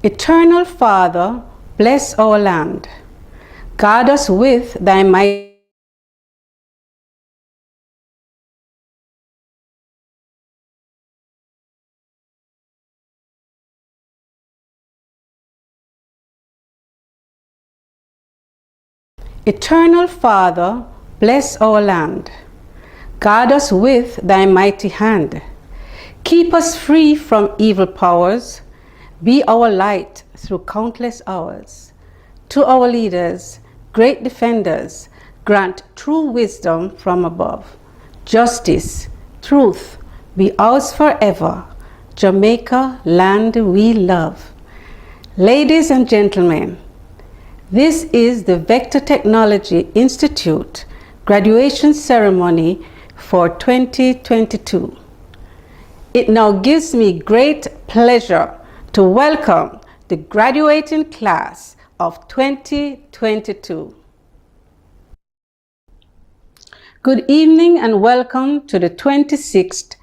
Eternal Father, bless our land. Guard us with thy might. Eternal Father, bless our land. Guard us with thy mighty hand. Keep us free from evil powers. Be our light through countless hours. To our leaders, great defenders, grant true wisdom from above. Justice, truth, be ours forever. Jamaica, land we love. Ladies and gentlemen, this is the Vector Technology Institute graduation ceremony for 2022. It now gives me great pleasure to welcome the graduating class of 2022. Good evening and welcome to the 26th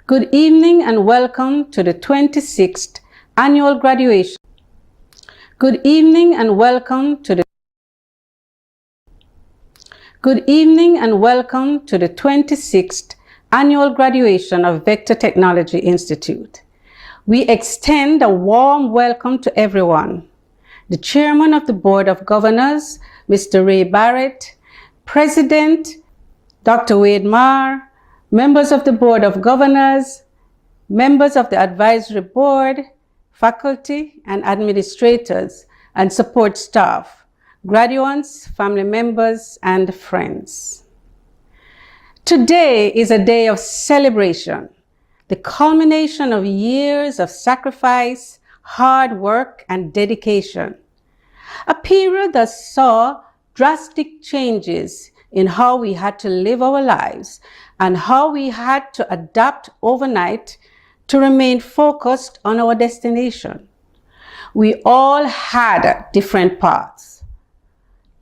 Good evening and welcome to the 26th annual graduation. Good evening and welcome to the Good evening and welcome to the 26th annual graduation of Vector Technology Institute. We extend a warm welcome to everyone. The Chairman of the Board of Governors, Mr. Ray Barrett, President, Dr. Wade Marr, members of the Board of Governors, members of the Advisory Board, faculty and administrators, and support staff, graduates, family members, and friends. Today is a day of celebration, the culmination of years of sacrifice, hard work, and dedication. A period that saw drastic changes in how we had to live our lives and how we had to adapt overnight to remain focused on our destination. We all had different paths,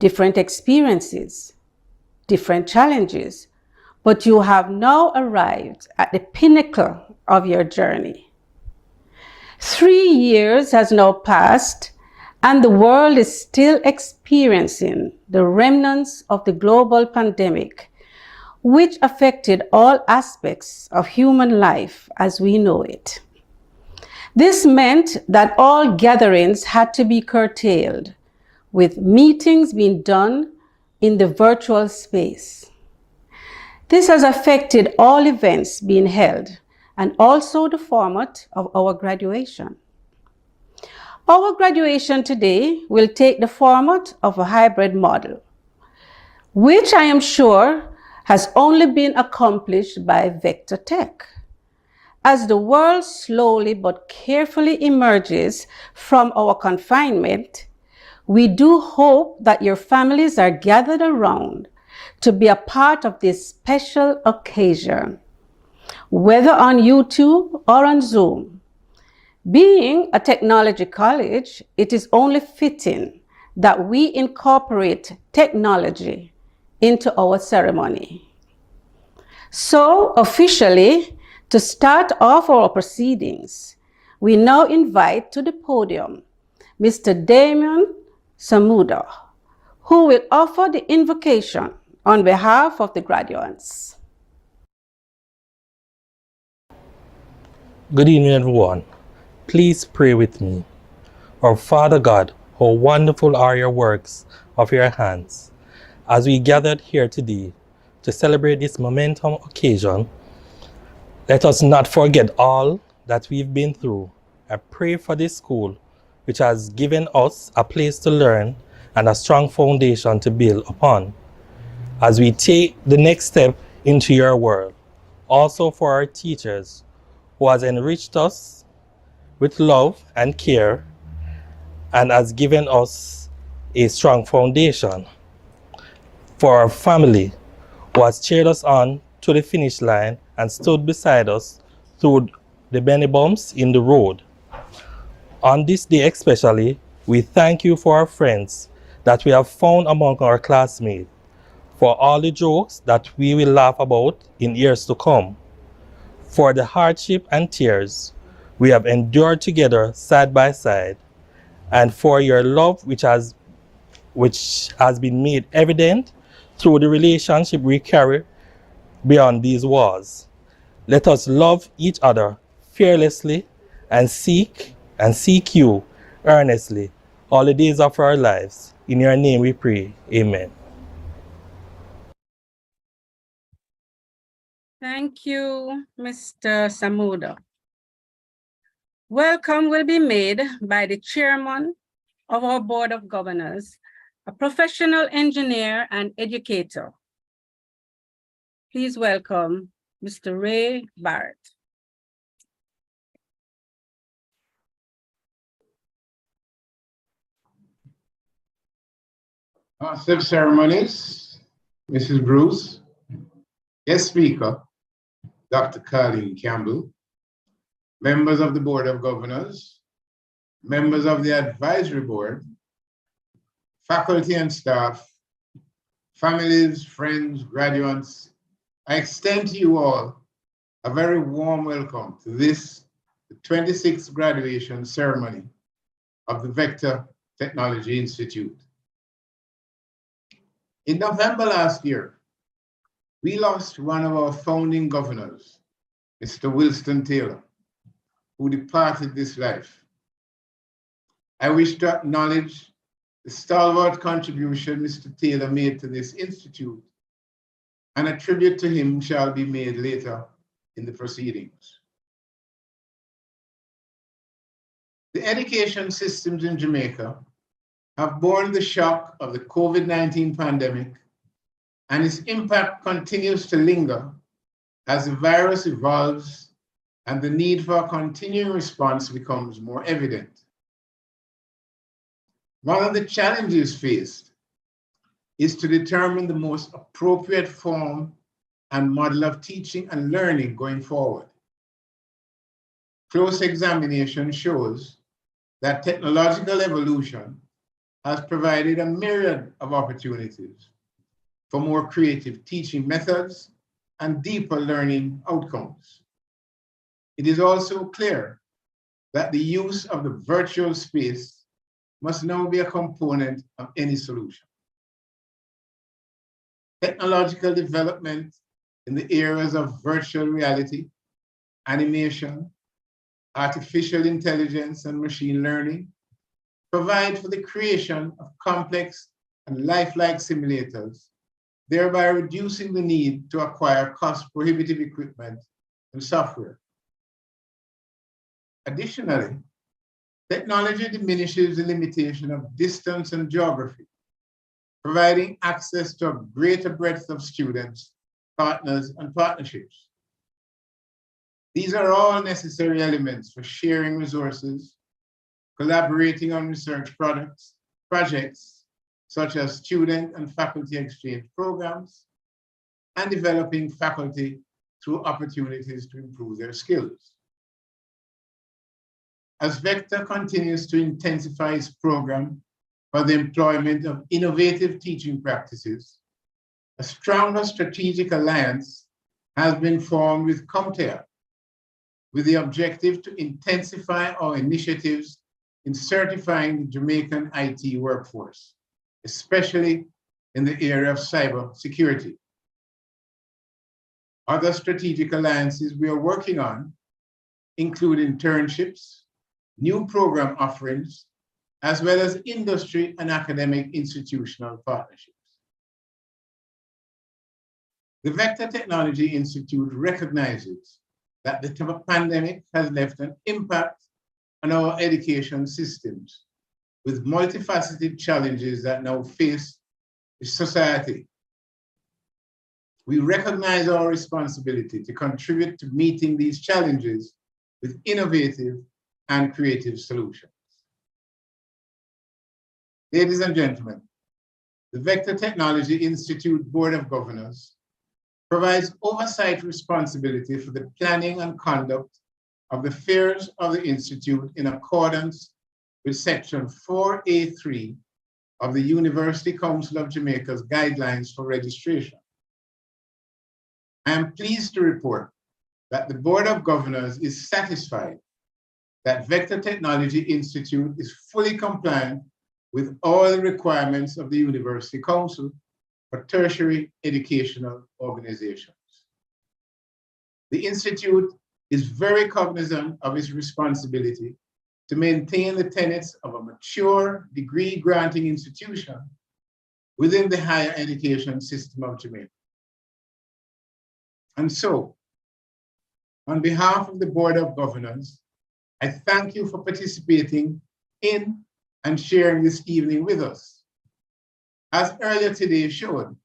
different experiences, different challenges, but you have now arrived at the pinnacle of your journey. 3 years has now passed, and the world is still experiencing the remnants of the global pandemic, which affected all aspects of human life as we know it. This meant that all gatherings had to be curtailed, with meetings being done in the virtual space. This has affected all events being held and also the format of our graduation. Our graduation today will take the format of a hybrid model, which I am sure has only been accomplished by Vector Tech. As the world slowly but carefully emerges from our confinement, we do hope that your families are gathered around to be a part of this special occasion, whether on YouTube or on Zoom. Being a technology college, it is only fitting that we incorporate technology into our ceremony. So, officially, to start off our proceedings, we now invite to the podium Mr. Damien Samuda, who will offer the invocation on behalf of the graduates. Good evening, everyone. Please pray with me. Our Father God, how wonderful are your works of your hands. As we gathered here today to celebrate this momentum occasion, let us not forget all that we've been through. I pray for this school, which has given us a place to learn and a strong foundation to build upon as we take the next step into your world. Also for our teachers, who has enriched us with love and care and has given us a strong foundation. For our family, who has cheered us on to the finish line and stood beside us through the many bumps in the road. On this day especially, we thank you for our friends that we have found among our classmates, for all the jokes that we will laugh about in years to come, for the hardship and tears we have endured together side by side, and for your love which has been made evident through the relationship we carry beyond these walls. Let us love each other fearlessly and seek you earnestly all the days of our lives. In your name we pray. Amen. Thank you, Mr. Samuda. Welcome will be made by the chairman of our Board of Governors, a professional engineer and educator. Please welcome Mr. Ray Barrett. Master of Ceremonies, Mrs. Bruce, guest speaker, Dr. Colleen Campbell, members of the Board of Governors, members of the Advisory Board, faculty and staff, families, friends, graduates, I extend to you all a very warm welcome to this, the 26th graduation ceremony of the Vector Technology Institute. In November last year, we lost one of our founding governors, Mr. Wilson Taylor, who departed this life. I wish to acknowledge the stalwart contribution Mr. Taylor made to this institute, and a tribute to him shall be made later in the proceedings. The education systems in Jamaica have borne the shock of the COVID-19 pandemic, and its impact continues to linger as the virus evolves and the need for a continuing response becomes more evident. One of the challenges faced is to determine the most appropriate form and model of teaching and learning going forward. Close examination shows that technological evolution has provided a myriad of opportunities for more creative teaching methods and deeper learning outcomes. It is also clear that the use of the virtual space must now be a component of any solution. Technological development in the areas of virtual reality, animation, artificial intelligence, and machine learning provide for the creation of complex and lifelike simulators, thereby reducing the need to acquire cost-prohibitive equipment and software. Additionally, technology diminishes the limitation of distance and geography, providing access to a greater breadth of students, partners, and partnerships. These are all necessary elements for sharing resources, collaborating on research projects, such as student and faculty exchange programs, and developing faculty through opportunities to improve their skills. As Vector continues to intensify its program for the employment of innovative teaching practices, a stronger strategic alliance has been formed with CompTIA, with the objective to intensify our initiatives in certifying the Jamaican IT workforce, especially in the area of cyber security. Other strategic alliances we are working on include internships, new program offerings, as well as industry and academic institutional partnerships. The Vector Technology Institute recognizes that the pandemic has left an impact on our education systems with multifaceted challenges that now face society. We recognize our responsibility to contribute to meeting these challenges with innovative and creative solutions. Ladies and gentlemen, the Vector Technology Institute Board of Governors provides oversight responsibility for the planning and conduct of the affairs of the Institute in accordance with Section 4A3 of the University Council of Jamaica's Guidelines for Registration. I am pleased to report that the Board of Governors is satisfied that Vector Technology Institute is fully compliant with all the requirements of the University Council for tertiary educational organizations. The Institute is very cognizant of its responsibility to maintain the tenets of a mature degree-granting institution within the higher education system of Jamaica. And so, on behalf of the Board of Governors, I thank you for participating in and sharing this evening with us. As earlier today showed,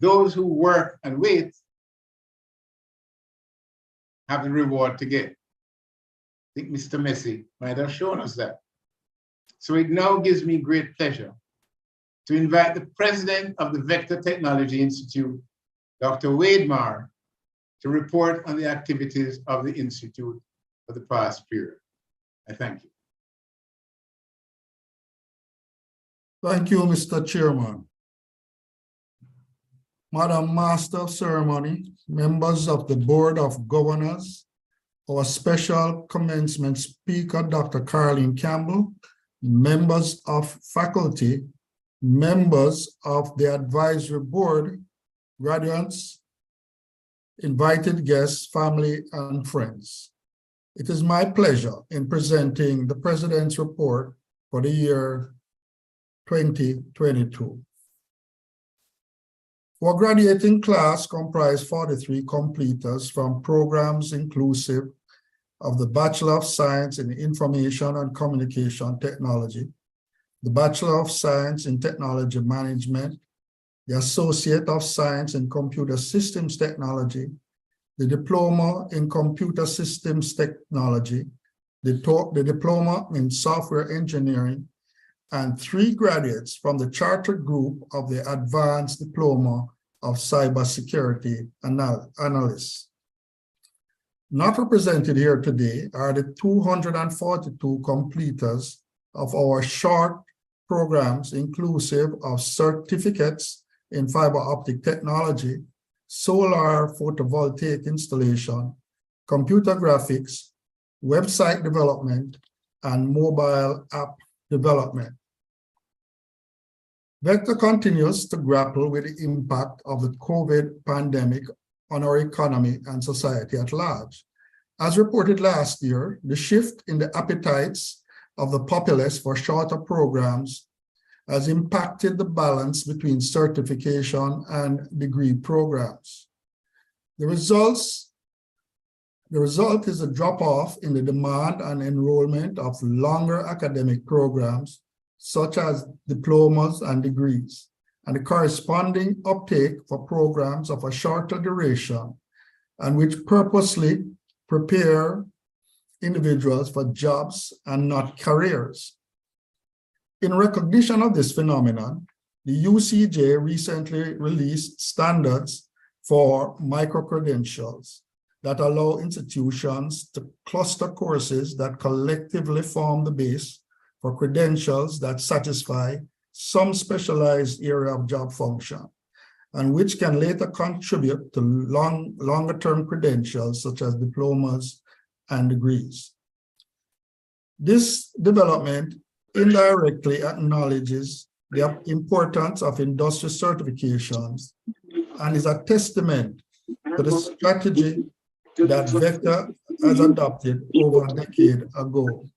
those who work and wait have the reward to get. I think Mr. Messi might have shown us that. So it now gives me great pleasure to invite the president of the Vector Technology Institute, Dr. Wade Marr, to report on the activities of the Institute for the past period. I thank you. Thank you, Mr. Chairman. Madam Master of Ceremony, members of the Board of Governors, our special commencement speaker, Dr. Caroline Campbell, members of faculty, members of the advisory board, graduates, invited guests, family, and friends. It is my pleasure in presenting the President's report for the year 2022. Our graduating class comprised 43 completers from programs inclusive of the Bachelor of Science in Information and Communication Technology, the Bachelor of Science in Technology Management, the Associate of Science in Computer Systems Technology, the Diploma in Computer Systems Technology, the Diploma in Software Engineering, and 3 graduates from the chartered group of the Advanced Diploma of Cybersecurity Analysts. Not represented here today are the 242 completers of our short programs inclusive of certificates in fiber optic technology, solar photovoltaic installation, computer graphics, website development, and mobile app development. Vector continues to grapple with the impact of the COVID pandemic on our economy and society at large. As reported last year, the shift in the appetites of the populace for shorter programs has impacted the balance between certification and degree programs. The results The result is a drop-off in the demand and enrollment of longer academic programs, such as diplomas and degrees, and the corresponding uptake for programs of a shorter duration and which purposely prepare individuals for jobs and not careers. In recognition of this phenomenon, the UCJ recently released standards for micro-credentials that allow institutions to cluster courses that collectively form the base for credentials that satisfy some specialized area of job function, and which can later contribute to longer-term credentials such as diplomas and degrees. This development indirectly acknowledges the importance of industry certifications and is a testament to the strategy that Vector has adopted over a decade ago.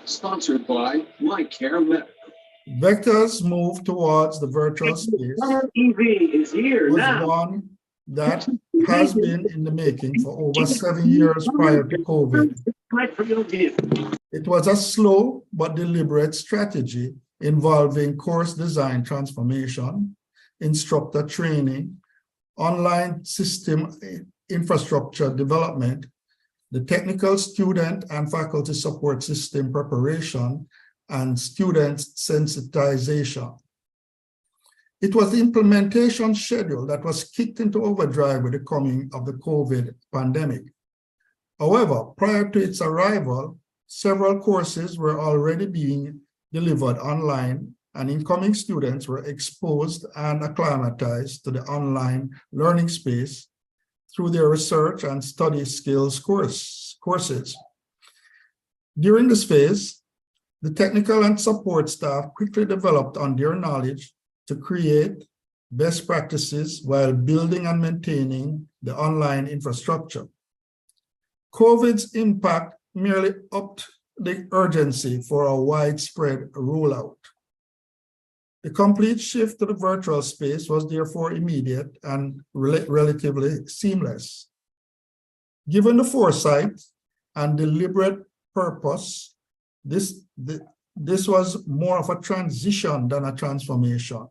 Sponsored by My Care Medical. Vector's move towards the virtual space was one that has been in the making for over 7 years prior to COVID. It was a slow but deliberate strategy involving course design transformation, instructor training, online system infrastructure development, the technical student and faculty support system preparation, and student sensitization. It was the implementation schedule that was kicked into overdrive with the coming of the COVID pandemic. However, prior to its arrival, several courses were already being delivered online, and incoming students were exposed and acclimatized to the online learning space through their research and study skills courses. During this phase, the technical and support staff quickly developed on their knowledge to create best practices while building and maintaining the online infrastructure. COVID's impact merely upped the urgency for a widespread rollout. The complete shift to the virtual space was therefore immediate and relatively seamless. Given the foresight and deliberate purpose, this was more of a transition than a transformation.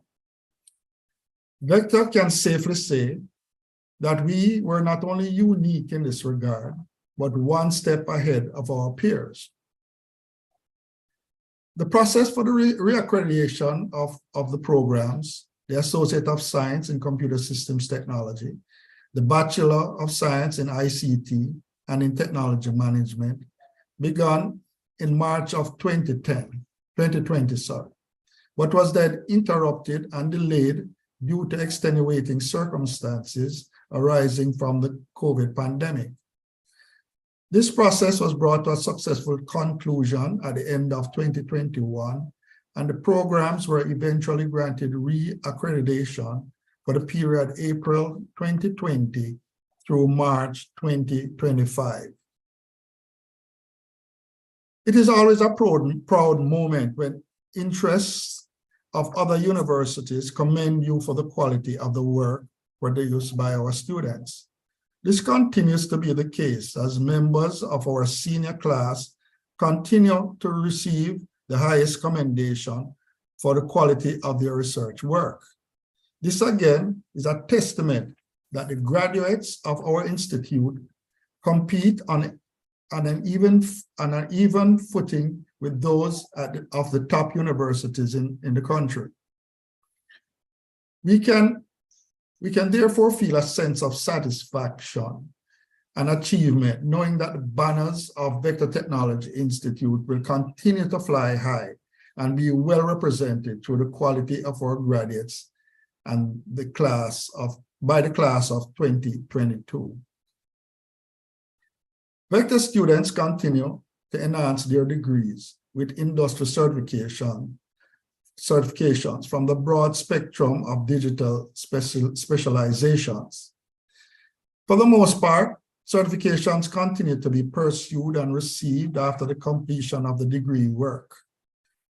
Vector can safely say that we were not only unique in this regard, but one step ahead of our peers. The process for the reaccreditation of the programs, the Associate of Science in Computer Systems Technology, the Bachelor of Science in ICT and in Technology Management, began in March of 2020, but was then interrupted and delayed due to extenuating circumstances arising from the COVID pandemic. This process was brought to a successful conclusion at the end of 2021, and the programs were eventually granted reaccreditation for the period April 2020 through March 2025. It is always a proud moment when interests of other universities commend you for the quality of the work produced by our students. This continues to be the case as members of our senior class continue to receive the highest commendation for the quality of their research work. This again is a testament that the graduates of our institute compete on an even footing with those of the top universities in the country. We can therefore feel a sense of satisfaction and achievement, knowing that the banners of Vector Technology Institute will continue to fly high and be well represented through the quality of our graduates and by the class of 2022. Vector students continue to enhance their degrees with industry certifications from the broad spectrum of digital specializations. For the most part, certifications continue to be pursued and received after the completion of the degree work.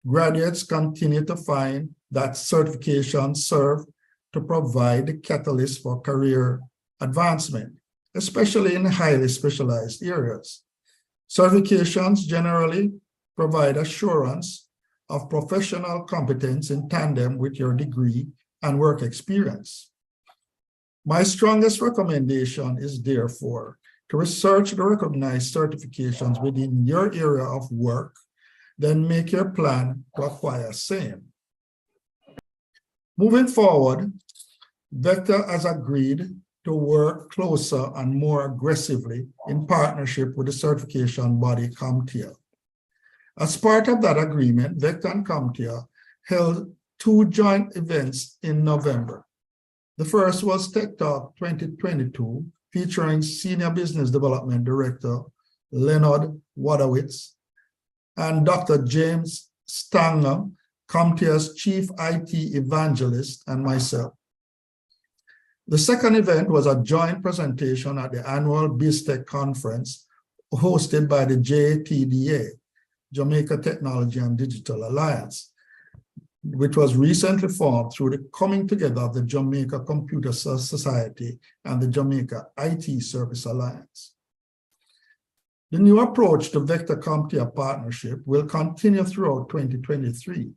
Graduates continue to find that certifications serve to provide the catalyst for career advancement, especially in highly specialized areas. Certifications generally provide assurance of professional competence in tandem with your degree and work experience. My strongest recommendation is therefore to research the recognized certifications within your area of work, then make your plan to acquire same. Moving forward, Vector has agreed to work closer and more aggressively in partnership with the certification body CompTIA. As part of that agreement, Vector and CompTIA held 2 joint events in November. The first was Tech Talk 2022, featuring Senior Business Development Director Leonard Wadowitz and Dr. James Stanger, CompTIA's Chief IT Evangelist, and myself. The second event was a joint presentation at the annual BizTech conference hosted by the JTDA, Jamaica Technology and Digital Alliance, which was recently formed through the coming together of the Jamaica Computer Society and the Jamaica IT Service Alliance. The new approach to Vector CompTIA partnership will continue throughout 2023.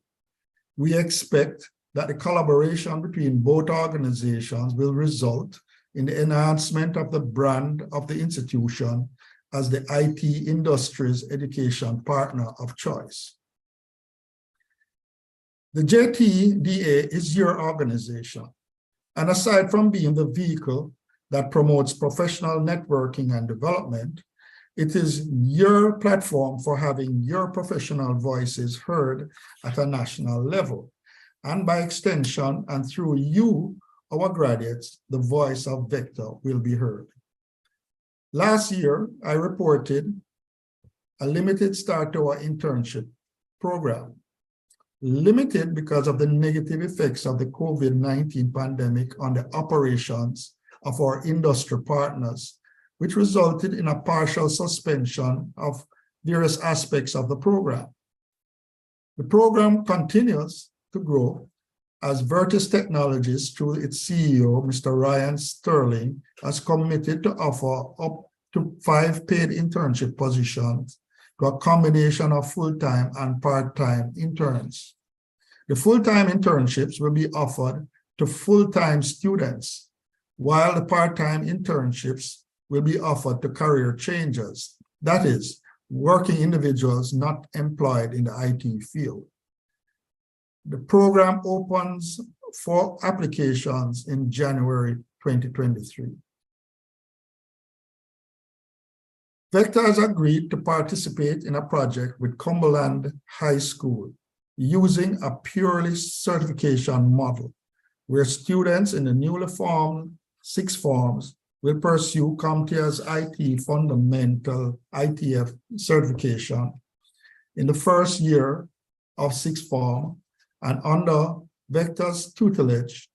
We expect that the collaboration between both organizations will result in the enhancement of the brand of the institution as the IT industry's education partner of choice. The JTDA is your organization, and aside from being the vehicle that promotes professional networking and development, it is your platform for having your professional voices heard at a national level. And by extension, and through you, our graduates, the voice of Vector will be heard. Last year, I reported a limited start to our internship program. Limited because of the negative effects of the COVID-19 pandemic on the operations of our industry partners, which resulted in a partial suspension of various aspects of the program. The program continues to grow as Vertis Technologies, through its CEO, Mr. Ryan Sterling, has committed to offer up to 5 paid internship positions to a combination of full-time and part-time interns. The full-time internships will be offered to full-time students, while the part-time internships will be offered to career changers, that is, working individuals not employed in the IT field. The program opens for applications in January 2023. Vector has agreed to participate in a project with Cumberland High School using a purely certification model, where students in the newly formed 6th forms will pursue CompTIA's IT Fundamental ITF certification in the first year of 6th form, and under Vector's tutelage,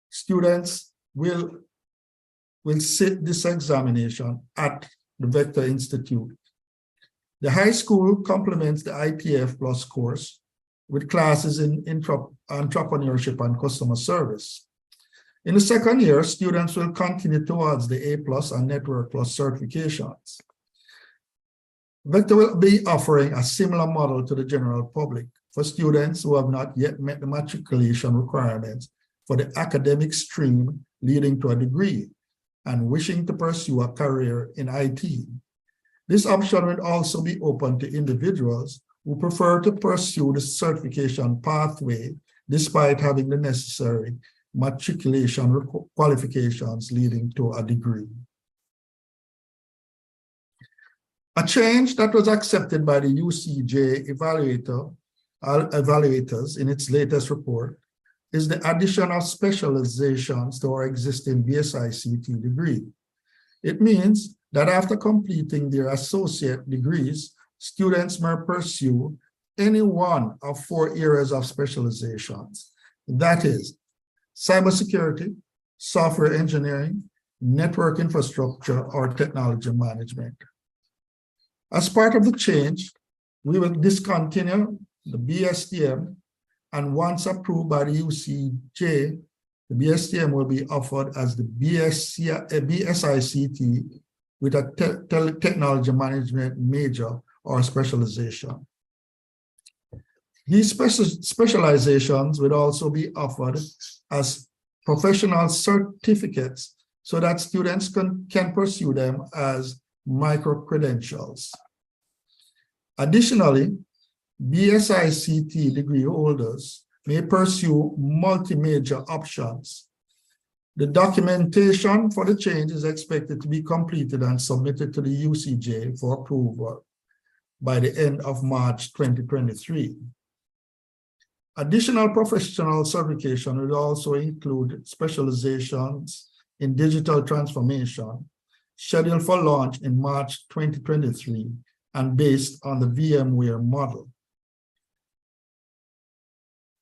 students will sit this examination at the Vector Institute. The high school complements the ITF Plus course with classes in entrepreneurship and customer service. In the second year, students will continue towards the A Plus and Network Plus certifications. Vector will be offering a similar model to the general public for students who have not yet met the matriculation requirements for the academic stream leading to a degree and wishing to pursue a career in IT. This option will also be open to individuals who prefer to pursue the certification pathway despite having the necessary matriculation qualifications leading to a degree. A change that was accepted by the UCJ evaluators in its latest report is the addition of specializations to our existing BSICT degree. It means that after completing their associate degrees, students may pursue any one of 4 areas of specializations. That is, cybersecurity, software engineering, network infrastructure, or technology management. As part of the change, we will discontinue the BSTM, and once approved by the UCJ, The BSTM will be offered as the BSICT with a technology management major or specialization. These specializations will also be offered as professional certificates so that students can pursue them as micro-credentials. Additionally, BSICT degree holders may pursue multi-major options. The documentation for the change is expected to be completed and submitted to the UCJ for approval by the end of March 2023. Additional professional certification will also include specializations in digital transformation, scheduled for launch in March 2023 and based on the VMware model.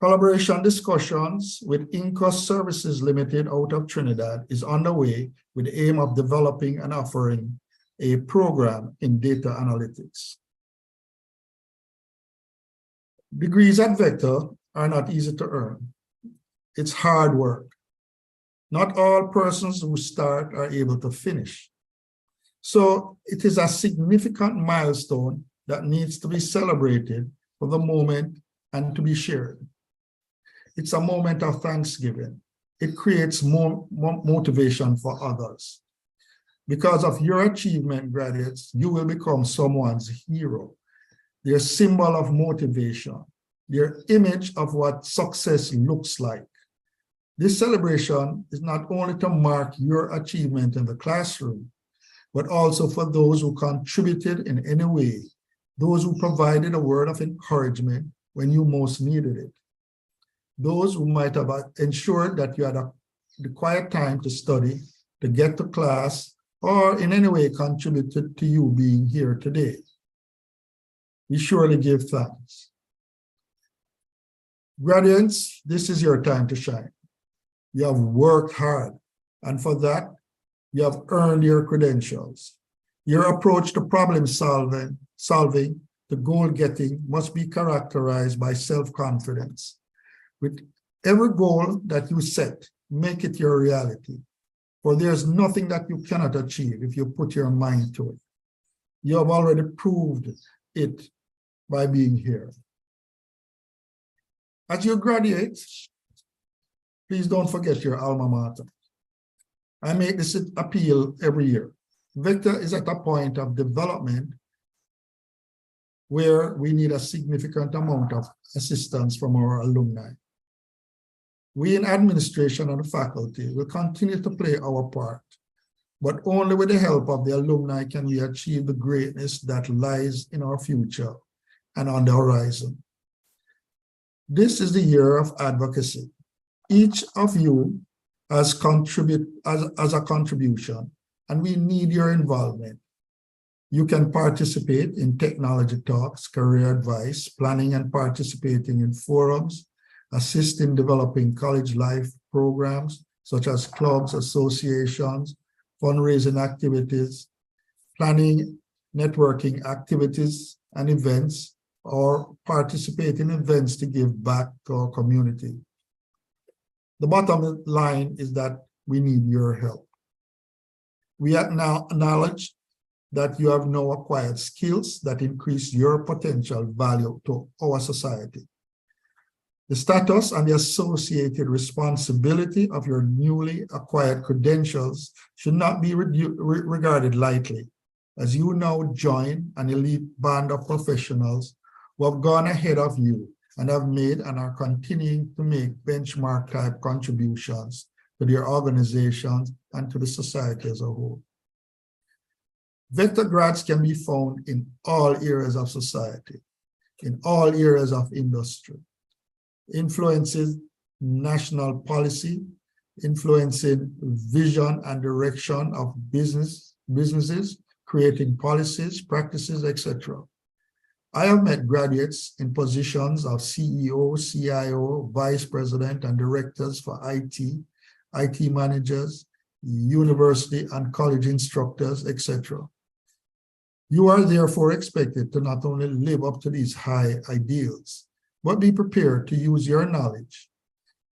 Collaboration discussions with Incos Services Limited out of Trinidad is underway with the aim of developing and offering a program in data analytics. Degrees at Vector are not easy to earn. It's hard work. Not all persons who start are able to finish. So it is a significant milestone that needs to be celebrated for the moment and to be shared. It's a moment of thanksgiving. It creates more motivation for others. Because of your achievement, graduates, you will become someone's hero, their symbol of motivation, their image of what success looks like. This celebration is not only to mark your achievement in the classroom, but also for those who contributed in any way, those who provided a word of encouragement when you most needed it, those who might have ensured that you had the quiet time to study, to get to class, or in any way contributed to you being here today. We surely give thanks. Graduates, this is your time to shine. You have worked hard, and for that, you have earned your credentials. Your approach to problem solving, to goal getting must be characterized by self-confidence. With every goal that you set, make it your reality. For there's nothing that you cannot achieve if you put your mind to it. You have already proved it by being here. As you graduate, please don't forget your alma mater. I make this appeal every year. Vector is at a point of development where we need a significant amount of assistance from our alumni. We in administration and faculty will continue to play our part, but only with the help of the alumni can we achieve the greatness that lies in our future and on the horizon. This is the year of advocacy. Each of you has a contribution, and we need your involvement. You can participate in technology talks, career advice, planning and participating in forums, assist in developing college life programs such as clubs, associations, fundraising activities, planning, networking activities and events, or participate in events to give back to our community. The bottom line is that we need your help. We now acknowledge that you have now acquired skills that increase your potential value to our society. The status and the associated responsibility of your newly acquired credentials should not be regarded lightly, as you now join an elite band of professionals who have gone ahead of you and have made and are continuing to make benchmark type contributions to their organizations and to the society as a whole. Vector grads can be found in all areas of society, in all areas of industry, influences national policy, influencing vision and direction of businesses, creating policies, practices, etc. I have met graduates in positions of CEO, CIO, vice president, and directors for IT managers, university and college instructors, etc. You are therefore expected to not only live up to these high ideals, but be prepared to use your knowledge,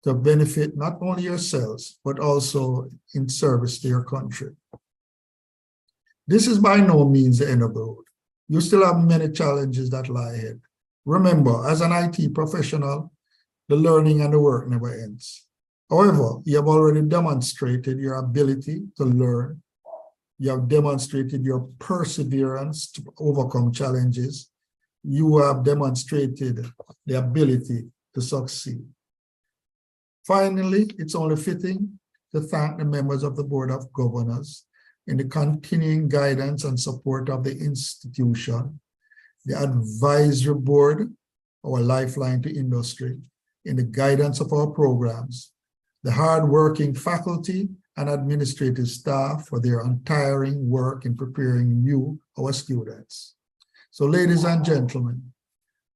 to benefit not only yourselves, but also in service to your country. This is by no means the end of the road. You still have many challenges that lie ahead. Remember, as an IT professional, the learning and the work never ends. However, you have already demonstrated your ability to learn. You have demonstrated your perseverance to overcome challenges. You have demonstrated the ability to succeed. Finally, it's only fitting to thank the members of the Board of Governors in the continuing guidance and support of the institution, the advisory board, our lifeline to industry, in the guidance of our programs, the hardworking faculty and administrative staff for their untiring work in preparing you, our students. So, ladies and gentlemen,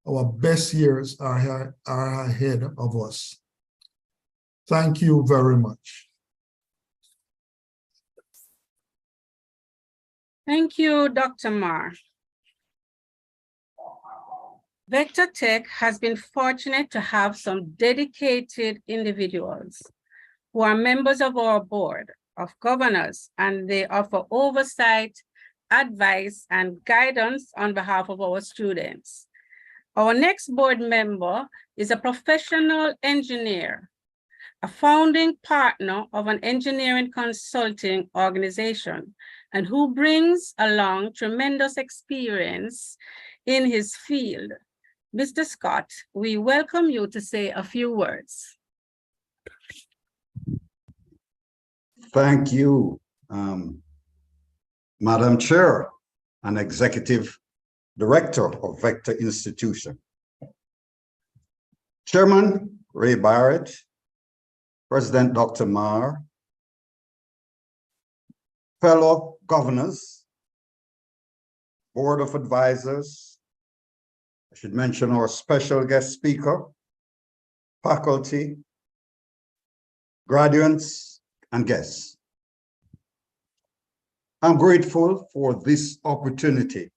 our best years are ahead of us. Thank you very much. Thank you, Dr. Marr. Vector Tech has been fortunate to have some dedicated individuals who are members of our board of governors, and they offer oversight, advice, and guidance on behalf of our students. Our next board member is a professional engineer, a founding partner of an engineering consulting organization, and who brings along tremendous experience in his field. Mr. Scott, we welcome you to say a few words. Thank you, Madam Chair and Executive Director of Vector Institution. Chairman Ray Barrett, President Dr. Marr, fellow governors, Board of Advisors, I should mention our special guest speaker, faculty, graduates, and guests. I'm grateful for this opportunity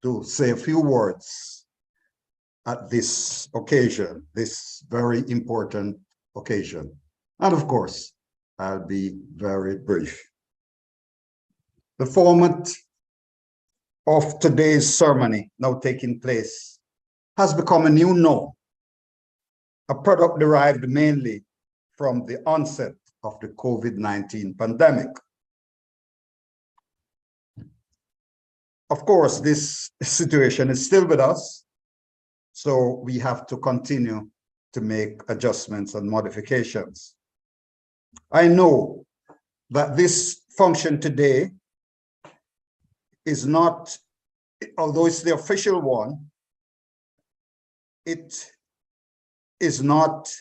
to say a few words at this occasion, this very important occasion. And of course, I'll be very brief. The format of today's ceremony, now taking place, has become a new norm, a product derived mainly from the onset of the COVID-19 pandemic. Of course, this situation is still with us, so we have to continue to make adjustments and modifications. I know that this function today is not, although it's the official one, it is not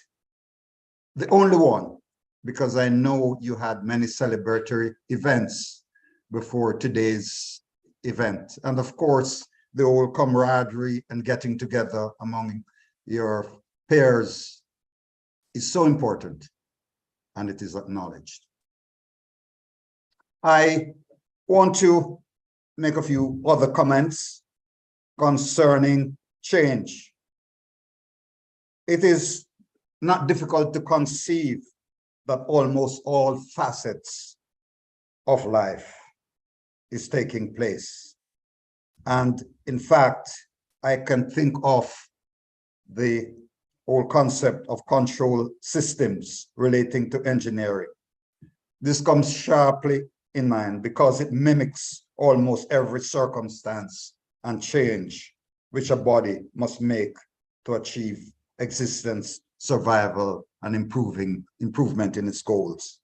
the only one, because I know you had many celebratory events before today's event. And of course, the whole camaraderie and getting together among your peers is so important, and it is acknowledged. I want to make a few other comments concerning change. It is not difficult to conceive that almost all facets of life is taking place. And in fact, I can think of the whole concept of control systems relating to engineering. This comes sharply in mind because it mimics almost every circumstance and change which a body must make to achieve existence, survival, and improvement in its goals.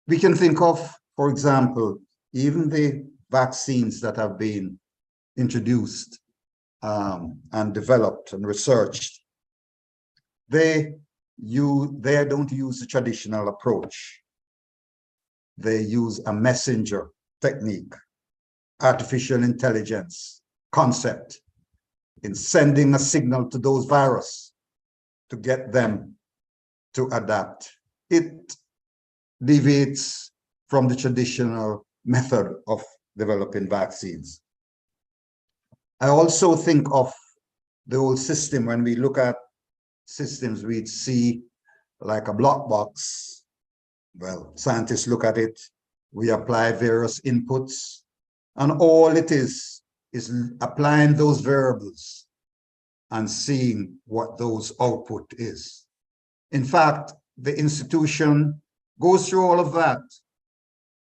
We can think of, for example, even the vaccines that have been introduced and developed and researched. They don't use the traditional approach. They use a messenger technique, artificial intelligence concept, in sending a signal to those viruses to get them to adapt. It deviates from the traditional method of developing vaccines. I also think of the whole system when we look at systems we'd see like a block box. Well, scientists look at it, we apply various inputs, and all it is applying those variables and seeing what those output is. In fact, the institution goes through all of that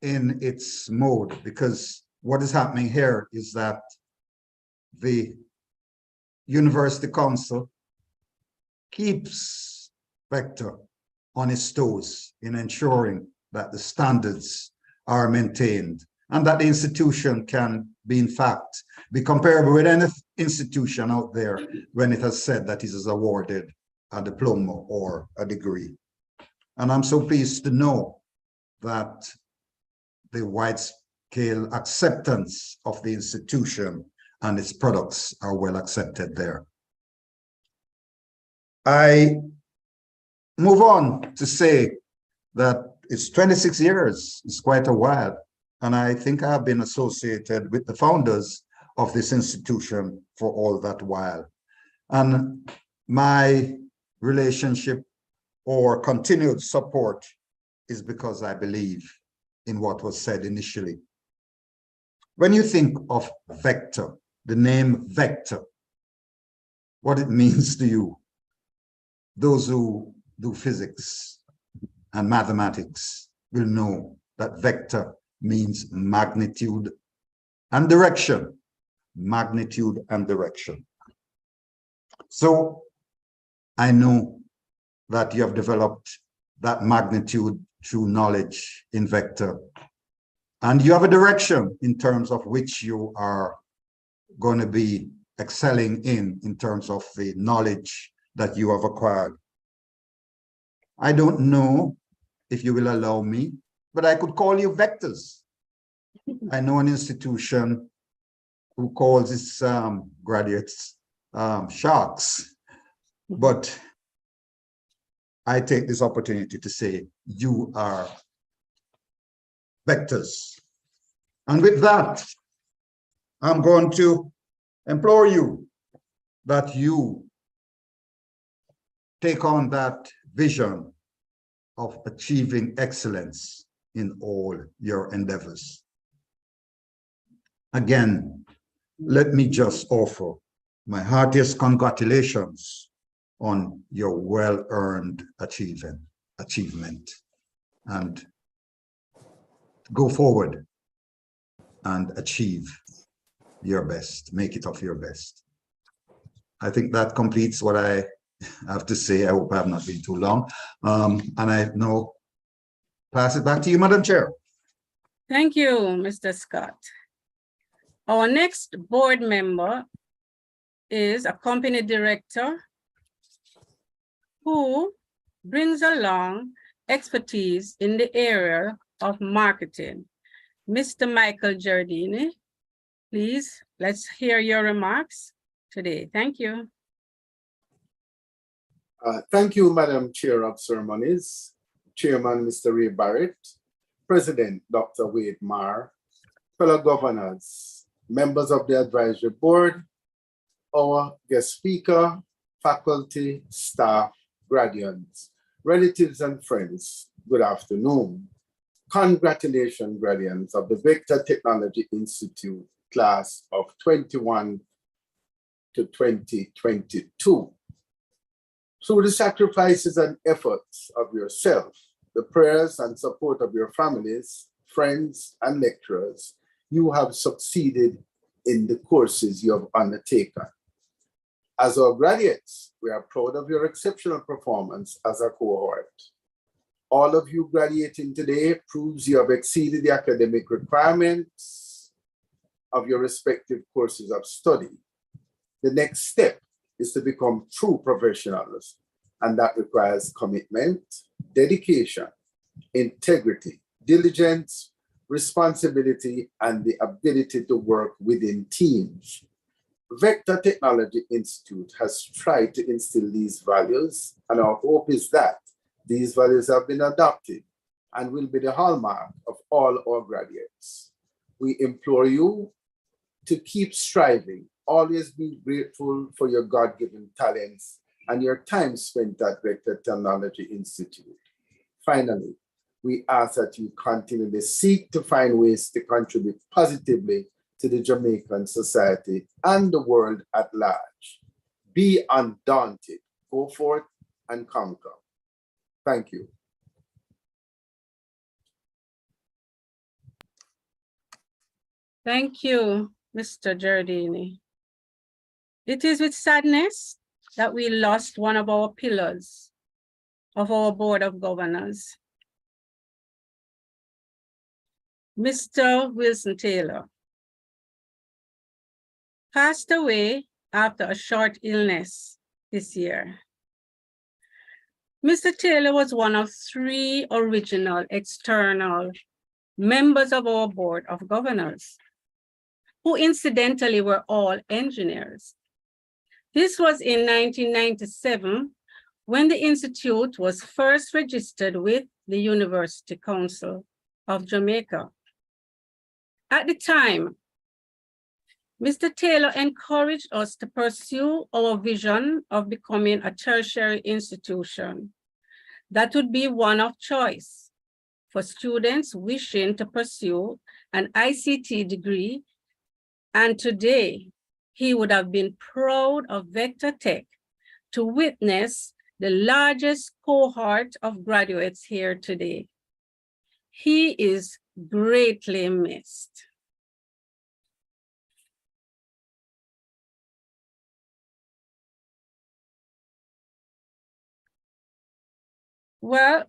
in its mode, because what is happening here is that the University Council keeps Vector on its toes in ensuring that the standards are maintained and that the institution can be, in fact, be comparable with any institution out there when it has said that it is awarded a diploma or a degree. And I'm so pleased to know that the wide-scale acceptance of the institution and its products are well accepted there. I move on to say that it's 26 years, it's quite a while, and I think I've been associated with the founders of this institution for all that while. And my relationship or continued support is because I believe in what was said initially. When you think of vector, the name vector, what it means to you, those who do physics and mathematics will know that vector means magnitude and direction. Magnitude and direction. So I know that you have developed that magnitude through knowledge in vector, and you have a direction in terms of which you are going to be excelling in terms of the knowledge that you have acquired. I don't know if you will allow me, but I could call you vectors. I know an institution who calls its graduates sharks, but I take this opportunity to say you are vectors. And with that, I'm going to implore you that you take on that vision of achieving excellence in all your endeavors. Again, let me just offer my heartiest congratulations on your well-earned achievement, and go forward and achieve your best, make it of your best. I think that completes what I have to say. I hope I have not been too long. And I now pass it back to you, Madam Chair. Thank you, Mr. Scott. Our next board member is a company director who brings along expertise in the area of marketing. Mr. Michael Giardini, please, let's hear your remarks today. Thank you. Thank you, Madam Chair of Ceremonies, Chairman Mr. Ray Barrett, President Dr. Wade Marr, fellow governors, members of the advisory board, our guest speaker, faculty, staff, graduates, relatives and friends, good afternoon. Congratulations, graduates of the Vector Technology Institute class of 21 to 2022. Through the sacrifices and efforts of yourself, the prayers and support of your families, friends, and lecturers, you have succeeded in the courses you have undertaken. As our graduates, we are proud of your exceptional performance as a cohort. All of you graduating today proves you have exceeded the academic requirements of your respective courses of study. The next step is to become true professionals, and that requires commitment, dedication, integrity, diligence, responsibility, and the ability to work within teams. Vector Technology Institute has tried to instill these values, and our hope is that these values have been adopted and will be the hallmark of all our graduates. We implore you to keep striving, always be grateful for your God-given talents, and your time spent at Vector Technology Institute. Finally, we ask that you continually seek to find ways to contribute positively to the Jamaican society and the world at large. Be undaunted, go forth and conquer. Thank you. Thank you, Mr. Giardini. It is with sadness that we lost one of our pillars of our Board of Governors, Mr. Wilson Taylor, passed away after a short illness this year. Mr. Taylor was one of 3 original external members of our Board of Governors, who incidentally were all engineers. This was in 1997 when the Institute was first registered with the University Council of Jamaica. At the time, Mr. Taylor encouraged us to pursue our vision of becoming a tertiary institution that would be one of choice for students wishing to pursue an ICT degree. And today, he would have been proud of Vector Tech to witness the largest cohort of graduates here today. He is greatly missed. Well,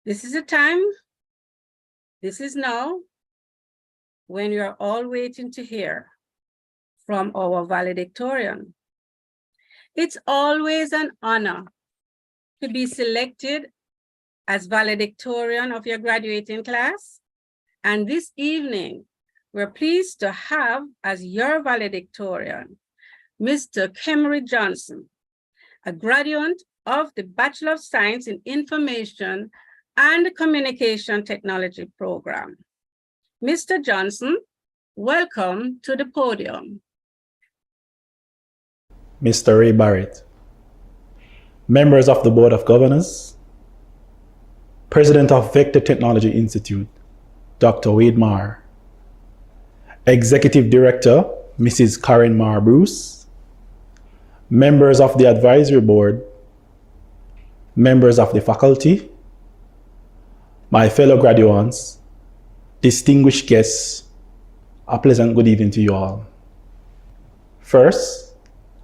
this is a time, this is now, when you're all waiting to hear from our valedictorian. It's always an honor to be selected as valedictorian of your graduating class. And this evening, we're pleased to have as your valedictorian, Mr. Kemery Johnson, a graduate of the Bachelor of Science in Information and Communication Technology program. Mr. Johnson, welcome to the podium. Mr. Ray Barrett, members of the Board of Governors, President of Vector Technology Institute, Dr. Wade Marr, Executive Director, Mrs. Karen Marr Bruce, members of the Advisory Board, members of the faculty, my fellow graduates, distinguished guests, a pleasant good evening to you all. First,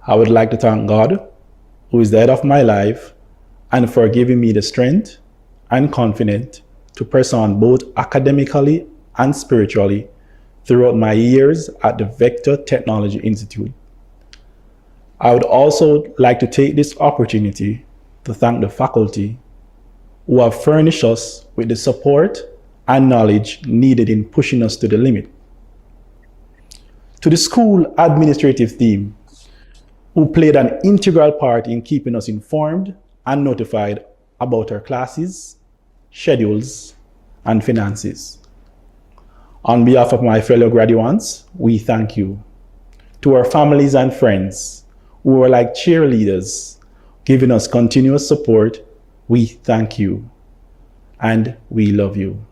I would like to thank God, who is the head of my life, and for giving me the strength and confidence to press on both academically and spiritually throughout my years at the Vector Technology Institute. I would also like to take this opportunity to thank the faculty who have furnished us with the support and knowledge needed in pushing us to the limit. To the school administrative team, who played an integral part in keeping us informed and notified about our classes, schedules, and finances. On behalf of my fellow graduates, we thank you. To our families and friends who are like cheerleaders, giving us continuous support, we thank you and we love you.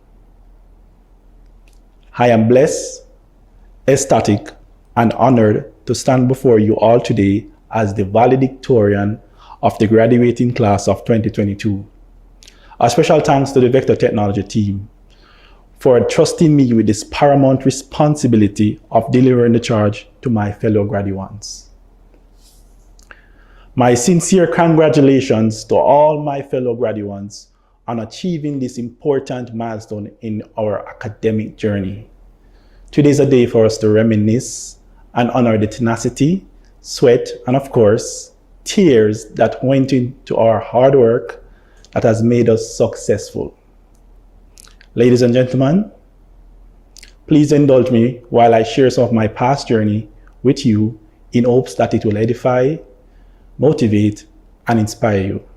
I am blessed, ecstatic, and honored to stand before you all today as the valedictorian of the graduating class of 2022. A special thanks to the Vector Technology team for trusting me with this paramount responsibility of delivering the charge to my fellow graduates. My sincere congratulations to all my fellow graduates on achieving this important milestone in our academic journey. Today is a day for us to reminisce and honor the tenacity, sweat, and of course, tears that went into our hard work that has made us successful. Ladies and gentlemen, please indulge me while I share some of my past journey with you in hopes that it will edify, motivate, and inspire you.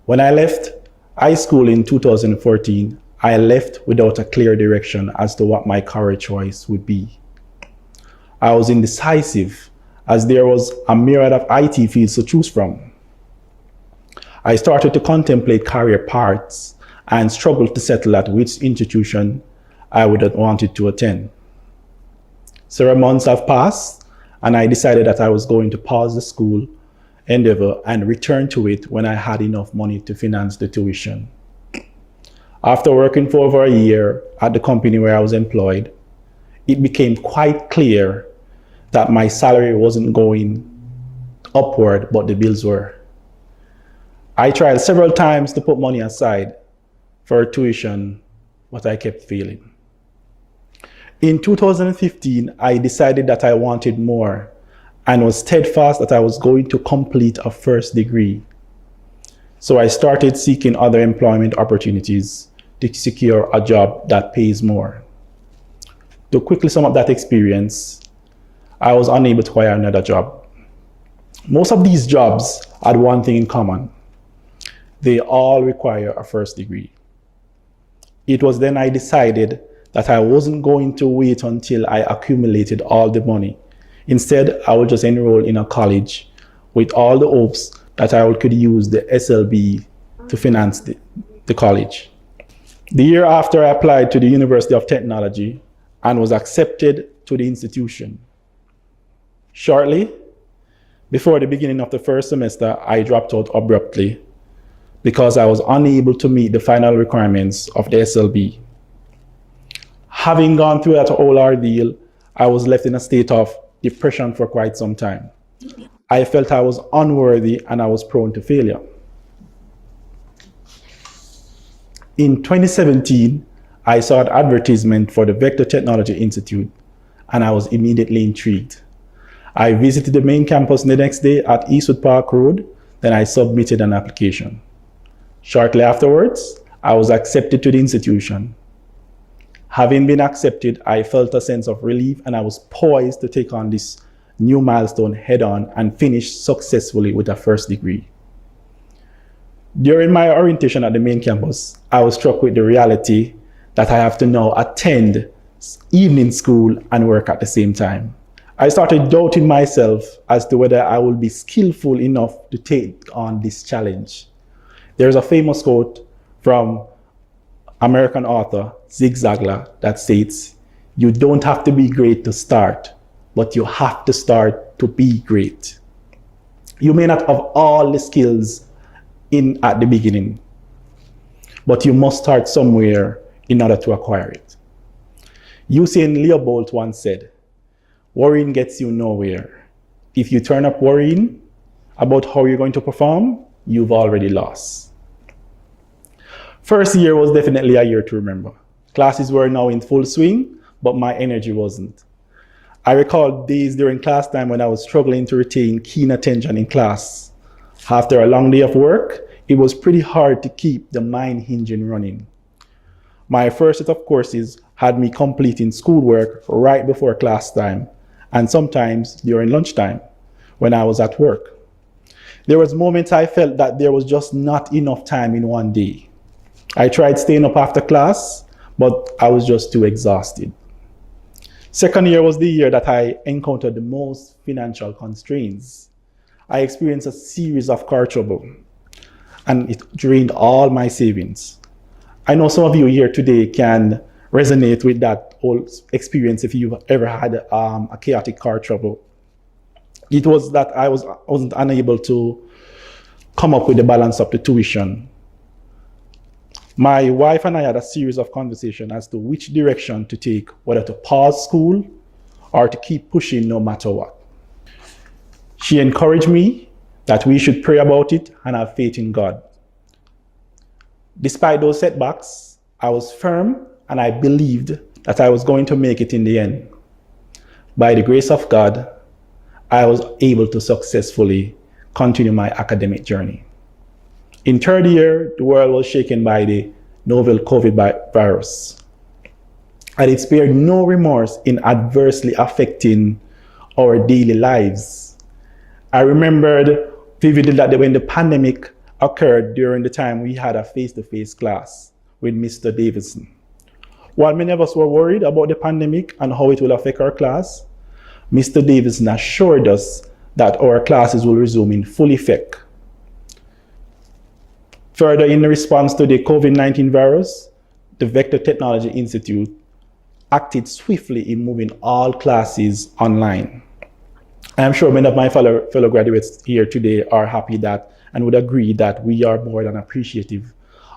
When I left high school in 2014, I left without a clear direction as to what my career choice would be. I was indecisive as there was a myriad of IT fields to choose from. I started to contemplate career paths and struggled to settle at which institution I would have wanted to attend. Several months have passed, and I decided that I was going to pause the school endeavor and return to it when I had enough money to finance the tuition. After working for over a year at the company where I was employed, it became quite clear that my salary wasn't going upward, but the bills were. I tried several times to put money aside for tuition, but I kept failing. In 2015, I decided that I wanted more and was steadfast that I was going to complete a first degree. So I started seeking other employment opportunities to secure a job that pays more. To quickly sum up that experience, I was unable to acquire another job. Most of these jobs had one thing in common. They all require a first degree. It was then I decided that I wasn't going to wait until I accumulated all the money. Instead, I would just enroll in a college with all the hopes that I could use the SLB to finance the college. The year after, I applied to the University of Technology and was accepted to the institution. Shortly before the beginning of the first semester, I dropped out abruptly because I was unable to meet the final requirements of the SLB. Having gone through that whole ordeal, I was left in a state of depression for quite some time. I felt I was unworthy and I was prone to failure. In 2017, I saw an advertisement for the Vector Technology Institute, and I was immediately intrigued. I visited the main campus the next day at Eastwood Park Road, then I submitted an application. Shortly afterwards, I was accepted to the institution. Having been accepted, I felt a sense of relief and I was poised to take on this new milestone head on and finish successfully with a first degree. During my orientation at the main campus, I was struck with the reality that I have to now attend evening school and work at the same time. I started doubting myself as to whether I will be skillful enough to take on this challenge. There's a famous quote from American author Zig Ziglar that states, "You don't have to be great to start, but you have to start to be great." You may not have all the skills at the beginning, but you must start somewhere in order to acquire it. Usain Bolt once said, "Worrying gets you nowhere. If you turn up worrying about how you're going to perform, you've already lost." First year was definitely a year to remember. Classes were now in full swing, but my energy wasn't. I recall days during class time when I was struggling to retain keen attention in class. After a long day of work, it was pretty hard to keep the mind engine running. My first set of courses had me completing schoolwork right before class time, and sometimes during lunchtime when I was at work. There was moments I felt that there was just not enough time in one day. I tried staying up after class, but I was just too exhausted. Second year was the year that I encountered the most financial constraints. I experienced a series of car trouble, and it drained all my savings. I know some of you here today can resonate with that whole experience if you've ever had a chaotic car trouble. It was that I wasn't unable to come up with the balance of the tuition. My wife and I had a series of conversations as to which direction to take, whether to pause school or to keep pushing no matter what. She encouraged me that we should pray about it and have faith in God. Despite those setbacks, I was firm and I believed that I was going to make it in the end. By the grace of God, I was able to successfully continue my academic journey. In third year, the world was shaken by the novel COVID virus, and it spared no remorse in adversely affecting our daily lives. I remembered vividly that when the pandemic occurred during the time we had a face-to-face class with Mr. Davidson. While many of us were worried about the pandemic and how it will affect our class, Mr. Davidson assured us that our classes will resume in full effect. Further, in response to the COVID-19 virus, the Vector Technology Institute acted swiftly in moving all classes online. I am sure many of my fellow graduates here today are happy that and would agree that we are more than appreciative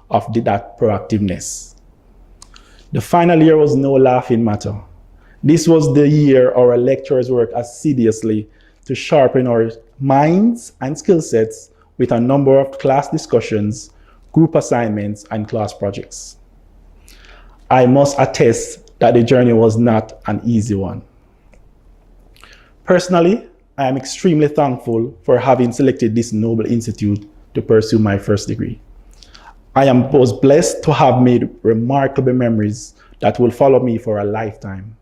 of that proactiveness. The final year was no laughing matter. This was the year our lecturers worked assiduously to sharpen our minds and skill sets with a number of class discussions, group assignments, and class projects. I must attest that the journey was not an easy one. Personally, I am extremely thankful for having selected this noble institute to pursue my first degree. I was blessed to have made remarkable memories that will follow me for a lifetime.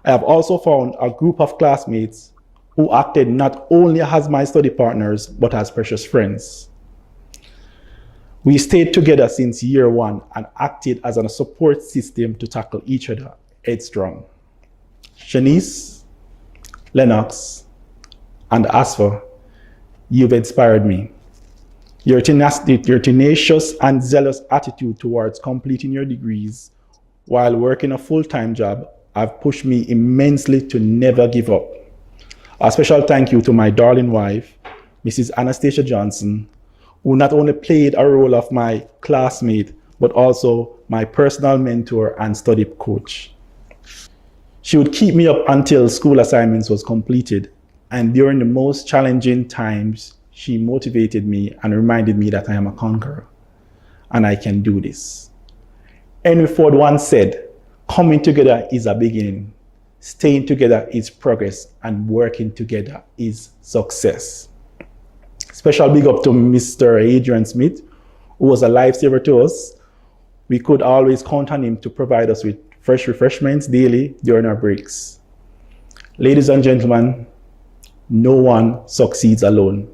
I have also found a group of classmates who acted not only as my study partners, but as precious friends. We stayed together since year one and acted as a support system to tackle each other headstrong. Shanice, Lennox, and Asfa, you've inspired me. Your tenacious and zealous attitude towards completing your degrees while working a full-time job have pushed me immensely to never give up. A special thank you to my darling wife, Mrs. Anastasia Johnson, who not only played a role of my classmate, but also my personal mentor and study coach. She would keep me up until school assignments was completed, and during the most challenging times, she motivated me and reminded me that I am a conqueror, and I can do this. Henry Ford once said, "Coming together is a beginning, staying together is progress, and working together is success." Special big up to Mr. Adrian Smith, who was a lifesaver to us. We could always count on him to provide us with fresh refreshments daily during our breaks. Ladies and gentlemen, no one succeeds alone.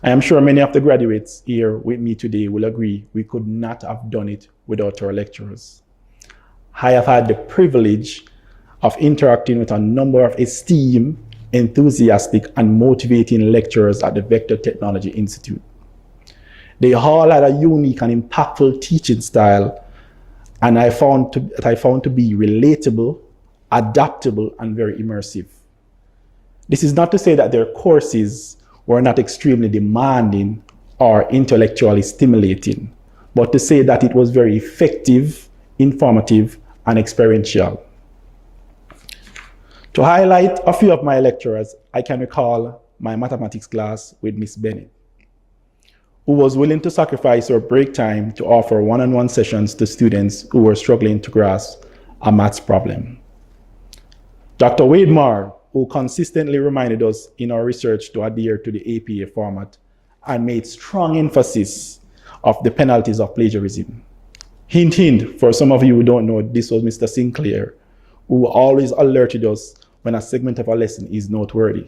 I am sure many of the graduates here with me today will agree we could not have done it without our lecturers. I have had the privilege of interacting with a number of esteemed, enthusiastic, and motivating lecturers at the Vector Technology Institute. They all had a unique and impactful teaching style, and I found to be relatable, adaptable, and very immersive. This is not to say that their courses were not extremely demanding or intellectually stimulating, but to say that it was very effective, informative, and experiential. To highlight a few of my lecturers, I can recall my mathematics class with Miss Bennett, who was willing to sacrifice her break time to offer one-on-one sessions to students who were struggling to grasp a maths problem. Dr. Wade Marr, who consistently reminded us in our research to adhere to the APA format and made strong emphasis of the penalties of plagiarism. Hint, hint, for some of you who don't know, this was Mr. Sinclair, who always alerted us when a segment of a lesson is noteworthy.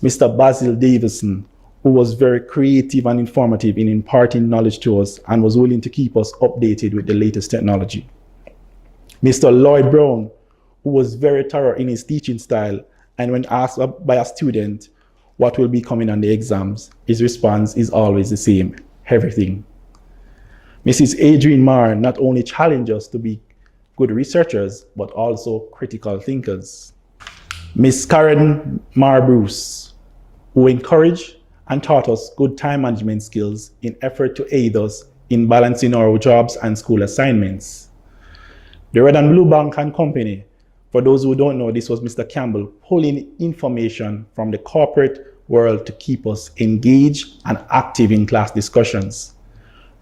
Mr. Basil Davison, who was very creative and informative in imparting knowledge to us and was willing to keep us updated with the latest technology. Mr. Lloyd Brown, who was very thorough in his teaching style, and when asked by a student what will be coming on the exams, his response is always the same: everything. Mrs. Adrienne Marr not only challenged us to be good researchers, but also critical thinkers. Miss Karen Marr Bruce, who encouraged and taught us good time management skills in effort to aid us in balancing our jobs and school assignments. The Red and Blue Bank and Company, for those who don't know, this was Mr. Campbell pulling information from the corporate world to keep us engaged and active in class discussions.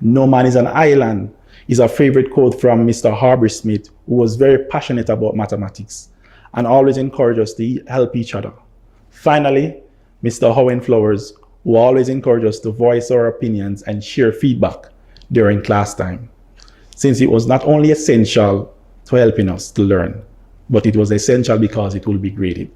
"No man is an island" is a favorite quote from Mr. Harbour Smith, who was very passionate about mathematics and always encouraged us to help each other. Finally, Mr. Howen Flowers, who always encouraged us to voice our opinions and share feedback during class time, since it was not only essential to helping us to learn, but it was essential because it will be graded.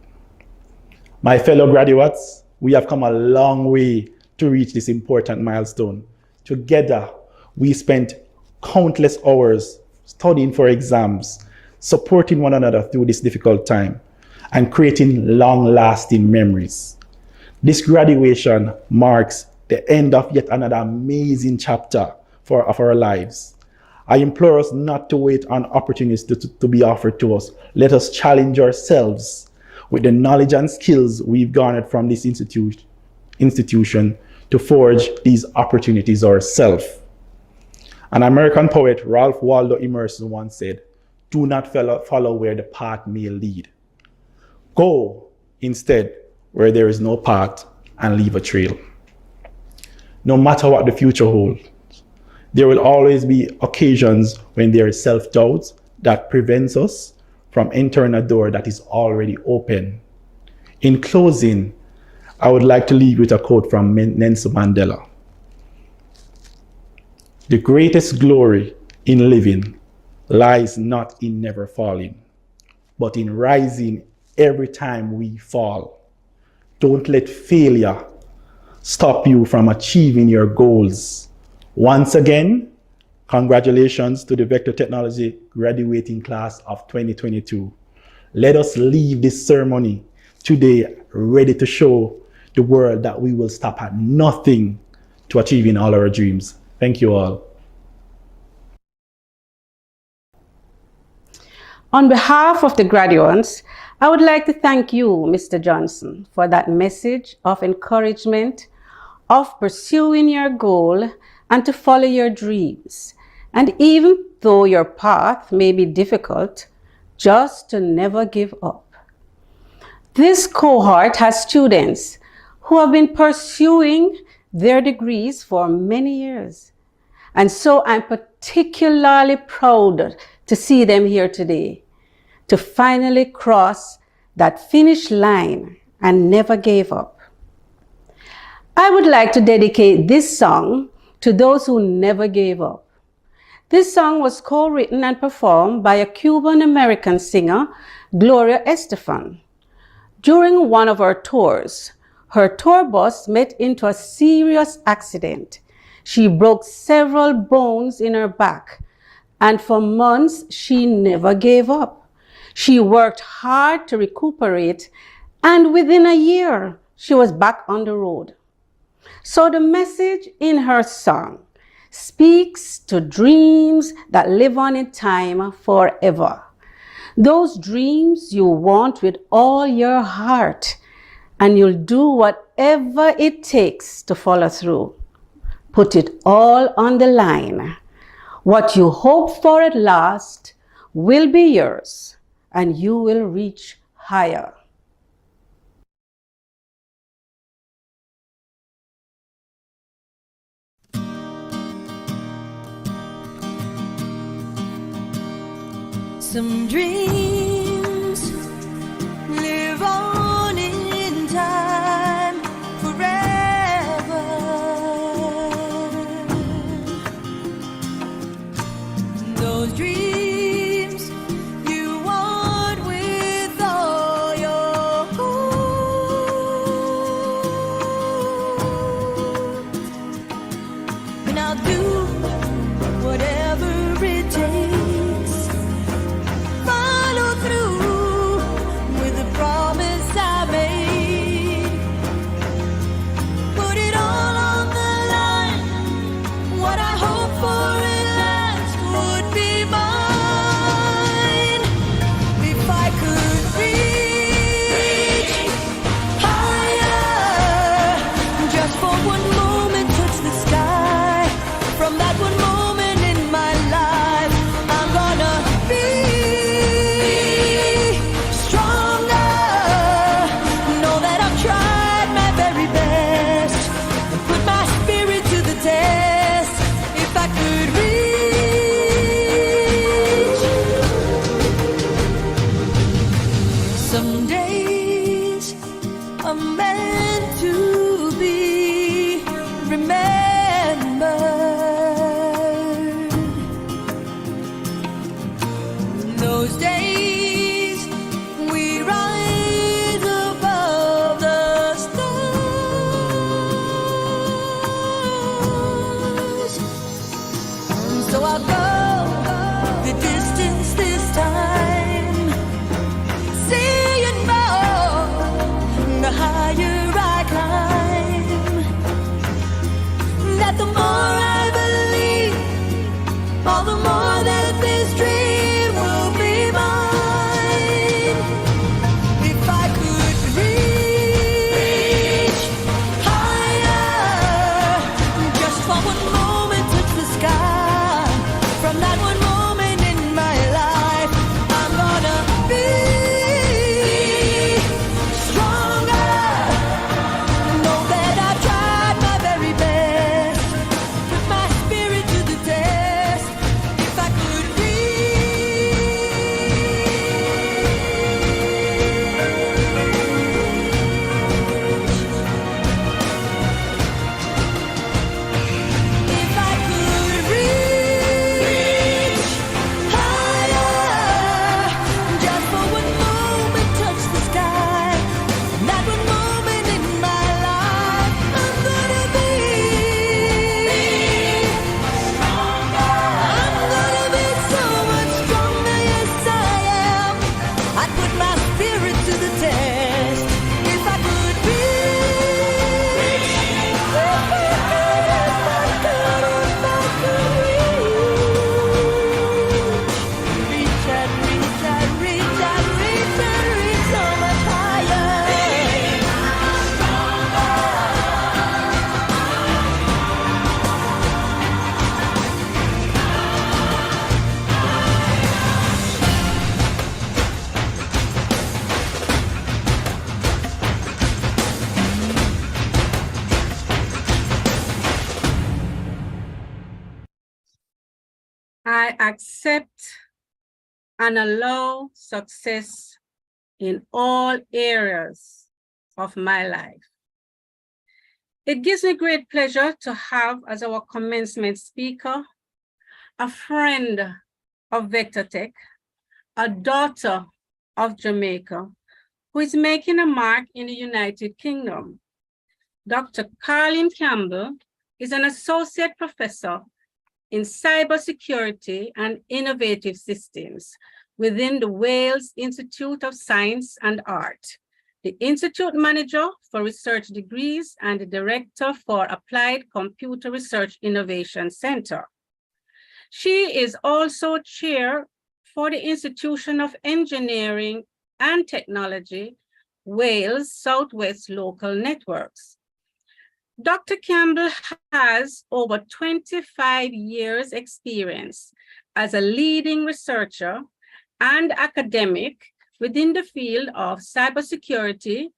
My fellow graduates, we have come a long way to reach this important milestone. Together, we spent countless hours studying for exams, supporting one another through this difficult time, and creating long-lasting memories. This graduation marks the end of yet another amazing chapter of our lives. I implore us not to wait on opportunities to be offered to us. Let us challenge ourselves with the knowledge and skills we've garnered from this institution to forge these opportunities ourselves. An American poet, Ralph Waldo Emerson, once said, "Do not follow where the path may lead. Go instead where there is no path and leave a trail." No matter what the future holds, there will always be occasions when there is self-doubt that prevents us from entering a door that is already open. In closing, I would like to leave with a quote from Nelson Mandela. "The greatest glory in living lies not in never falling, but in rising every time we fall. Don't let failure stop you from achieving your goals." Once again, congratulations to the Vector Technology graduating class of 2022. Let us leave this ceremony today ready to show the world that we will stop at nothing to achieving all our dreams. Thank you all. On behalf of the graduates, I would like to thank you, Mr. Johnson, for that message of encouragement, of pursuing your goal and to follow your dreams. And even though your path may be difficult, just to never give up. This cohort has students who have been pursuing their degrees for many years. And so I'm particularly proud to see them here today, to finally cross that finish line and never gave up. I would like to dedicate this song to those who never gave up. This song was co-written and performed by a Cuban-American singer, Gloria Estefan. During one of her tours, her tour bus met into a serious accident. She broke several bones in her back, and for months she never gave up. She worked hard to recuperate, and within a year, she was back on the road. So the message in her song speaks to dreams that live on in time forever. Those dreams you want with all your heart, and you'll do whatever it takes to follow through. Put it all on the line. What you hope for at last will be yours, and you will reach higher. Some dreams live on in time forever. Those dreams you want with all your heart. And I'll do whatever it takes. Some days are meant to be. I accept and allow success in all areas of my life. It gives me great pleasure to have as our commencement speaker a friend of Vector Tech, a daughter of Jamaica, who is making a mark in the United Kingdom. Dr. Carlin Campbell is an associate professor in cybersecurity and innovative systems within the Wales Institute of Science and Art, the Institute Manager for Research Degrees and the Director for Applied Computer Research Innovation Center. She is also chair for the Institution of Engineering and Technology, Wales Southwest Local Networks. Dr. Campbell has over 25 years experience as a leading researcher and academic within the field of cybersecurity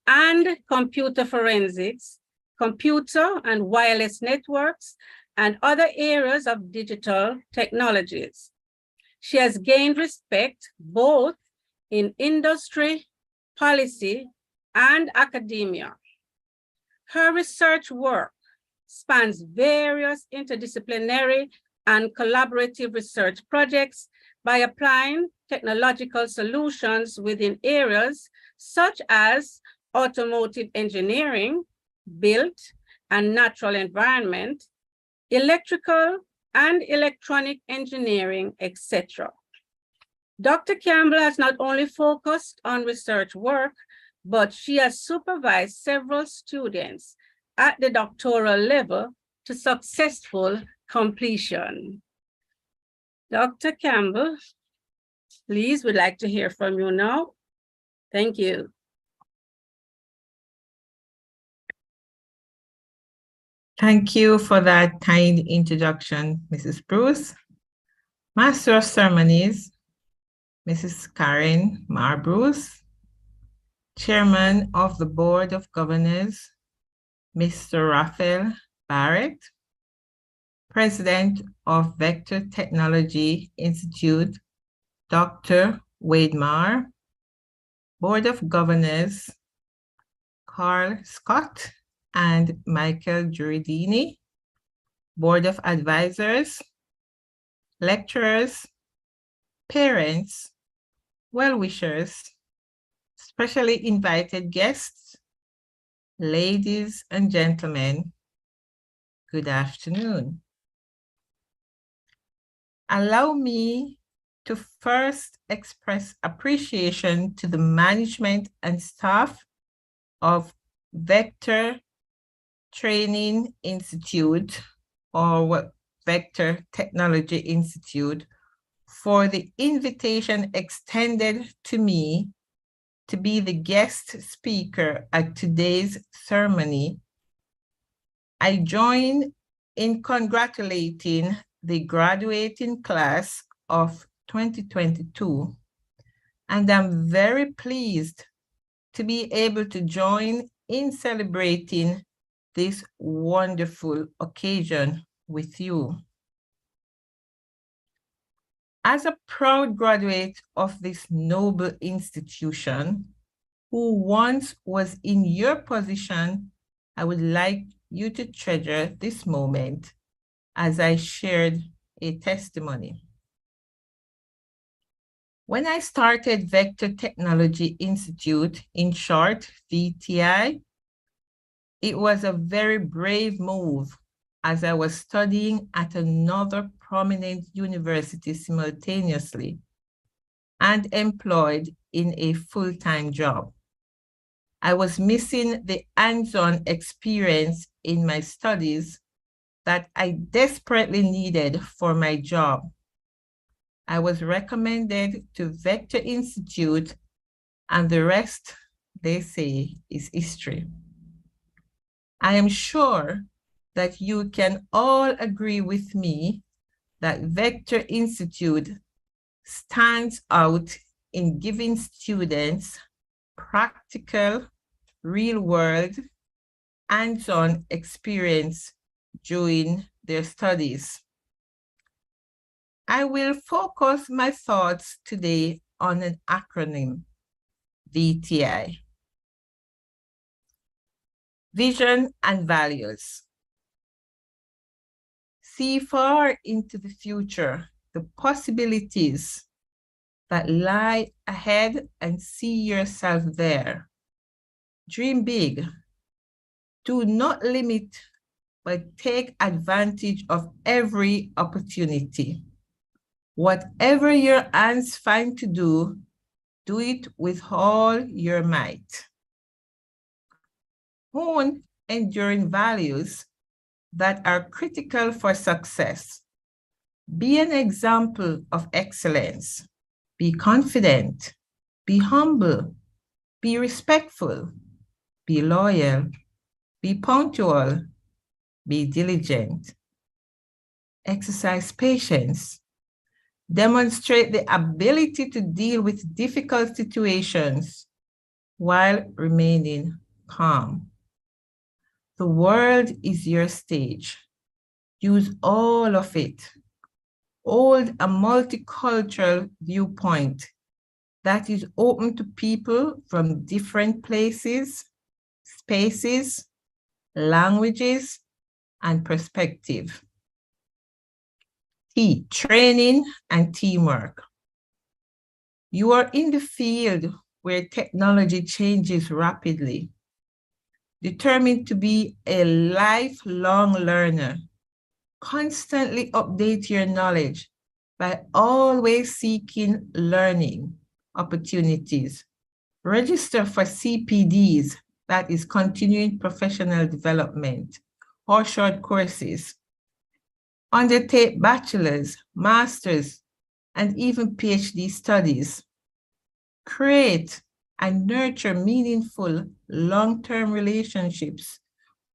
and computer forensics, computer and wireless networks, and other areas of digital technologies. She has gained respect both in industry, policy, and academia. Her research work spans various interdisciplinary and collaborative research projects by applying technological solutions within areas such as automotive engineering, built and natural environment, electrical and electronic engineering, etc. Dr. Campbell has not only focused on research work, but she has supervised several students at the doctoral level to successful completion. Dr. Campbell, please, we'd like to hear from you now. Thank you. Thank you for that kind introduction, Mrs. Bruce. Master of Ceremonies, Mrs. Karen Mar Bruce. Chairman of the Board of Governors, Mr. Raphael Barrett. President of Vector Technology Institute, Dr. Wade Marr. Board of Governors, Carl Scott and Michael Giuridini. Board of Advisors, lecturers, parents, well-wishers, specially invited guests, ladies and gentlemen, good afternoon. Allow me to first express appreciation to the management and staff of Vector Training Institute, or Vector Technology Institute, for the invitation extended to me to be the guest speaker at today's ceremony. I join in congratulating the graduating class of 2022, and I'm very pleased to be able to join in celebrating this wonderful occasion with you. As a proud graduate of this noble institution, who once was in your position, I would like you to treasure this moment as I shared a testimony. When I started Vector Technology Institute, in short, VTI, it was a very brave move as I was studying at another prominent university simultaneously and employed in a full-time job. I was missing the hands-on experience in my studies that I desperately needed for my job. I was recommended to Vector Institute, and the rest, they say, is history. I am sure that you can all agree with me that Vector Institute stands out in giving students practical, real-world, hands-on experience during their studies. I will focus my thoughts today on an acronym, VTI. Vision and values. See far into the future, the possibilities that lie ahead and see yourself there. Dream big. Do not limit, but take advantage of every opportunity. Whatever your hands find to do it with all your might. Hone enduring values that are critical for success. Be an example of excellence. Be confident. Be humble. Be respectful. Be loyal. Be punctual. Be diligent. Exercise patience. Demonstrate the ability to deal with difficult situations while remaining calm. The world is your stage. Use all of it. Hold a multicultural viewpoint that is open to people from different places, spaces, languages, and perspective. T, training and teamwork. You are in the field where technology changes rapidly. Determined to be a lifelong learner, constantly update your knowledge by always seeking learning opportunities. Register for CPDs, that is continuing professional development, or short courses. Undertake bachelor's, master's, and even PhD studies. Create and nurture meaningful long-term relationships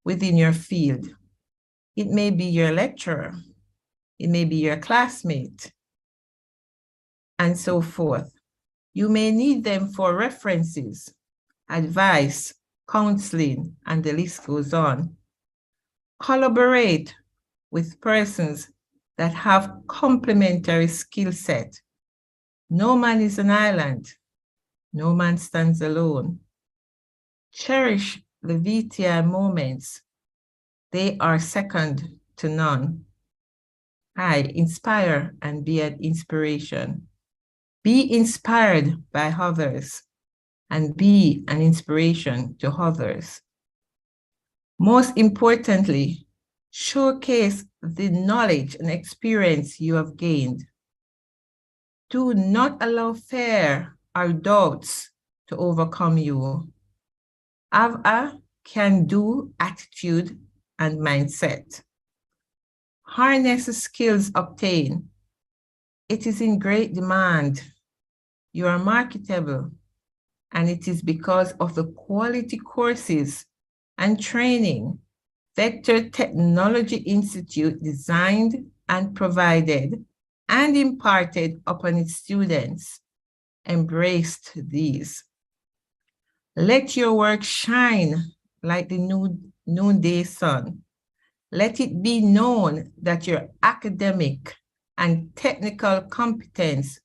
within your field. It may be your lecturer, it may be your classmate, and so forth. You may need them for references, advice, counseling, and the list goes on. Collaborate with persons that have complementary skill set. No man is an island. No man stands alone. Cherish the VTI moments. They are second to none. Inspire and be an inspiration. Be inspired by others and be an inspiration to others. Most importantly, showcase the knowledge and experience you have gained. Do not allow fear or doubts to overcome you. Have a can-do attitude and mindset. Harness the skills obtained. It is in great demand. You are marketable, and it is because of the quality courses and training Vector Technology Institute designed and provided and imparted upon its students. Embraced these. Let your work shine like the noonday sun. Let it be known that your academic and technical competence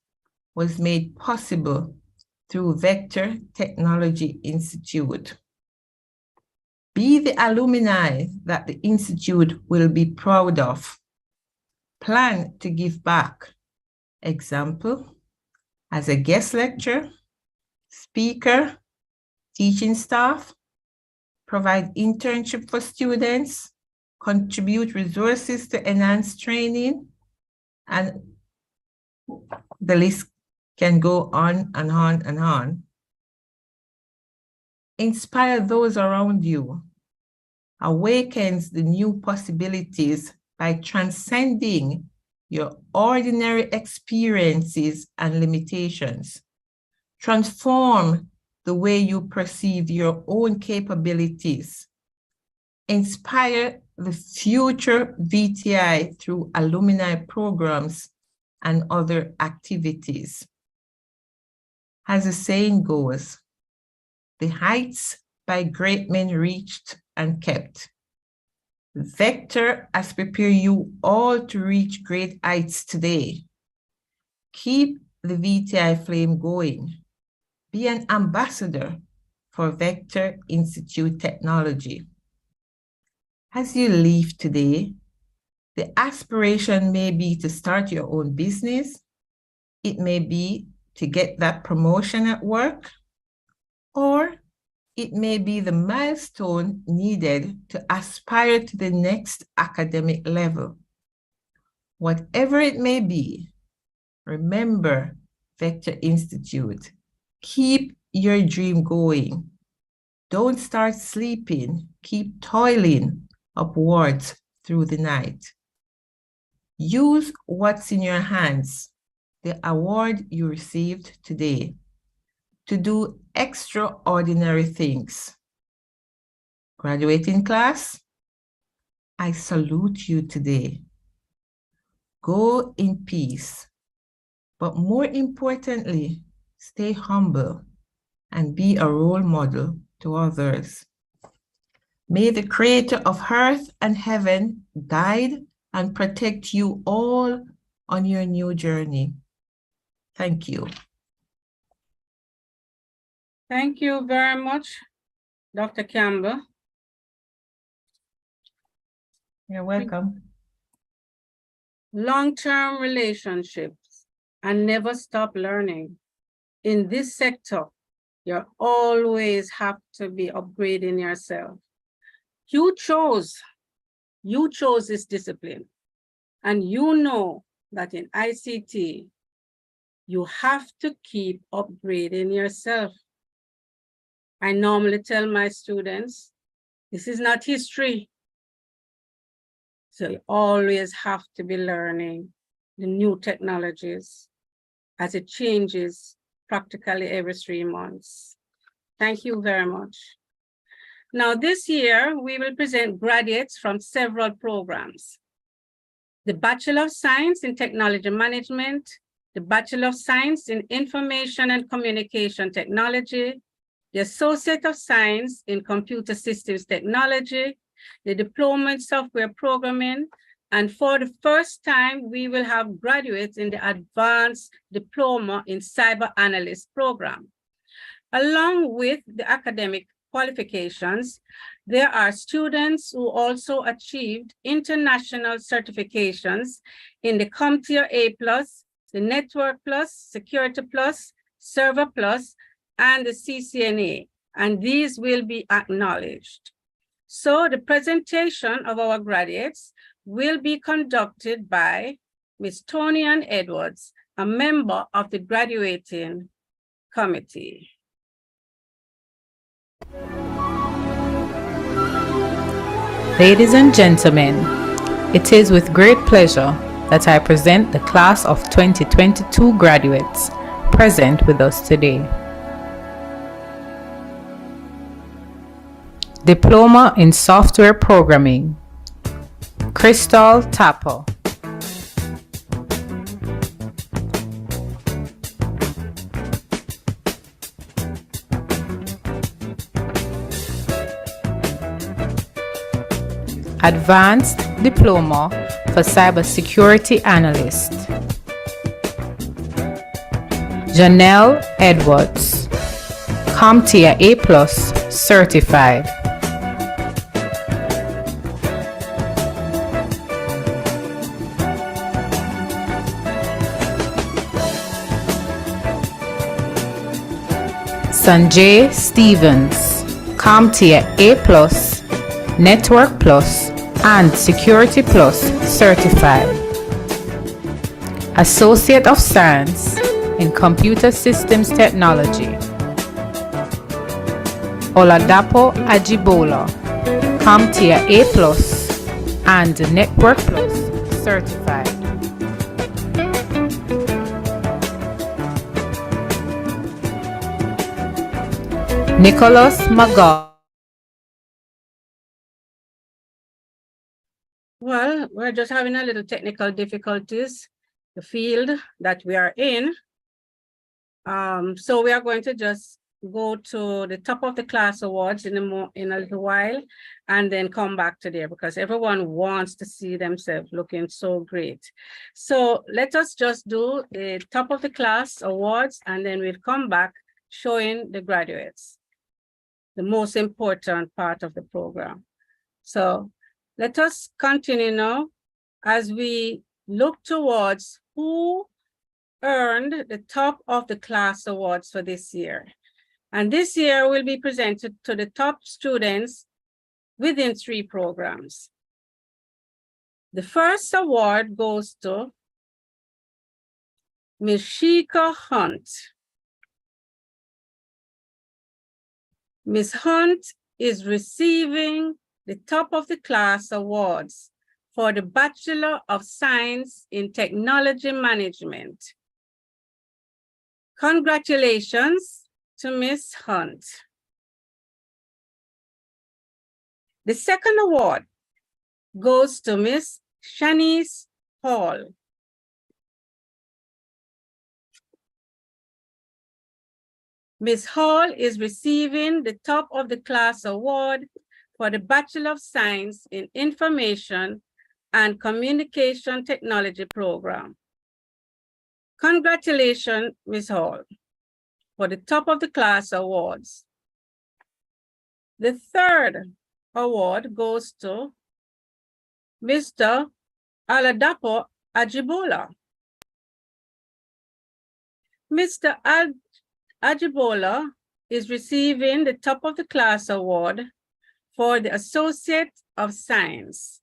was made possible through Vector Technology Institute. Be the alumni that the Institute will be proud of. Plan to give back. Example, as a guest lecturer, speaker, teaching staff, provide internship for students, contribute resources to enhance training, and the list can go on and on and on. Inspire those around you. Awakens the new possibilities by transcending your ordinary experiences and limitations. Transform the way you perceive your own capabilities. Inspire the future VTI through alumni programs and other activities. As the saying goes, the heights by great men reached and kept. Vector has prepared you all to reach great heights today. Keep the VTI flame going. Be an ambassador for Vector Institute Technology. As you leave today, the aspiration may be to start your own business. It may be to get that promotion at work, or it may be the milestone needed to aspire to the next academic level. Whatever it may be, remember Vector Institute. Keep your dream going. Don't start sleeping. Keep toiling upwards through the night. Use what's in your hands, the award you received today, to do extraordinary things. Graduating class, I salute you today. Go in peace, but more importantly, stay humble and be a role model to others. May the Creator of earth and heaven guide and protect you all on your new journey. Thank you. Thank you very much, Dr. Campbell. You're welcome. Long-term relationships and never stop learning. In this sector, you always have to be upgrading yourself. You chose this discipline, and you know that in ICT, you have to keep upgrading yourself. I normally tell my students, this is not history. So you always have to be learning the new technologies as it changes practically every 3 months. Thank you very much. Now this year, we will present graduates from several programs. The Bachelor of Science in Technology Management, the Bachelor of Science in Information and Communication Technology, the Associate of Science in Computer Systems Technology, the Diploma in Software Programming, and for the first time, we will have graduates in the Advanced Diploma in Cyber Analyst program. Along with the academic qualifications, there are students who also achieved international certifications in the CompTIA A+, the Network Plus, Security Plus, Server Plus, and the CCNA, and these will be acknowledged. So the presentation of our graduates will be conducted by Ms. Tony-Ann Edwards, a member of the graduating committee. Ladies and gentlemen, it is with great pleasure that I present the class of 2022 graduates present with us today. Diploma in Software Programming, Crystal Tapper. Advanced Diploma for Cybersecurity Analyst, Janelle Edwards, CompTIA A+ Certified. Sanjay Stevens, CompTIA A+, Network Plus, and Security Plus Certified. Associate of Science in Computer Systems Technology, Oladapo Ajibola, CompTIA A+, and Network Plus Certified. Nicholas Magal. Well, we're just having a little technical difficulties, the field that we are in. So we are going to just go to the top of the class awards in a little while, and then come back to there because everyone wants to see themselves looking so great. So let us just do the top of the class awards, and then we'll come back showing the graduates, the most important part of the program. So let us continue now as we look towards who earned the top of the class awards for this year. And this year will be presented to the top students within 3 programs. The first award goes to Ms. Sheikah Hunt. Ms. Hunt is receiving the top of the class awards for the Bachelor of Science in Technology Management. Congratulations to Ms. Hunt. The second award goes to Ms. Shanice Hall. Ms. Hall is receiving the top of the class award for the Bachelor of Science in Information and Communication Technology program. Congratulations, Ms. Hall, for the top of the class awards. The third award goes to Mr. Aladapo Ajibola. Mr. Ajibola is receiving the top of the class award for the Associate of Science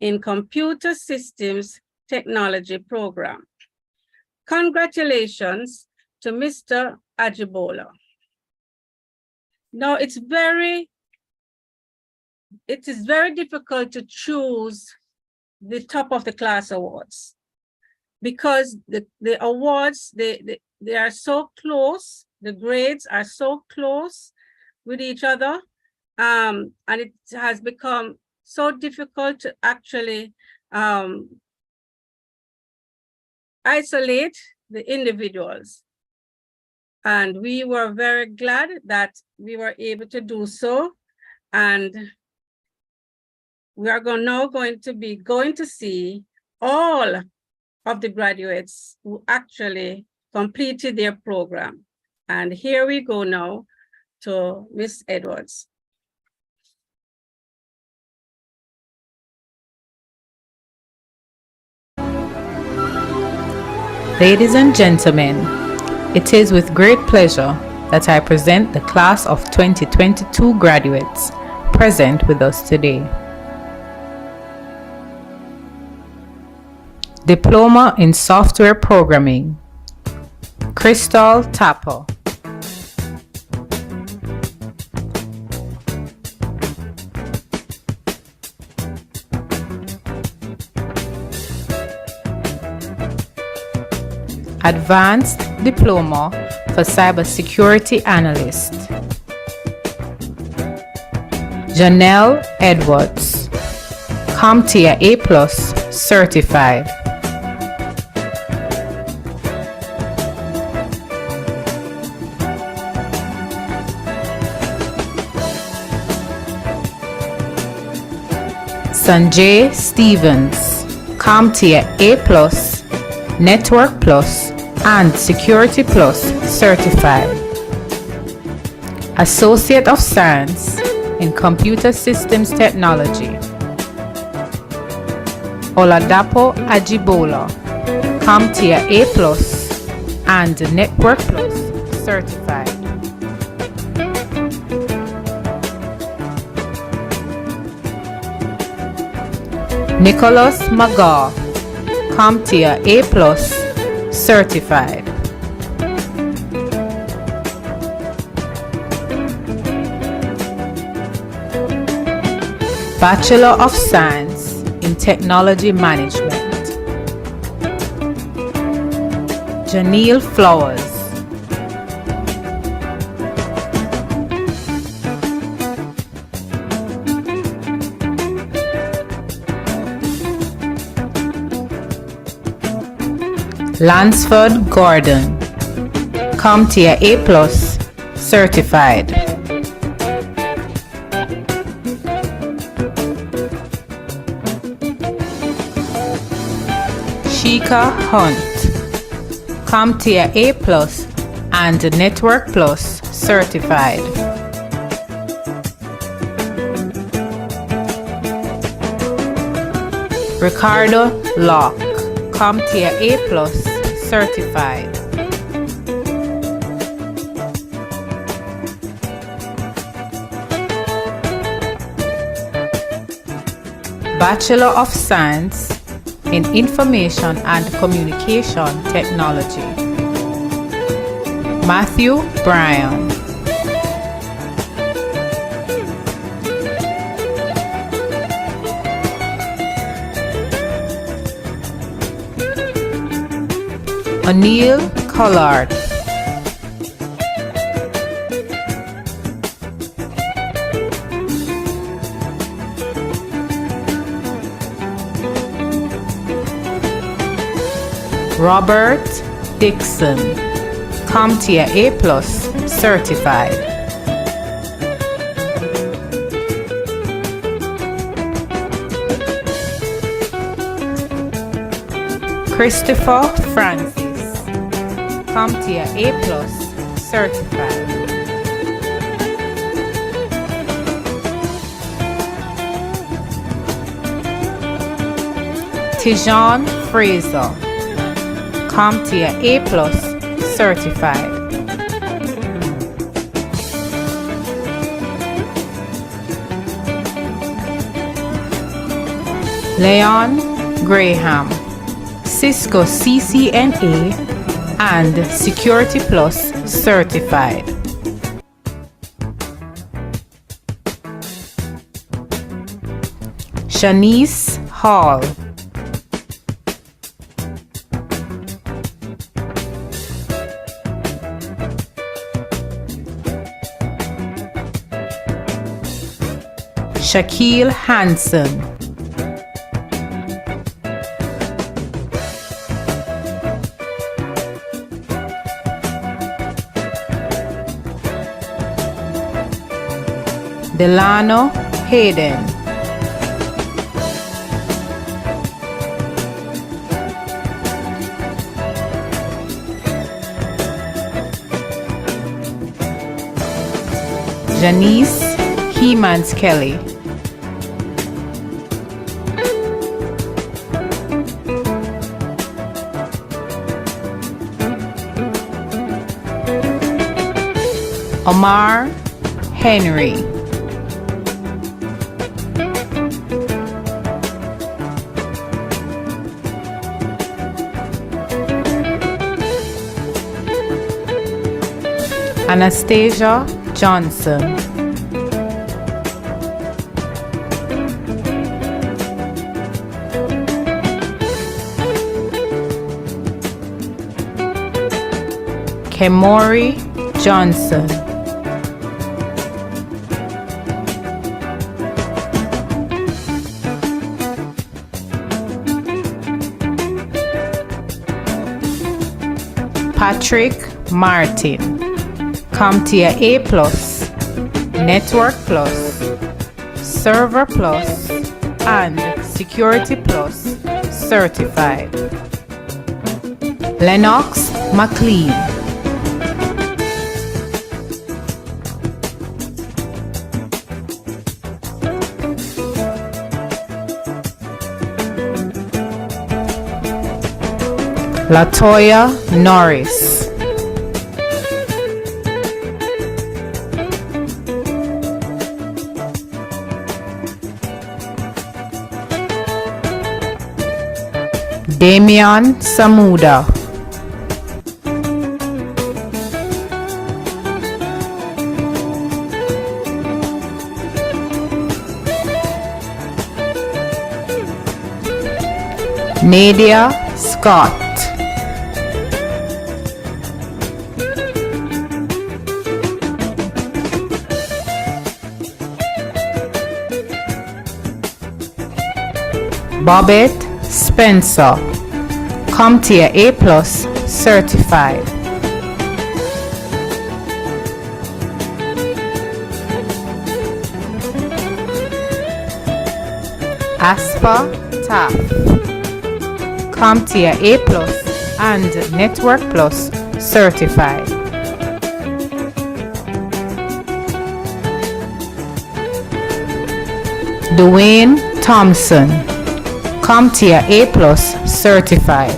in Computer Systems Technology program. Congratulations to Mr. Ajibola. Now, it is very difficult to choose the top of the class awards because the awards, they are so close, the grades are so close with each other, and it has become so difficult to actually isolate the individuals. And we were very glad that we were able to do so. And we are now going to see all of the graduates who actually completed their program. And here we go now to Ms. Edwards. Ladies and gentlemen, it is with great pleasure that I present the class of 2022 graduates present with us today. Diploma in Software Programming, Crystal Tapper. Advanced Diploma for Cybersecurity Analyst, Janelle Edwards, CompTIA A+ certified. Sanjay Stevens, CompTIA A+, Network Plus, and Security Plus certified. Associate of Science in Computer Systems Technology, Oladapo Ajibola, CompTIA A+, and Network Plus certified. Nicholas Magar, CompTIA A+, certified. Bachelor of Science in Technology Management, Janelle Flowers, Lansford Gordon, CompTIA A+, certified. Shika Hunt, CompTIA A+ and Network Plus certified. Ricardo Locke, CompTIA A+ certified. Bachelor of Science in Information and Communication Technology. Matthew Bryan. O'Neill Collard. Robert Dixon, CompTIA A+ certified. Christopher Francis, CompTIA A+ certified. Tijon Fraser, CompTIA A+ certified. Leon Graham, Cisco CCNA and Security Plus certified. Shanice Hall, Shaquille Hansen, Delano Hayden, Janice Hemans Kelly, Omar Henry, Anastasia Johnson, Kemori Johnson, Patrick Martin, CompTIA A+, Network Plus, Server Plus, and Security Plus certified. Lennox McLean, Latoya Norris, Damian Samuda, Nadia Scott, Bobette Spencer, CompTIA A+ certified. ASPA TAF, CompTIA A+, and Network Plus certified. Dwayne Thompson, CompTIA A+ certified.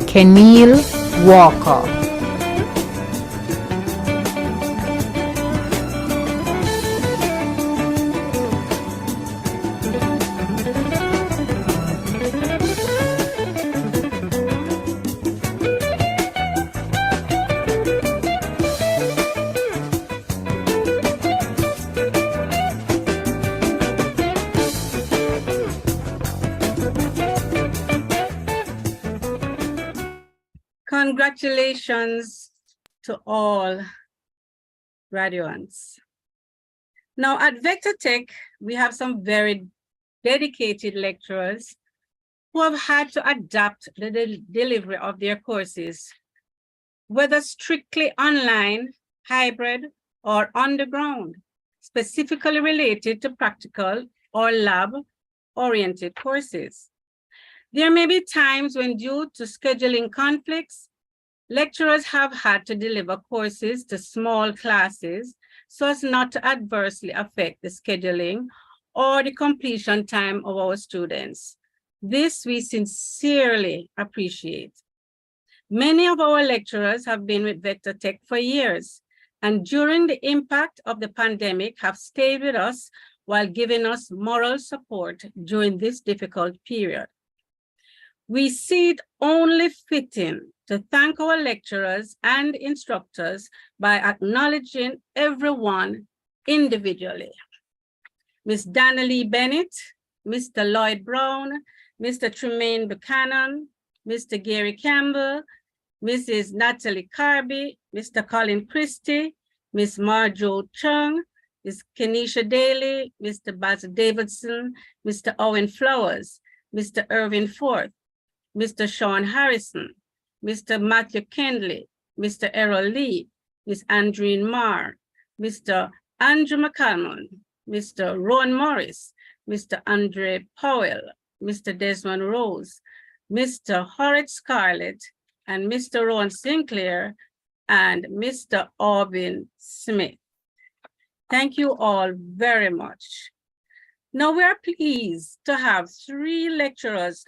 Kenil Walker, Congratulations to all graduates. Now at Vector Tech, we have some very dedicated lecturers who have had to adapt the delivery of their courses, whether strictly online, hybrid, or underground, specifically related to practical or lab-oriented courses. There may be times when, due to scheduling conflicts, lecturers have had to deliver courses to small classes so as not to adversely affect the scheduling or the completion time of our students. This we sincerely appreciate. Many of our lecturers have been with Vector Tech for years, and during the impact of the pandemic have stayed with us while giving us moral support during this difficult period. We see it only fitting to thank our lecturers and instructors by acknowledging everyone individually. Ms. Dana Lee Bennett, Mr. Lloyd Brown, Mr. Tremaine Buchanan, Mr. Gary Campbell, Mrs. Natalie Carby, Mr. Colin Christie, Ms. Marjo Chung, Ms. Kenisha Daly, Mr. Basil Davidson, Mr. Owen Flowers, Mr. Irvin Forth, Mr. Sean Harrison, Mr. Matthew Kendley, Mr. Errol Lee, Ms. Andreen Marr, Mr. Andrew McCalmon, Mr. Ron Morris, Mr. Andre Powell, Mr. Desmond Rose, Mr. Horace Scarlett, and Mr. Ron Sinclair, and Mr. Orvin Smith. Thank you all very much. Now we are pleased to have 3 lecturers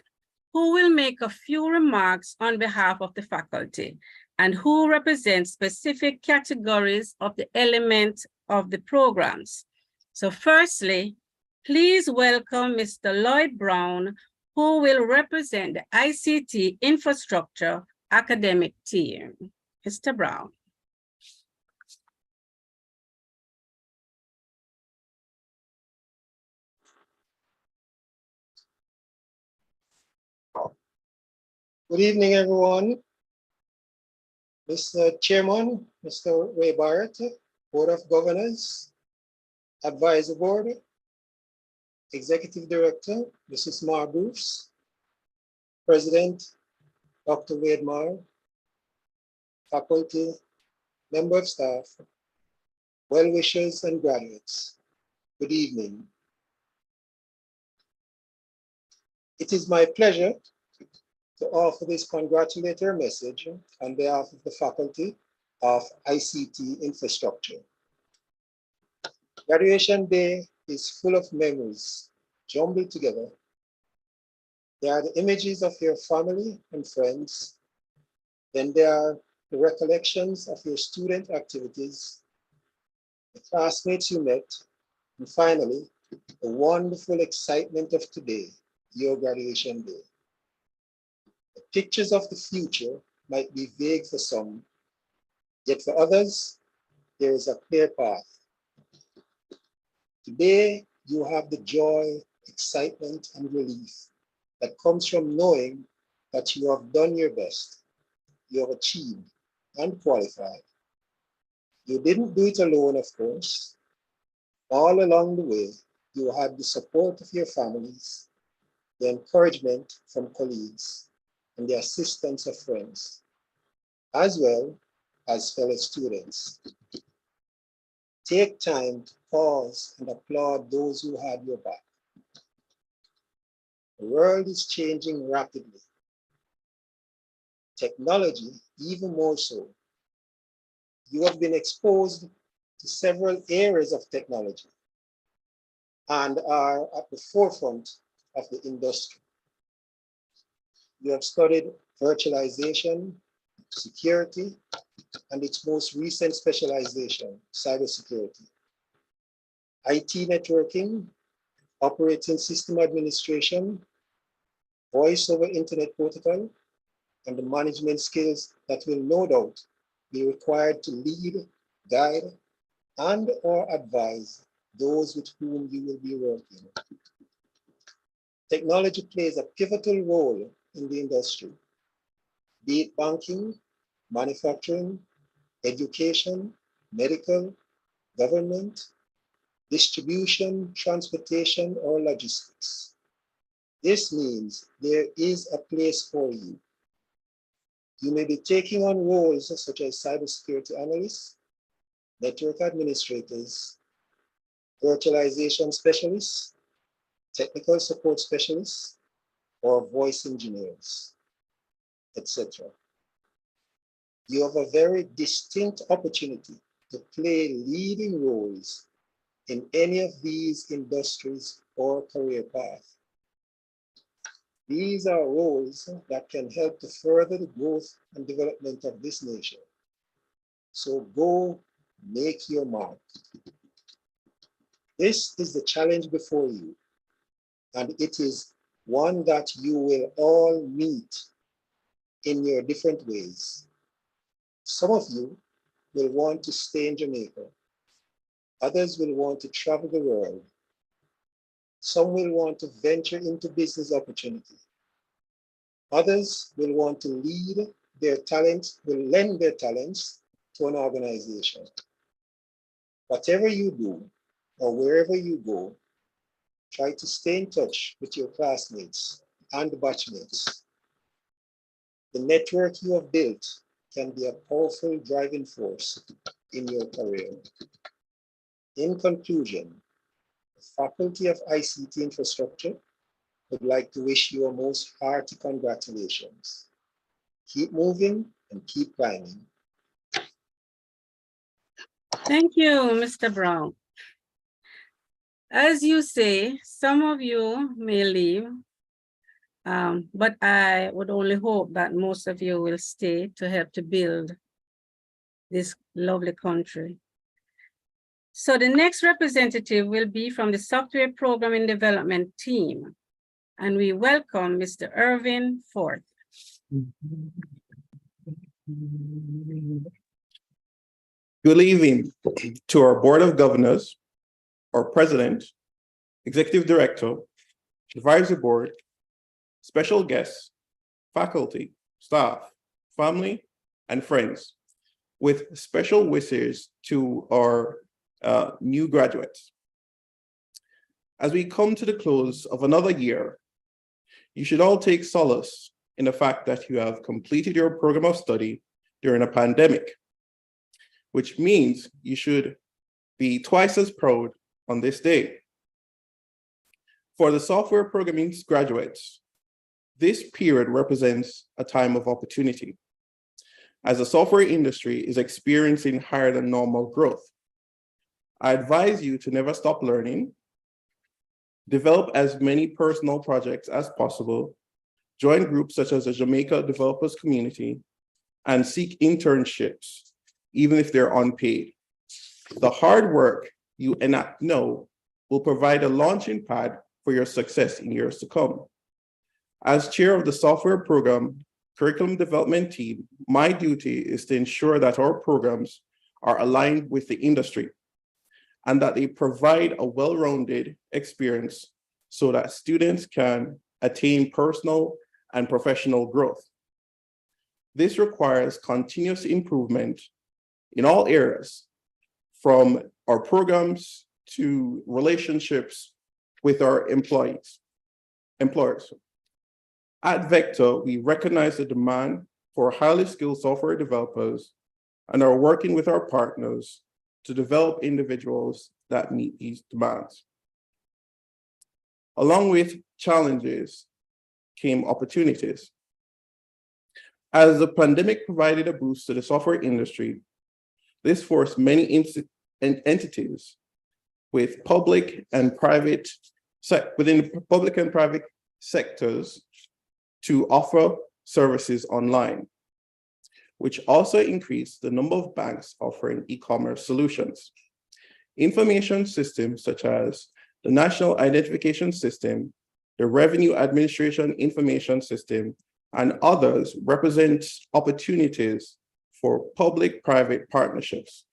who will make a few remarks on behalf of the faculty and who represent specific categories of the element of the programs. So firstly, please welcome Mr. Lloyd Brown, who will represent the ICT infrastructure academic team. Mr. Brown. Good evening, everyone. Mr. Chairman, Mr. Ray Barrett, Board of Governors, Advisory Board, Executive Director, Mrs. Mar Bruce, President, Dr. Wade Mar, faculty, member of staff, well-wishers and graduates, good evening. It is my pleasure to offer this congratulatory message on behalf of the faculty of ICT infrastructure. Graduation day is full of memories jumbled together. There are the images of your family and friends. Then there are the recollections of your student activities, the classmates you met, and finally, the wonderful excitement of today, your graduation day. The pictures of the future might be vague for some, yet for others, there is a clear path. Today, you have the joy, excitement, and relief that comes from knowing that you have done your best, you have achieved and qualified. You didn't do it alone, of course. All along the way, you had the support of your families, the encouragement from colleagues, and the assistance of friends. As well, as fellow students. Take time to pause and applaud those who had your back. The world is changing rapidly. Technology, even more so. You have been exposed to several areas of technology and are at the forefront of the industry. You have studied virtualization, security, and its most recent specialization, cybersecurity, IT networking, operating system administration, voice over internet protocol, and the management skills that will no doubt be required to lead, guide, and/or advise those with whom you will be working. Technology plays a pivotal role in the industry, be it banking, manufacturing, education, medical, government, distribution, transportation, or logistics. This means there is a place for you. You may be taking on roles such as cybersecurity analysts, network administrators, virtualization specialists, technical support specialists, or voice engineers, etc. You have a very distinct opportunity to play leading roles in any of these industries or career paths. These are roles that can help to further the growth and development of this nation. So go make your mark. This is the challenge before you, and it is one that you will all meet in your different ways. Some of you will want to stay in Jamaica. Others will want to travel the world. Some will want to venture into business opportunity. Others will want to lend their talents to an organization. Whatever you do, or wherever you go, try to stay in touch with your classmates and batchmates. The network you have built can be a powerful driving force in your career. In conclusion, the Faculty of ICT Infrastructure would like to wish you a most hearty congratulations. Keep moving and keep climbing. Thank you, Mr. Brown. As you say, some of you may leave, but I would only hope that most of you will stay to help to build this lovely country. So the next representative will be from the Software Programming Development Team, and we welcome Mr. Irvin Forth. Good evening to our Board of Governors, our President, Executive Director, Advisory Board, special guests, faculty, staff, family, and friends, with special wishes to our new graduates. As we come to the close of another year, you should all take solace in the fact that you have completed your program of study during a pandemic, which means you should be twice as proud on this day. For the software programming graduates, this period represents a time of opportunity, as the software industry is experiencing higher than normal growth. I advise you to never stop learning, develop as many personal projects as possible, join groups such as the Jamaica Developers Community, and seek internships, even if they're unpaid. The hard work you enact now will provide a launching pad for your success in years to come. As chair of the software program curriculum development team, my duty is to ensure that our programs are aligned with the industry and that they provide a well-rounded experience so that students can attain personal and professional growth. This requires continuous improvement in all areas, from our programs to relationships with our employers. At Vector, we recognize the demand for highly skilled software developers and are working with our partners to develop individuals that meet these demands. Along with challenges came opportunities. As the pandemic provided a boost to the software industry, this forced many entities with public and private within the public and private sectors to offer services online, which also increased the number of banks offering e-commerce solutions. Information systems such as the National Identification System, the Revenue Administration Information System, and others represent opportunities for public-private partnerships.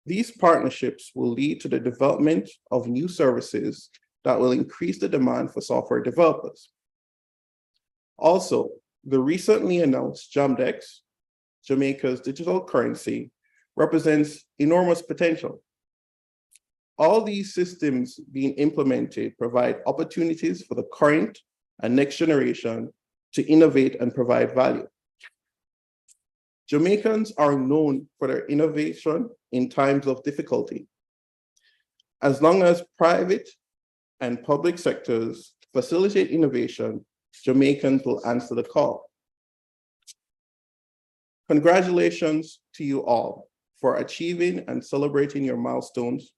These partnerships will lead to the development of new services that will increase the demand for software developers. Also, the recently announced JAMDEX, Jamaica's digital currency, represents enormous potential. All these systems being implemented provide opportunities for the current and next generation to innovate and provide value. Jamaicans are known for their innovation in times of difficulty. As long as private and public sectors facilitate innovation, Jamaicans will answer the call. Congratulations to you all for achieving and celebrating your milestones.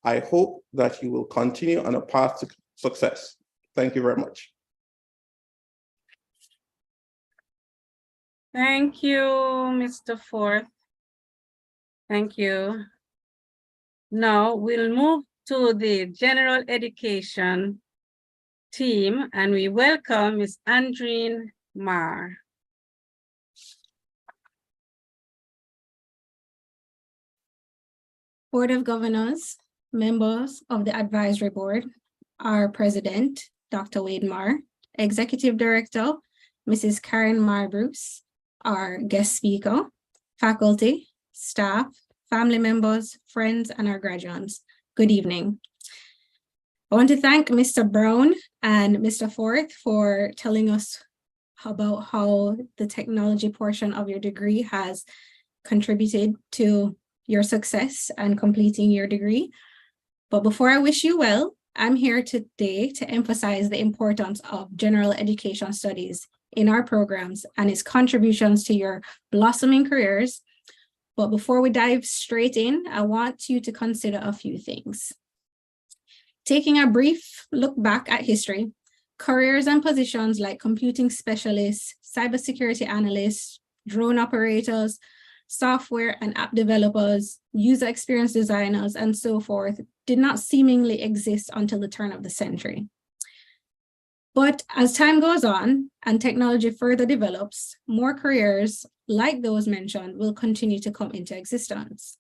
I hope that you will continue on a path to success. Thank you very much. Thank you, Mr. Forth. Thank you. Now we'll move to the general education team, and we welcome Ms. Andreen Marr. Board of Governors, members of the Advisory Board, our President, Dr. Wade Marr, Executive Director, Mrs. Karen Marr-Bruce, our guest speaker, faculty, staff, family members, friends, and our graduates. Good evening. I want to thank Mr. Brown and Mr. Forth for telling us about how the technology portion of your degree has contributed to your success and completing your degree. But before I wish you well, I'm here today to emphasize the importance of general education studies in our programs and its contributions to your blossoming careers. But before we dive straight in, I want you to consider a few things. Taking a brief look back at history, careers and positions like computing specialists, cybersecurity analysts, drone operators, software and app developers, user experience designers, and so forth did not seemingly exist until the turn of the century. But as time goes on and technology further develops, more careers like those mentioned will continue to come into existence.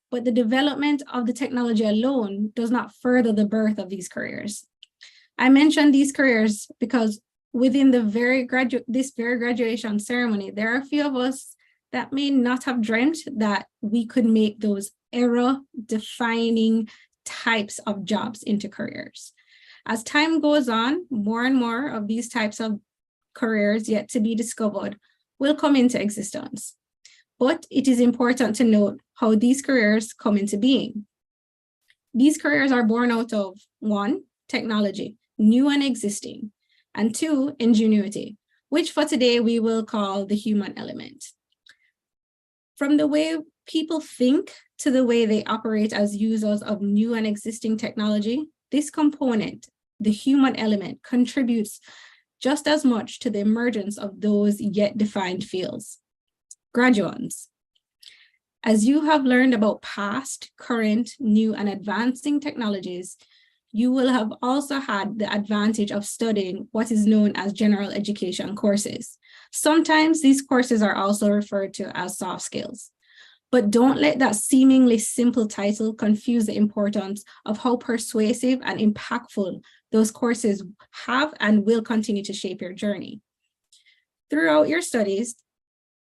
But the development of the technology alone does not further the birth of these careers. I mention these careers because within this very graduation ceremony, there are a few of us that may not have dreamt that we could make those era-defining types of jobs into careers. As time goes on, more and more of these types of careers yet to be discovered will come into existence. But it is important to note how these careers come into being. These careers are born out of 1, technology, new and existing, and 2, ingenuity, which for today we will call the human element. From the way people think to the way they operate as users of new and existing technology, this component, the human element, contributes just as much to the emergence of those yet defined fields. Graduates, as you have learned about past, current, new, and advancing technologies, you will have also had the advantage of studying what is known as general education courses. Sometimes these courses are also referred to as soft skills. But don't let that seemingly simple title confuse the importance of how persuasive and impactful those courses have and will continue to shape your journey. Throughout your studies,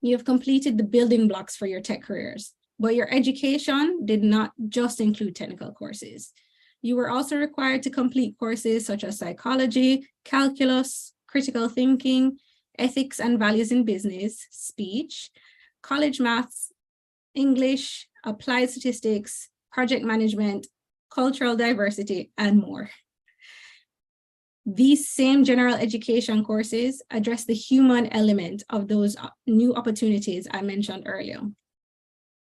you have completed the building blocks for your tech careers, but your education did not just include technical courses. You were also required to complete courses such as psychology, calculus, critical thinking, ethics and values in business, speech, college maths, English, applied statistics, project management, cultural diversity, and more. These same general education courses address the human element of those new opportunities I mentioned earlier.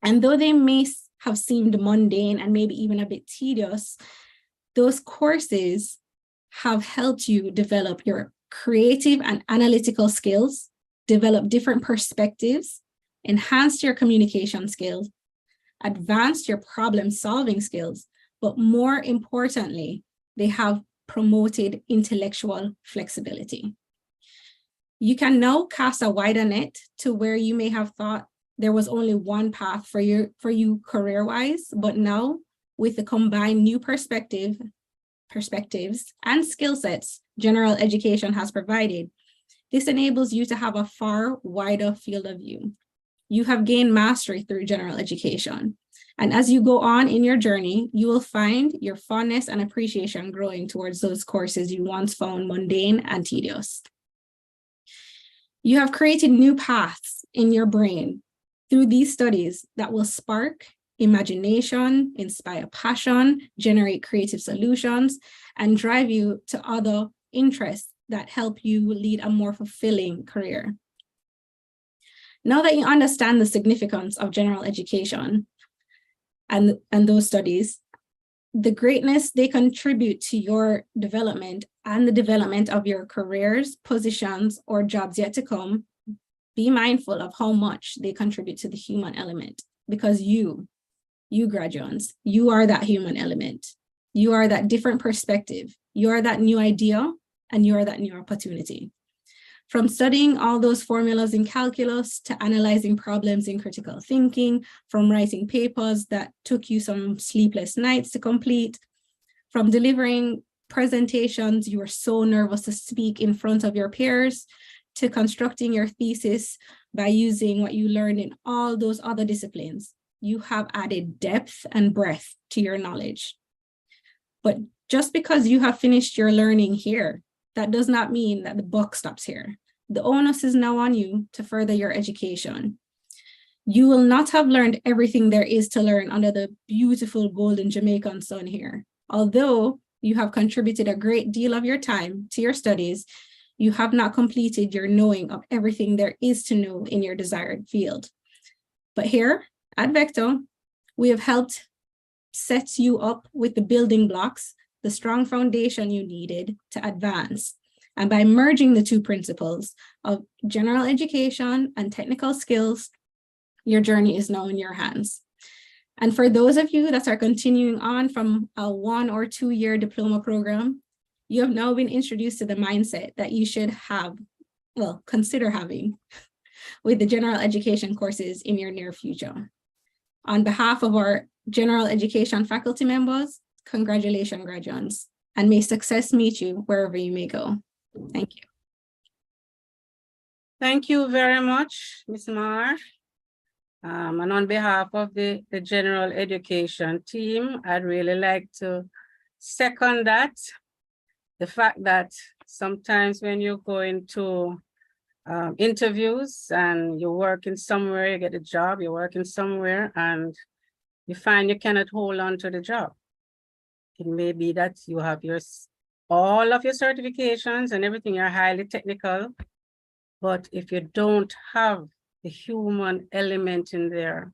And though they may have seemed mundane and maybe even a bit tedious, those courses have helped you develop your creative and analytical skills, develop different perspectives, enhanced your communication skills, advanced your problem-solving skills, but more importantly, they have promoted intellectual flexibility. You can now cast a wider net to where you may have thought there was only one path for you career-wise, but now with the combined new perspectives and skill sets general education has provided, this enables you to have a far wider field of view. You have gained mastery through general education. And as you go on in your journey, you will find your fondness and appreciation growing towards those courses you once found mundane and tedious. You have created new paths in your brain through these studies that will spark imagination, inspire passion, generate creative solutions, and drive you to other interests that help you lead a more fulfilling career. Now that you understand the significance of general education and those studies, the greatness they contribute to your development and the development of your careers, positions, or jobs yet to come, be mindful of how much they contribute to the human element, because you graduates, you are that human element. You are that different perspective. You are that new idea, and you are that new opportunity. From studying all those formulas in calculus to analyzing problems in critical thinking, from writing papers that took you some sleepless nights to complete, from delivering presentations you were so nervous to speak in front of your peers, to constructing your thesis by using what you learned in all those other disciplines, you have added depth and breadth to your knowledge. But just because you have finished your learning here, that does not mean that the buck stops here. The onus is now on you to further your education. You will not have learned everything there is to learn under the beautiful golden Jamaican sun here. Although you have contributed a great deal of your time to your studies, you have not completed your knowing of everything there is to know in your desired field. But here at Vector, we have helped set you up with the building blocks, the strong foundation you needed to advance. And by merging the two principles of general education and technical skills, your journey is now in your hands. And for those of you that are continuing on from a 1 or 2 year diploma program, you have now been introduced to the mindset that you should have, well, consider having with the general education courses in your near future. On behalf of our general education faculty members, congratulations, graduates, and may success meet you wherever you may go. Thank you. Thank you very much, Ms. Mar. And on behalf of the general education team, I'd really like to second that. The fact that sometimes when you go into interviews and you're working somewhere, you get a job, you're working somewhere, and you find you cannot hold on to the job. It may be that you have all of your certifications and everything, you're highly technical, but if you don't have the human element in there,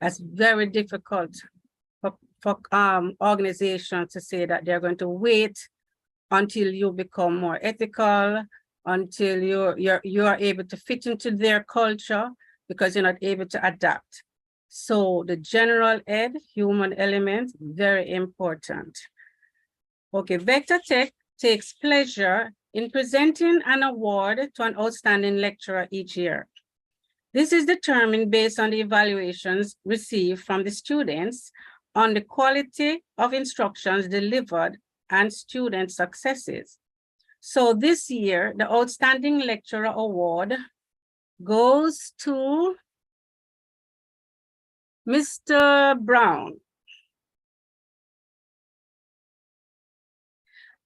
that's very difficult for organizations to say that they're going to wait until you become more ethical, until you are able to fit into their culture, because you're not able to adapt. So the general ed, human element, very important. Okay, Vector Tech takes pleasure in presenting an award to an outstanding lecturer each year. This is determined based on the evaluations received from the students on the quality of instructions delivered and student successes. So this year, the Outstanding Lecturer Award goes to Mr. Brown.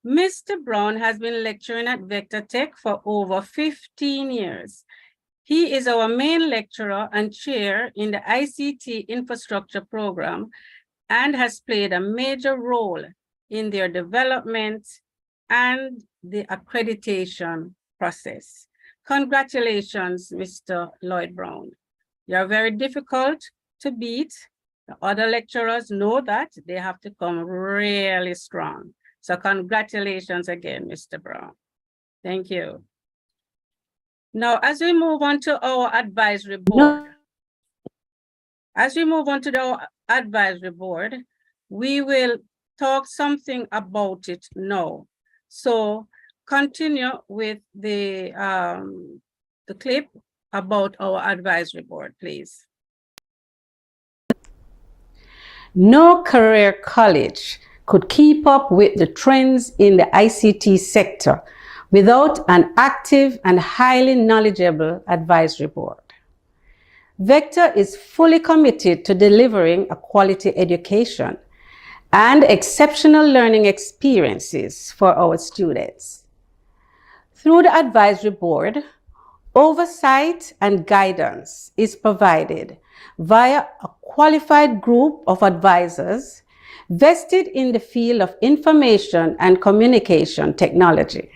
Mr. Brown has been lecturing at Vector Tech for over 15 years. He is our main lecturer and chair in the ICT infrastructure program and has played a major role in their development and the accreditation process. Congratulations, Mr. Lloyd Brown. You're very difficult to beat. The other lecturers know that they have to come really strong. So congratulations again, Mr. Brown. Thank you. Now, as we move on to our advisory board, we will talk something about it now. So continue with the clip about our advisory board, please. No career college could keep up with the trends in the ICT sector without an active and highly knowledgeable advisory board. Vector is fully committed to delivering a quality education and exceptional learning experiences for our students. Through the advisory board, oversight and guidance is provided via a qualified group of advisors vested in the field of information and communication technology.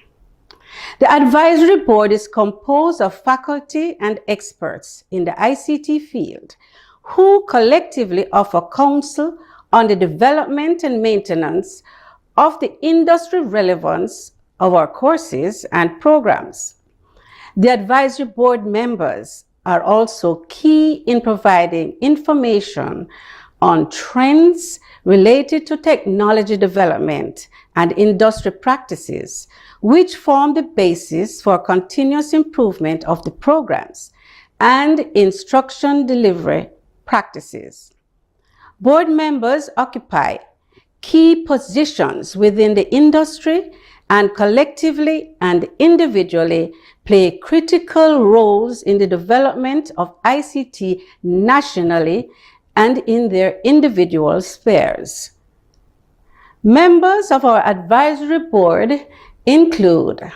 The advisory board is composed of faculty and experts in the ICT field who collectively offer counsel on the development and maintenance of the industry relevance of our courses and programs. The advisory board members are also key in providing information on trends related to technology development and industry practices, which form the basis for continuous improvement of the programs and instruction delivery practices. Board members occupy key positions within the industry and collectively and individually play critical roles in the development of ICT nationally and in their individual spheres. Members of our advisory board include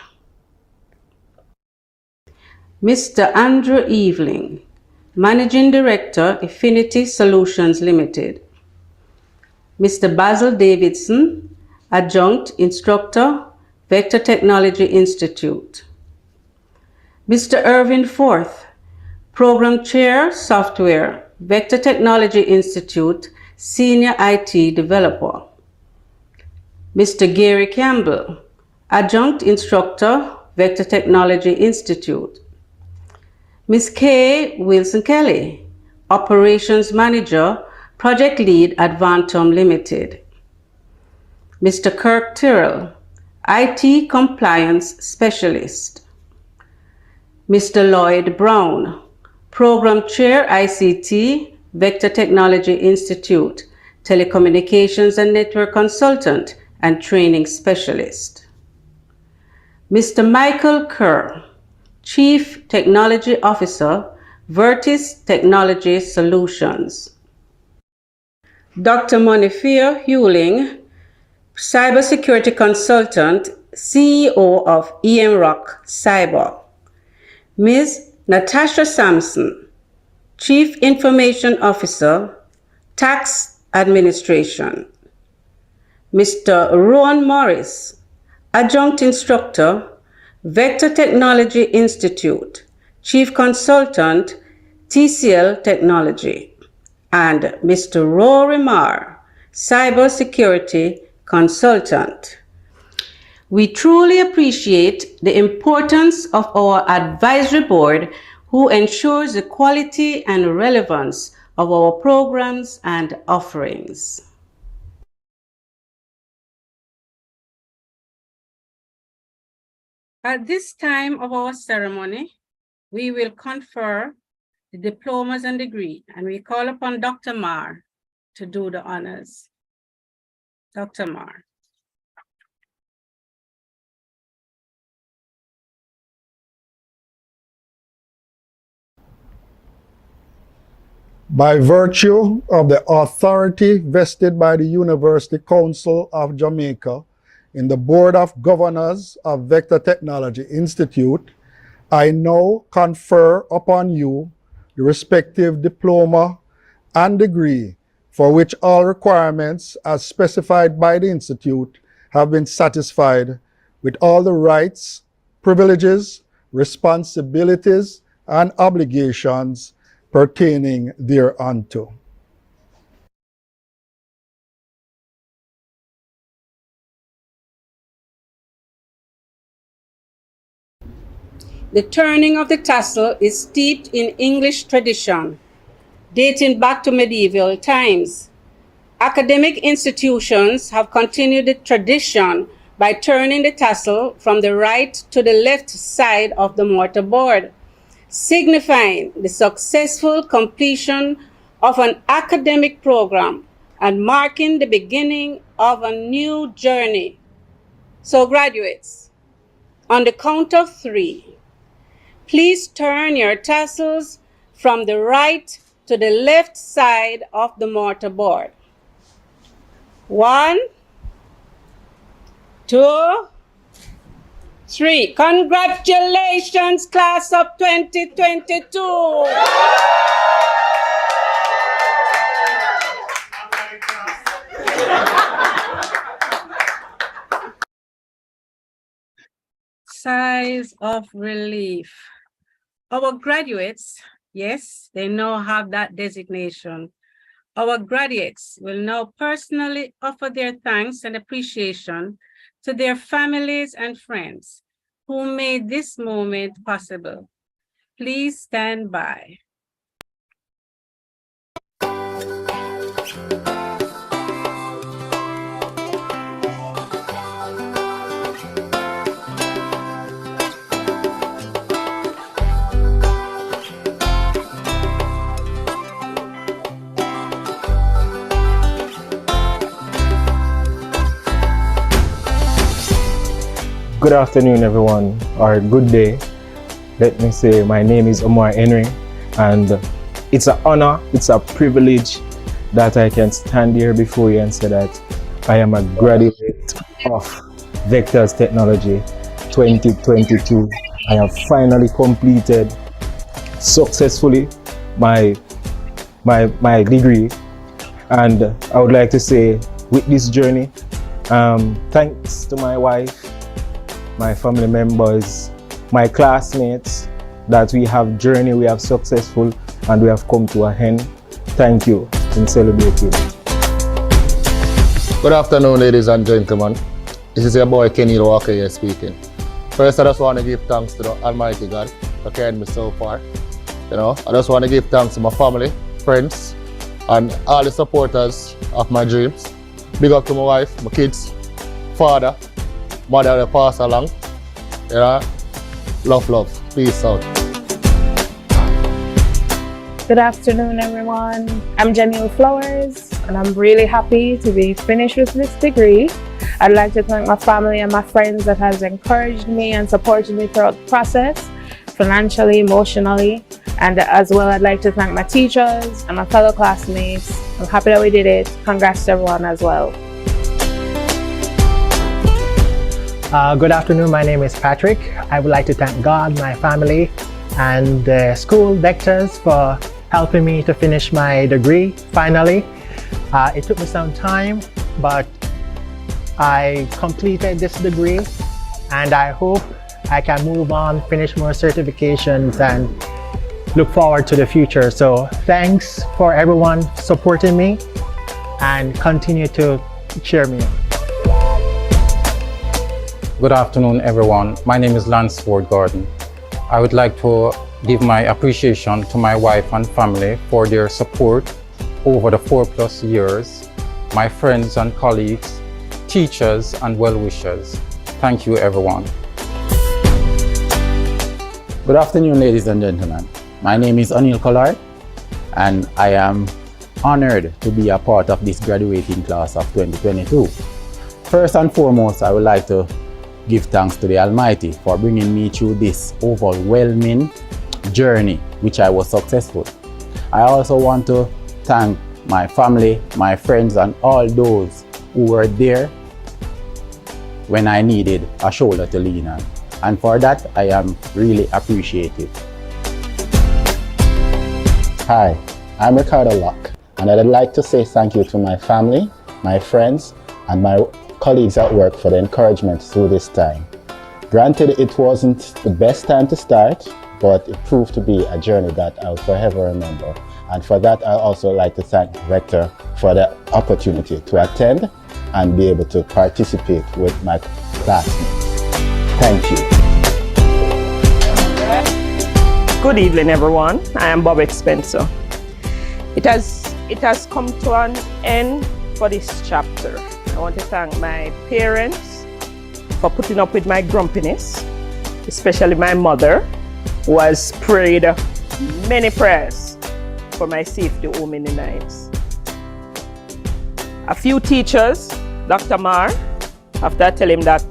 Mr. Andrew Eveling, Managing Director, Affinity Solutions Limited. Mr. Basil Davidson, Adjunct Instructor, Vector Technology Institute. Mr. Irvin Forth, Program Chair, Software, Vector Technology Institute, Senior IT Developer. Mr. Gary Campbell, Adjunct Instructor, Vector Technology Institute. Ms. Kay Wilson Kelly, Operations Manager, Project Lead at Vantum Limited. Mr. Kirk Tyrrell, IT Compliance Specialist. Mr. Lloyd Brown, Program Chair, ICT, Vector Technology Institute, Telecommunications and Network Consultant and Training Specialist. Mr. Michael Kerr, Chief Technology Officer, Vertis Technology Solutions. Dr. Monifia Hewling, Cybersecurity Consultant, CEO of EMROC Cyber. Ms. Natasha Sampson, Chief Information Officer, Tax Administration. Mr. Rowan Morris, Adjunct Instructor, Vector Technology Institute, Chief Consultant, TCL Technology. And Mr. Rory Marr, Cybersecurity Consultant. We truly appreciate the importance of our advisory board who ensures the quality and relevance of our programs and offerings. At this time of our ceremony, we will confer the diplomas and degree, and we call upon Dr. Marr to do the honors. Dr. Marr. By virtue of the authority vested by the University Council of Jamaica in the Board of Governors of Vector Technology Institute, I now confer upon you the respective diploma and degree for which all requirements as specified by the Institute have been satisfied with all the rights, privileges, responsibilities, and obligations pertaining thereunto. The turning of the tassel is steeped in English tradition, dating back to medieval times. Academic institutions have continued the tradition by turning the tassel from the right to the left side of the mortarboard, signifying the successful completion of an academic program and marking the beginning of a new journey. So graduates, on the count of 3, please turn your tassels from the right to the left side of the mortarboard. 1, 2, 3. Congratulations, class of 2022. Sighs of relief. Our graduates, yes, they now have that designation. Our graduates will now personally offer their thanks and appreciation to their families and friends who made this moment possible. Please stand by. Good afternoon, everyone, or good day. Let me say my name is Omar Henry, and it's an honor, it's a privilege that I can stand here before you and say that I am a graduate of Vectors Technology 2022. I have finally completed successfully my degree, and I would like to say with this journey, thanks to my wife, my family members, my classmates, that we have journey, we have successful, and we have come to a end. Thank you in celebrating. Good afternoon, ladies and gentlemen. This is your boy Kenny Walker here speaking. First, I just want to give thanks to the Almighty God for carrying me so far. I just want to give thanks to my family, friends, and all the supporters of my dreams. Big up to my wife, my kids, father, mother that pass along. Love. Peace out. Good afternoon, everyone. I'm Janelle Flowers, and I'm really happy to be finished with this degree. I'd like to thank my family and my friends that has encouraged me and supported me throughout the process, financially, emotionally, and as well, I'd like to thank my teachers and my fellow classmates. I'm happy that we did it. Congrats to everyone as well. Good afternoon, my name is Patrick. I would like to thank God, my family, and the school Vectors for helping me to finish my degree finally. It took me some time, but I completed this degree, and I hope I can move on, finish more certifications, and look forward to the future. So thanks for everyone supporting me, and continue to cheer me on. Good afternoon, everyone. My name is Lance Ford Gordon. I would like to give my appreciation to my wife and family for their support over the 4+ years, my friends and colleagues, teachers and well-wishers. Thank you, everyone. Good afternoon, ladies and gentlemen. My name is Anil Collard, and I am honored to be a part of this graduating class of 2022. First and foremost, I would like to give thanks to the Almighty for bringing me through this overwhelming journey, which I was successful. I also want to thank my family, my friends, and all those who were there when I needed a shoulder to lean on. And for that, I am really appreciative. Hi, I'm Ricardo Locke, and I'd like to say thank you to my family, my friends, and my colleagues at work for the encouragement through this time. Granted, it wasn't the best time to start, but it proved to be a journey that I'll forever remember. And for that, I'd also like to thank Vector for the opportunity to attend and be able to participate with my classmates. Thank you. Good evening, everyone. I am Bobette Spencer. It has come to an end for this chapter. I want to thank my parents for putting up with my grumpiness, especially my mother, who has prayed many prayers for my safety home in the nights. A few teachers, Dr. Marr, after I tell him that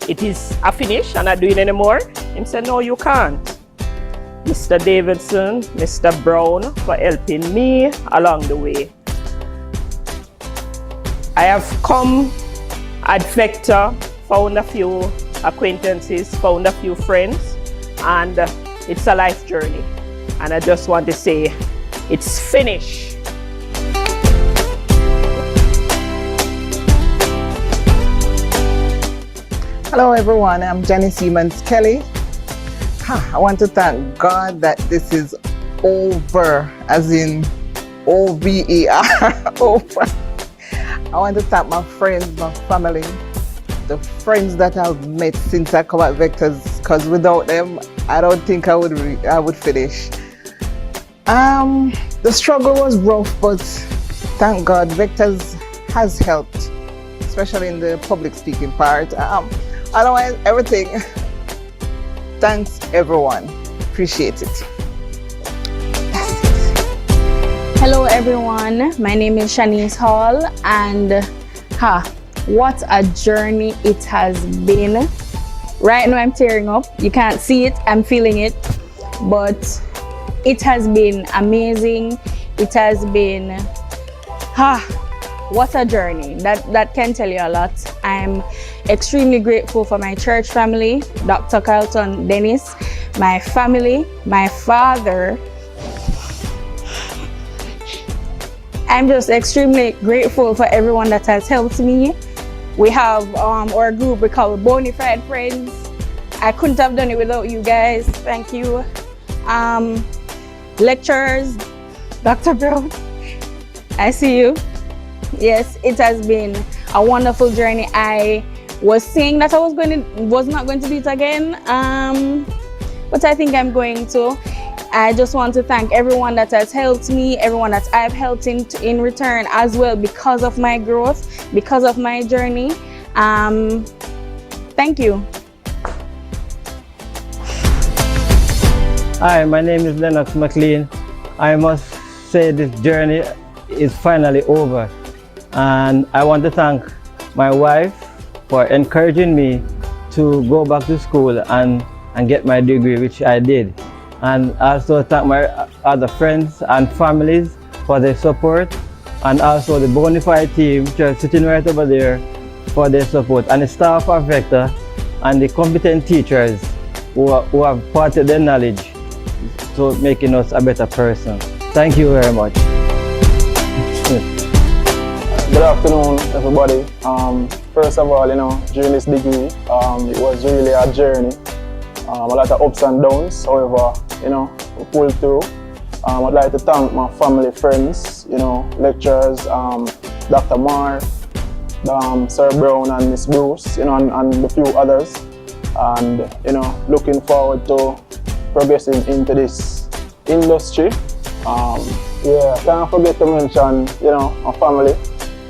it is a finish and not doing anymore, he said, no, you can't. Mr. Davidson, Mr. Brown, for helping me along the way. I have come at Vector, found a few acquaintances, found a few friends, and it's a life journey. And I just want to say, it's finished. Hello everyone, I'm Jenny Siemens Kelly. I want to thank God that this is over, as in O-V-E-R, over. I want to thank my friends, my family, the friends that I've met since I come at Vectors, because without them, I don't think I would finish. The struggle was rough, but thank God Vectors has helped, especially in the public speaking part. Otherwise, everything. Thanks everyone. Appreciate it. Hello everyone, my name is Shanice Hall, and what a journey it has been. Right now I'm tearing up. You can't see it, I'm feeling it, but it has been amazing. It has been what a journey. That can tell you a lot. I'm extremely grateful for my church family, Dr. Carlton Dennis, my family, my father. I'm just extremely grateful for everyone that has helped me. We have our group we call Bonafide Friends. I couldn't have done it without you guys. Thank you. Lecturers, Dr. Brown, I see you. Yes, it has been a wonderful journey. I was saying that I was not going to do it again, but I think I'm going to. I just want to thank everyone that has helped me, everyone that I've helped in return as well, because of my growth, because of my journey. Thank you. Hi, my name is Lennox McLean. I must say this journey is finally over. And I want to thank my wife for encouraging me to go back to school and get my degree, which I did. And also thank my other friends and families for their support, and also the Bonafide team, which are sitting right over there, for their support, and the staff of Vector and the competent teachers who have imparted their knowledge to making us a better person. Thank you very much. Good afternoon, everybody. First of all, during this degree, it was really a journey. A lot of ups and downs. However, we pulled through. I'd like to thank my family, friends, lecturers, Dr. Marr, Sir Brown and Miss Bruce, and a few others. And, looking forward to progressing into this industry. Can't forget to mention, my family.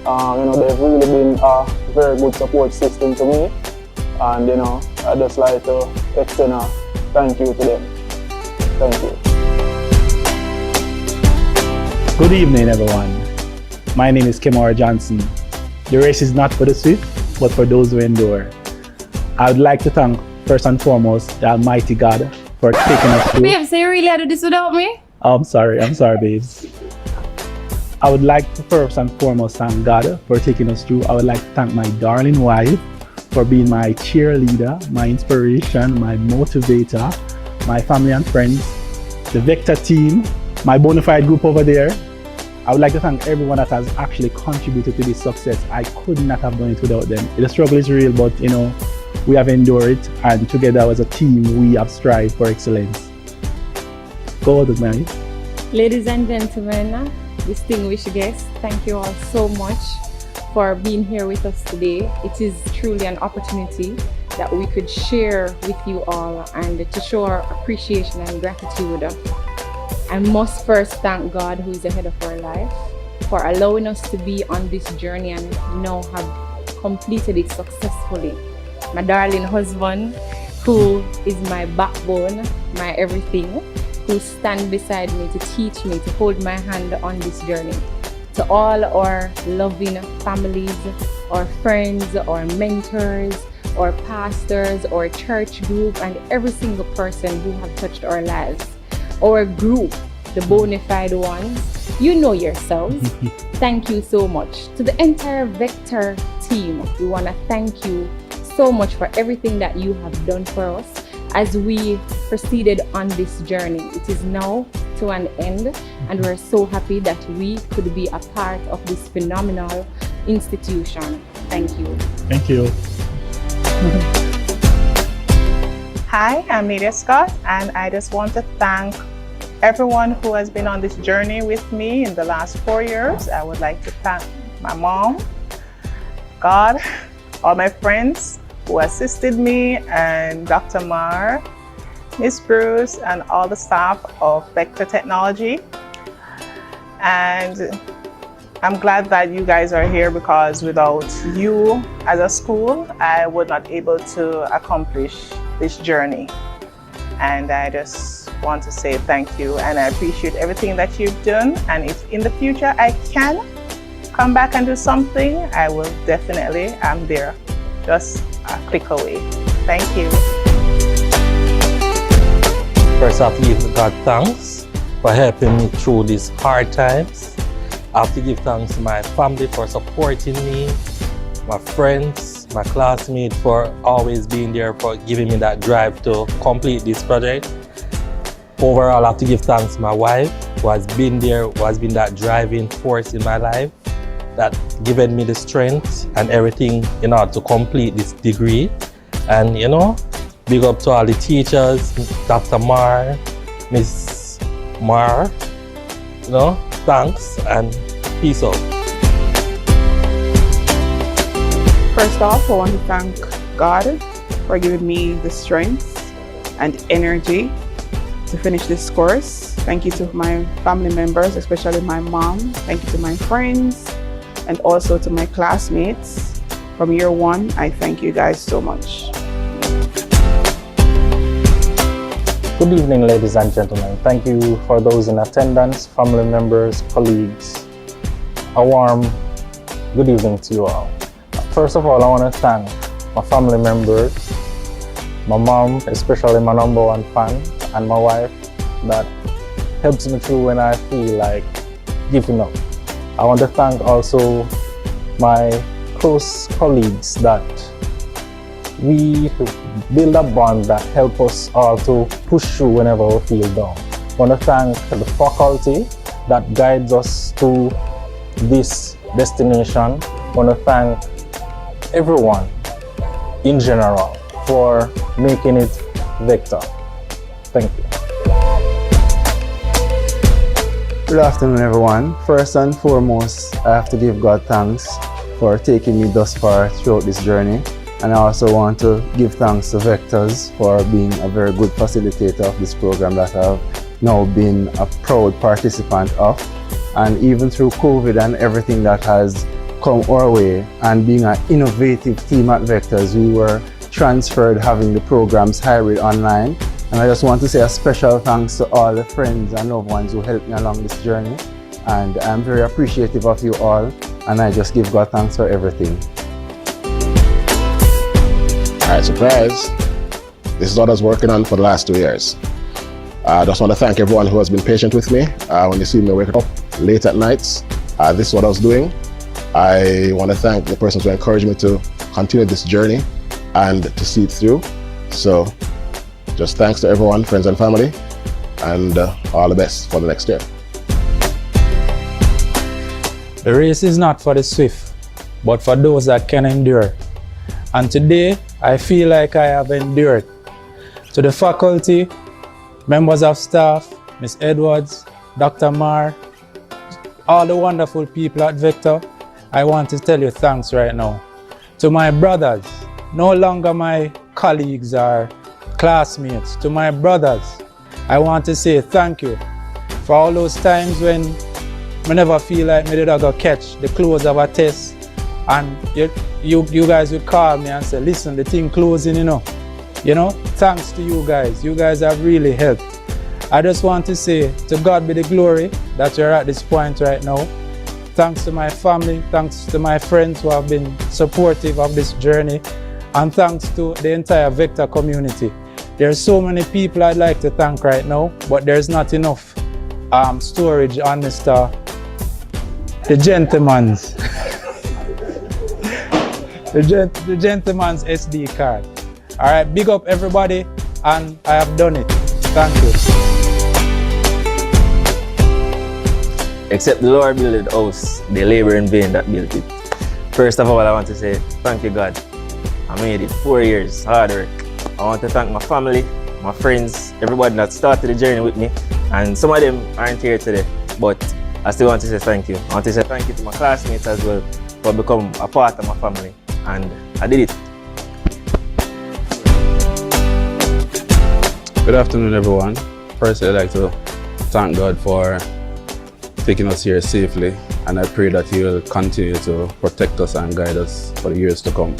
They've really been a very good support system to me, and I'd just like to extend a thank you to them. Thank you. Good evening, everyone. My name is Kimora Johnson. The race is not for the swift, but for those who endure. I would like to thank, first and foremost, the Almighty God for taking us through. Babes, so you really had to do this without me? I'm sorry, babes. I would like to first and foremost thank God for taking us through. I would like to thank my darling wife for being my cheerleader, my inspiration, my motivator, my family and friends, the Vector team, my bona fide group over there. I would like to thank everyone that has actually contributed to this success. I could not have done it without them. The struggle is real, but you know, we have endured it, and together as a team, we have strived for excellence. Go on, man. Ladies and gentlemen, distinguished guests, thank you all so much for being here with us today. It is truly an opportunity that we could share with you all and to show our appreciation and gratitude. I must first thank God, who is the head of our life, for allowing us to be on this journey and now have completed it successfully. My darling husband, who is my backbone, my everything, who stand beside me to teach me, to hold my hand on this journey. To all our loving families, our friends, our mentors, our pastors, our church group, and every single person who have touched our lives. Our group, the bona fide ones, you know yourselves. Thank you so much. To the entire Vector team, we want to thank you so much for everything that you have done for us as we proceeded on this journey. It is now to an end, and we're so happy that we could be a part of this phenomenal institution. Thank you. Thank you. Hi, I'm Nadia Scott, and I just want to thank everyone who has been on this journey with me in the last 4 years. I would like to thank my mom, God, all my friends who assisted me, and Dr. Mar, Miss Bruce, and all the staff of Vector Technology. And I'm glad that you guys are here, because without you as a school, I would not be able to accomplish this journey. And I just want to say thank you, and I appreciate everything that you've done. And if in the future I can come back and do something, I will definitely. I'm there, just a click away. Thank you. First, I have to give God thanks for helping me through these hard times. I have to give thanks to my family for supporting me, my friends, my classmates for always being there, for giving me that drive to complete this project. Overall, I have to give thanks to my wife, who has been there, who has been that driving force in my life, that given me the strength and everything in order to complete this degree. And you know, big up to all the teachers, Dr. Mar, Miss Mar, you know, thanks and peace out. First off, I want to thank God for giving me the strength and energy to finish this course. Thank you to my family members, especially my mom. Thank you to my friends and also to my classmates. From year one, I thank you guys so much. Good evening, ladies and gentlemen. Thank you for those in attendance, family members, colleagues. A warm good evening to you all. First of all, I want to thank my family members, my mom, especially my #1 fan, and my wife, that helps me through when I feel like giving up. I want to thank also my close colleagues that we build a bond that help us all to push through whenever we feel down. I want to thank the faculty that guides us to this destination. I want to thank everyone in general for making it Vector. Thank you. Good afternoon, everyone. First and foremost, I have to give God thanks for taking me thus far throughout this journey. And I also want to give thanks to Vectors for being a very good facilitator of this program that I've now been a proud participant of. And even through COVID and everything that has come our way, and being an innovative team at Vectors, we were transferred having the programs hybrid online. And I just want to say a special thanks to all the friends and loved ones who helped me along this journey. And I'm very appreciative of you all, and I just give God thanks for everything. All right, surprise. This is what I was working on for the last 2 years. I just want to thank everyone who has been patient with me. When you see me waking up late at nights, this is what I was doing. I want to thank the persons who encouraged me to continue this journey. and to see it through. So just thanks to everyone, friends and family, and all the best for the next year. The race is not for the swift, but for those that can endure. And today, I feel like I have endured. To the faculty, members of staff, Ms. Edwards, Dr. Marr, all the wonderful people at Vector, I want to tell you thanks right now. To my brothers, no longer my colleagues or classmates, to my brothers, I want to say thank you for all those times when I never feel like me did I go catch the close of a test, and you guys would call me and say, listen, the thing closing, you know, thanks to you guys. You guys have really helped. I just want to say, to God be the glory that you're at this point right now. Thanks to my family, thanks to my friends who have been supportive of this journey, and thanks to the entire Vector community. There's so many people I'd like to thank right now, but there's not enough storage on the gentleman's the gentleman's SD card. All right, big up everybody, and I have done it. Thank you. Except the Lord built the house, they labor in vain that built it. First of all, I want to say thank you, God. I made it 4 years, hard work. I want to thank my family, my friends, everybody that started the journey with me. And some of them aren't here today, but I still want to say thank you. I want to say thank you to my classmates as well for becoming a part of my family. And I did it. Good afternoon, everyone. First, I'd like to thank God for taking us here safely, and I pray that He will continue to protect us and guide us for the years to come.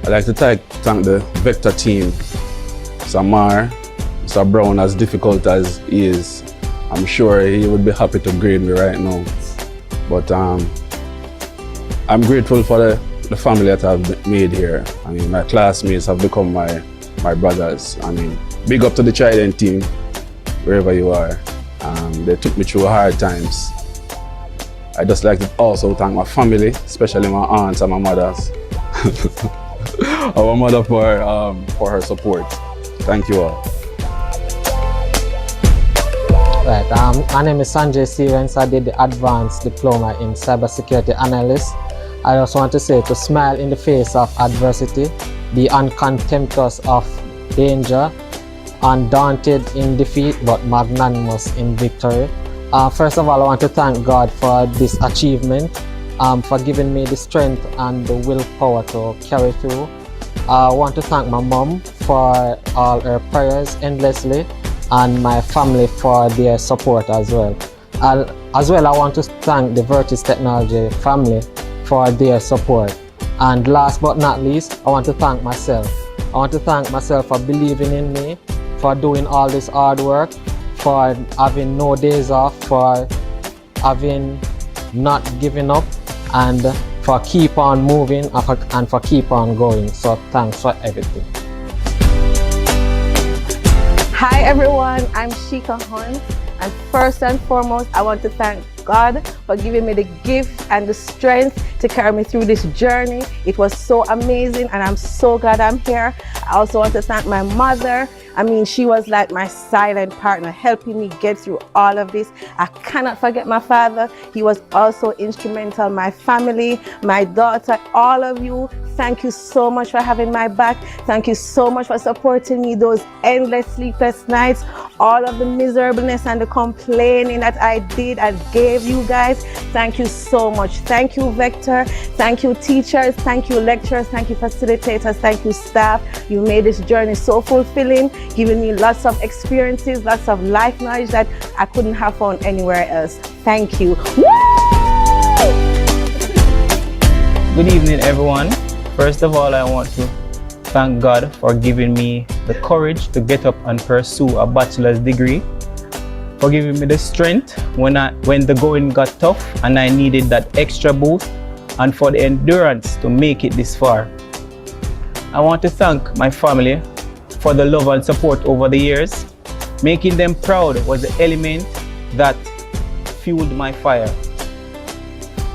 I'd like to thank the Vector team, Mr. Marr, Mr. Brown, as difficult as he is. I'm sure he would be happy to grade me right now. But I'm grateful for the family that I've made here. I mean, my classmates have become my brothers. I mean, big up to the Trident team, wherever you are. They took me through hard times. I just like to also thank my family, especially my aunts and my mothers. Our mother for her support. Thank you all. Right, my name is Sanjay Stevens. I did the advanced diploma in cybersecurity analyst. I just want to say to smile in the face of adversity, be uncontemptuous of danger, undaunted in defeat but magnanimous in victory. First of all, I want to thank God for this achievement, for giving me the strength and the willpower to carry through. I want to thank my mom for all her prayers endlessly, and my family for their support as well. I want to thank the Vertis Technology family for their support. And last but not least, I want to thank myself. I want to thank myself for believing in me, for doing all this hard work, for having no days off, for having not giving up, and for keep on moving and for keep on going. So thanks for everything. Hi everyone, I'm Shika Hunt, and first and foremost I want to thank God for giving me the gift and the strength to carry me through this journey. It was so amazing and I'm so glad I'm here. I also want to thank my mother. I mean, she was like my silent partner, helping me get through all of this. I cannot forget my father. He was also instrumental. My family, my daughter, all of you, thank you so much for having my back. Thank you so much for supporting me those endless sleepless nights, all of the miserableness and the complaining that I did and gave you guys. Thank you so much. Thank you, Vector. Thank you, teachers. Thank you, lecturers. Thank you, facilitators. Thank you, staff. You made this journey so fulfilling, giving me lots of experiences, lots of life knowledge that I couldn't have found anywhere else. Thank you. Woo! Good evening, everyone. First of all, I want to thank God for giving me the courage to get up and pursue a bachelor's degree, for giving me the strength when the going got tough and I needed that extra boost, and for the endurance to make it this far. I want to thank my family for the love and support over the years. Making them proud was the element that fueled my fire.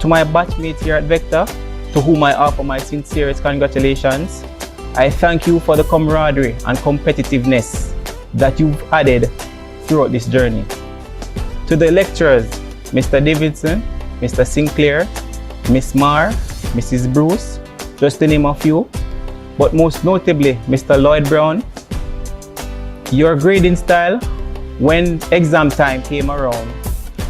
To my batchmates here at Vector, to whom I offer my sincerest congratulations. I thank you for the camaraderie and competitiveness that you've added throughout this journey. To the lecturers, Mr. Davidson, Mr. Sinclair, Miss Marr, Mrs. Bruce, just to name a few, but most notably Mr. Lloyd Brown, your grading style when exam time came around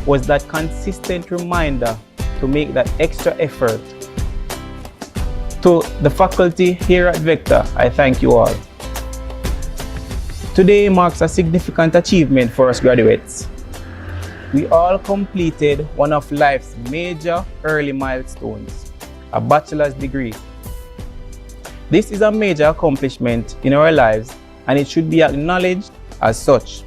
was that consistent reminder to make that extra effort. To the faculty here at Vector, I thank you all. Today marks a significant achievement for us graduates. We all completed one of life's major early milestones, a bachelor's degree. This is a major accomplishment in our lives, and it should be acknowledged as such.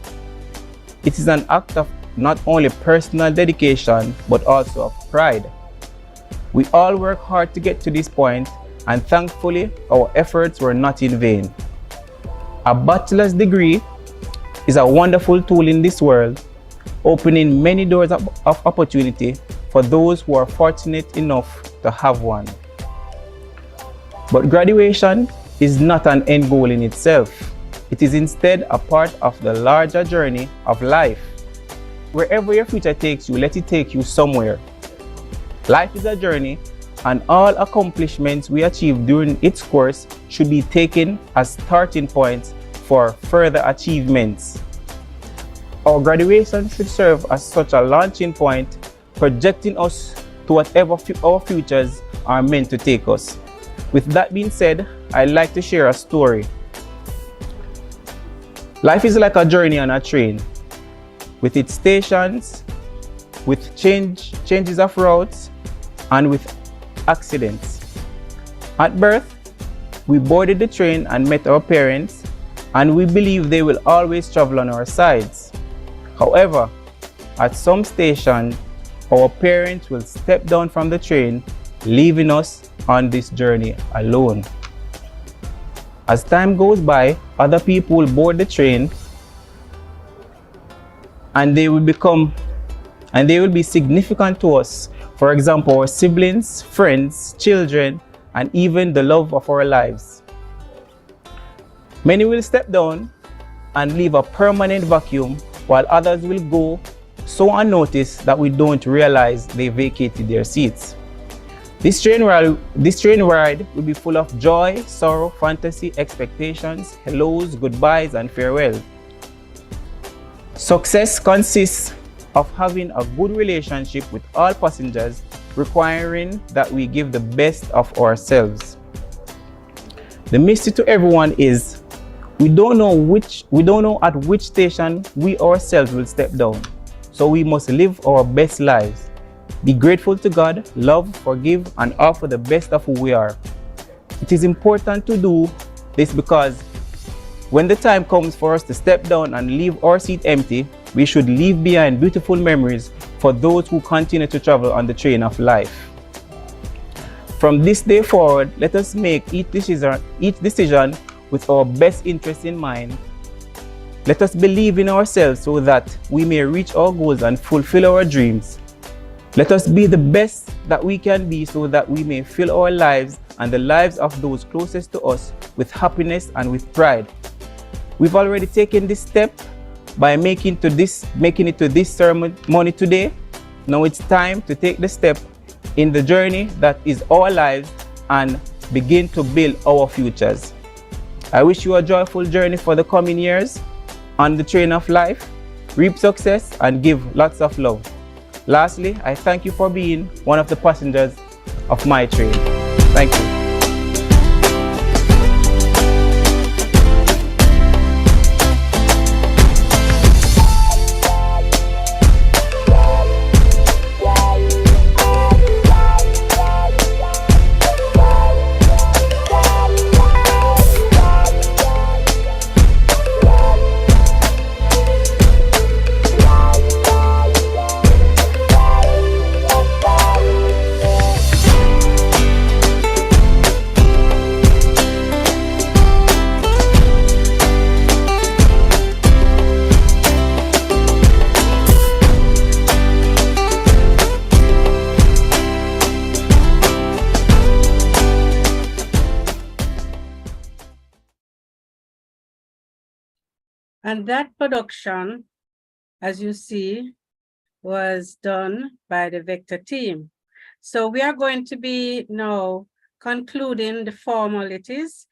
It is an act of not only personal dedication, but also of pride. We all work hard to get to this point, and thankfully, our efforts were not in vain. A bachelor's degree is a wonderful tool in this world, opening many doors of opportunity for those who are fortunate enough to have one. But graduation is not an end goal in itself. It is instead a part of the larger journey of life. Wherever your future takes you, let it take you somewhere. Life is a journey, and all accomplishments we achieve during its course should be taken as starting points for further achievements. Our graduation should serve as such a launching point, projecting us to whatever our futures are meant to take us. With that being said, I'd like to share a story. Life is like a journey on a train, with its stations, with changes of routes, and with accidents. At birth, we boarded the train and met our parents, and we believe they will always travel on our sides. However, at some station, our parents will step down from the train, leaving us on this journey alone. As time goes by, other people will board the train, and they will be significant to us. For example, our siblings, friends, children, and even the love of our lives. Many will step down and leave a permanent vacuum, while others will go so unnoticed that we don't realize they vacated their seats. This train ride will be full of joy, sorrow, fantasy, expectations, hellos, goodbyes, and farewell. Success consists of having a good relationship with all passengers, requiring that we give the best of ourselves. The mystery to everyone is we don't know at which station we ourselves will step down. So we must live our best lives. Be grateful to God, love, forgive, and offer the best of who we are. It is important to do this because when the time comes for us to step down and leave our seat empty, we should leave behind beautiful memories for those who continue to travel on the train of life. From this day forward, let us make each decision with our best interest in mind. Let us believe in ourselves so that we may reach our goals and fulfill our dreams. Let us be the best that we can be so that we may fill our lives and the lives of those closest to us with happiness and with pride. We've already taken this step by making it to this ceremony today. Now it's time to take the step in the journey that is our lives and begin to build our futures. I wish you a joyful journey for the coming years on the train of life. Reap success and give lots of love. Lastly, I thank you for being one of the passengers of my train. Thank you. And that production, as you see, was done by the Vector team. So we are going to be now concluding the formalities.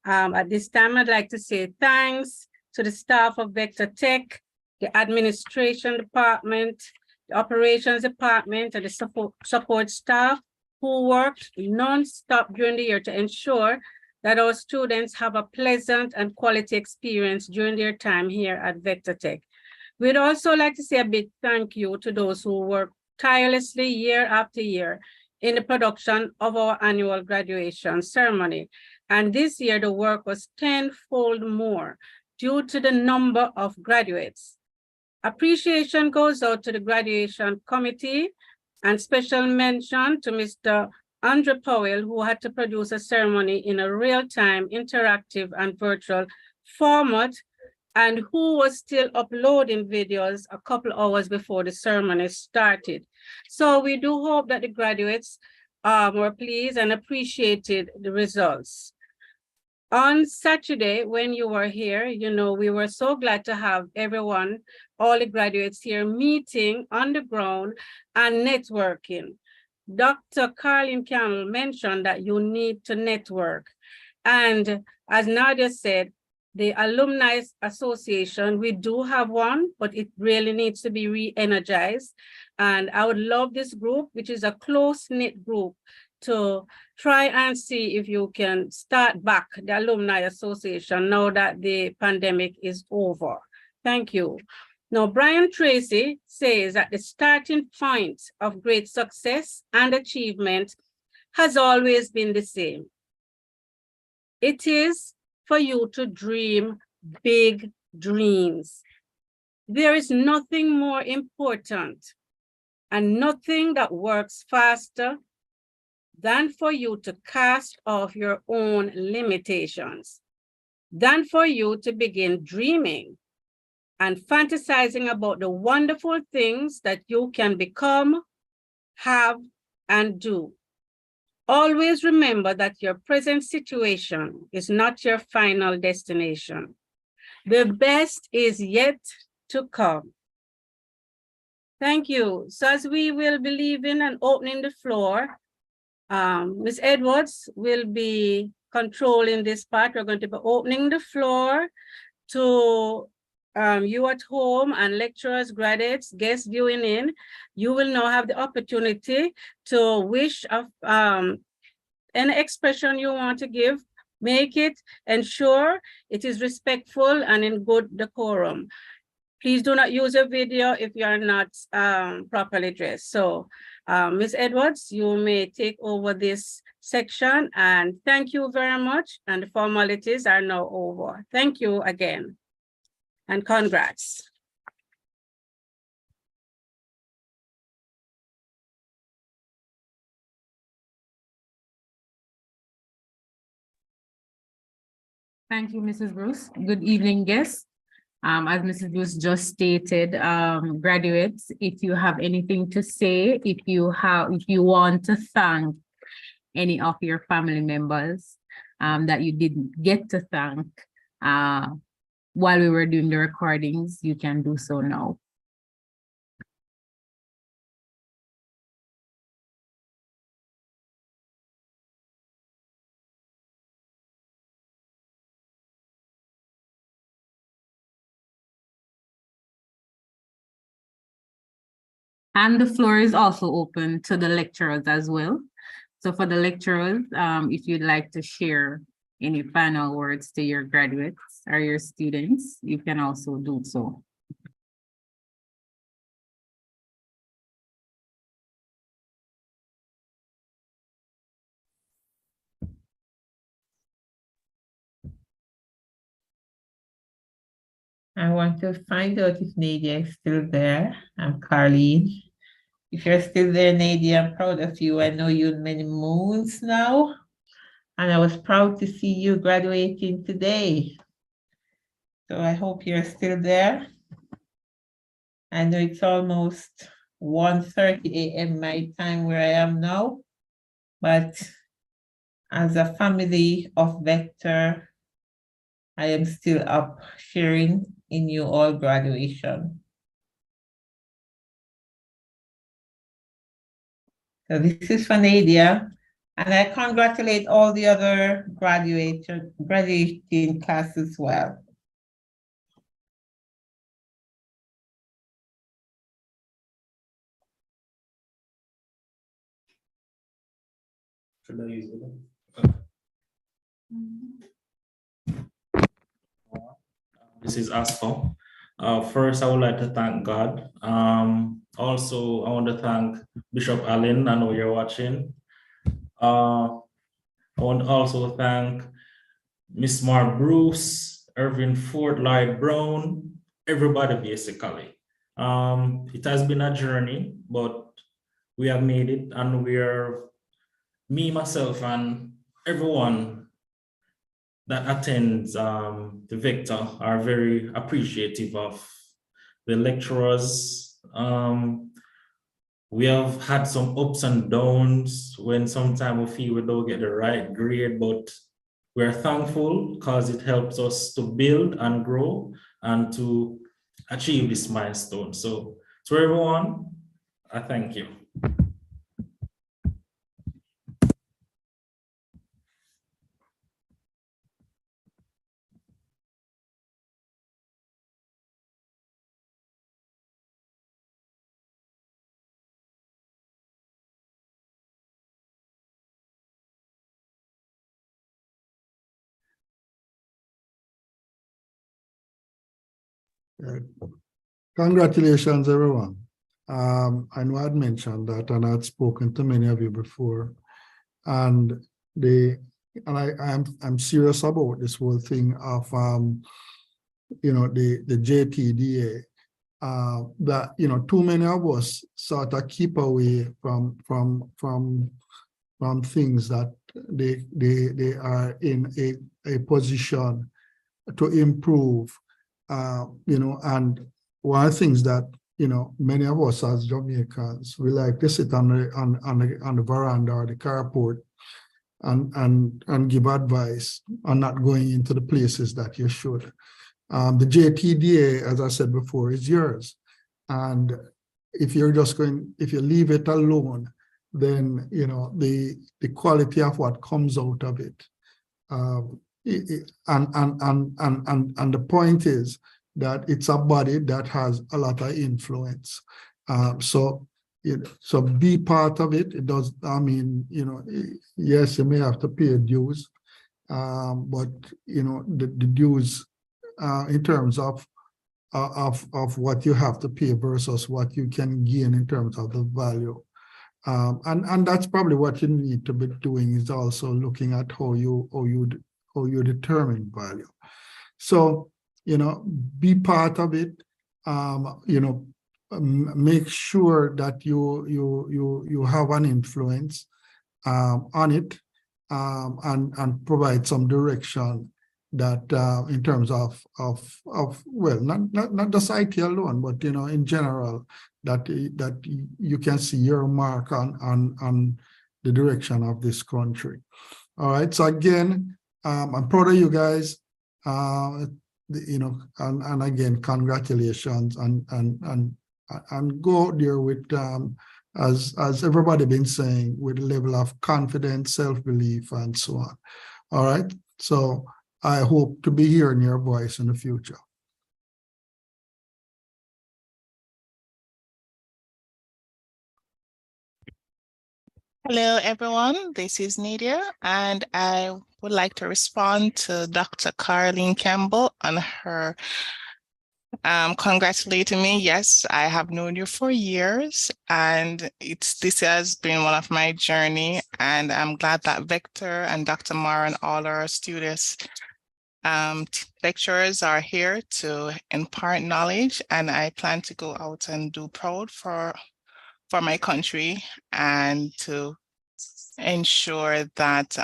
At this time, I'd like to say thanks to the staff of Vector Tech, the administration department, the operations department, and the support staff who worked non-stop during the year to ensure that our students have a pleasant and quality experience during their time here at Vector Tech. We'd also like to say a big thank you to those who work tirelessly year after year in the production of our annual graduation ceremony. And this year, the work was tenfold more due to the number of graduates. Appreciation goes out to the graduation committee, and special mention to Mr. Andrew Powell, who had to produce a ceremony in a real-time, interactive, and virtual format, and who was still uploading videos a couple hours before the ceremony started. So we do hope that the graduates were pleased and appreciated the results. On Saturday, when you were here, you know, we were so glad to have everyone, all the graduates here meeting on the ground and networking. Dr. Carlin Campbell mentioned that you need to network. And as Nadia said, the Alumni Association, we do have one, but it really needs to be re-energized. And I would love this group, which is a close-knit group, to try and see if you can start back the Alumni Association now that the pandemic is over. Thank you. Now, Brian Tracy says that the starting point of great success and achievement has always been the same. It is for you to dream big dreams. There is nothing more important and nothing that works faster than for you to cast off your own limitations, than for you to begin dreaming and fantasizing about the wonderful things that you can become, have, and do. Always remember that your present situation is not your final destination. The best is yet to come. Thank you. So as we will be leaving and opening the floor, Ms. Edwards will be controlling this part. We're going to be opening the floor to you at home and lecturers, graduates, guests viewing in. You will now have the opportunity to wish any expression you want to give, make it, ensure it is respectful and in good decorum. Please do not use a video if you are not properly dressed. So Ms. Edwards, you may take over this section, and thank you very much. And the formalities are now over. Thank you again, and congrats. Thank you, Mrs. Bruce. Good evening, guests. As Mrs. Bruce just stated, graduates, if you have anything to say, if you want to thank any of your family members that you didn't get to thank while we were doing the recordings, you can do so now. And the floor is also open to the lecturers as well. So for the lecturers, if you'd like to share any final words to your graduates or your students, you can also do so. I want to find out if Nadia is still there. I'm Carlene. If you're still there, Nadia, I'm proud of you. I know you many moons now, and I was proud to see you graduating today. So I hope you're still there. I know it's almost 1:30 a.m. my time where I am now, but as a family of Vector, I am still up sharing in you all graduation. So this is for Nadia, and I congratulate all the other graduating class as well. Should I use it? This is Aspo. First, I would like to thank God. Also, I want to thank Bishop Allen. I know you're watching. I want to also thank Miss Mark Bruce, Irvin Ford, Lloyd Brown, everybody basically. It has been a journey, but we have made it, and me, myself, and everyone that attends the Vector are very appreciative of the lecturers. We have had some ups and downs when sometimes we feel we don't get the right grade, but we're thankful because it helps us to build and grow and to achieve this milestone. So to everyone, I thank you. Congratulations, everyone. I know I'd mentioned that, and I'd spoken to many of you before, and I'm serious about this whole thing of the JTDA. That too many of us sort of keep away from things that they are in a position to improve. And one of the things that many of us as Jamaicans, we like to sit on the veranda or the carport and give advice on not going into the places that you should. The JTDA, as I said before, is yours, and if you leave it alone, then the quality of what comes out of it. And the point is that it's a body that has a lot of influence. So be part of it. It does. I mean, yes, you may have to pay dues, but the dues in terms of what you have to pay versus what you can gain in terms of the value. And that's probably what you need to be doing, is also looking at how you determine value. So, be part of it. Make sure that you have an influence on it, and provide some direction that in terms of well, not just IT alone, but in general, that you can see your mark on the direction of this country. All right. So again, I'm proud of you guys. And again, congratulations, and go there with as everybody been saying, with a level of confidence, self-belief, and so on. All right. So I hope to be hearing your voice in the future. Hello, everyone. This is Nadia, and I would like to respond to Dr. Caroline Campbell on her congratulating me. Yes, I have known you for years, and this has been one of my journey, and I'm glad that Victor and Dr. Mara and all our students, lecturers are here to impart knowledge, and I plan to go out and do proud for my country, and to ensure that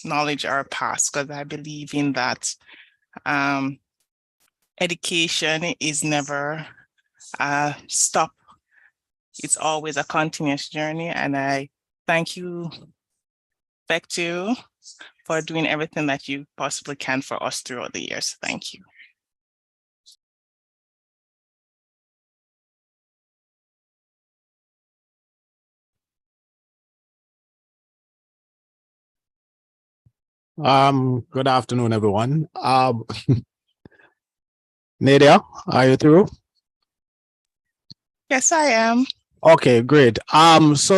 knowledge are passed, because I believe in that. Education is never stop. It's always a continuous journey, and I thank you, Vector, for doing everything that you possibly can for us throughout the years. Thank you. Good afternoon, everyone. Nadia, are you through? Yes, I am. Okay, great. Since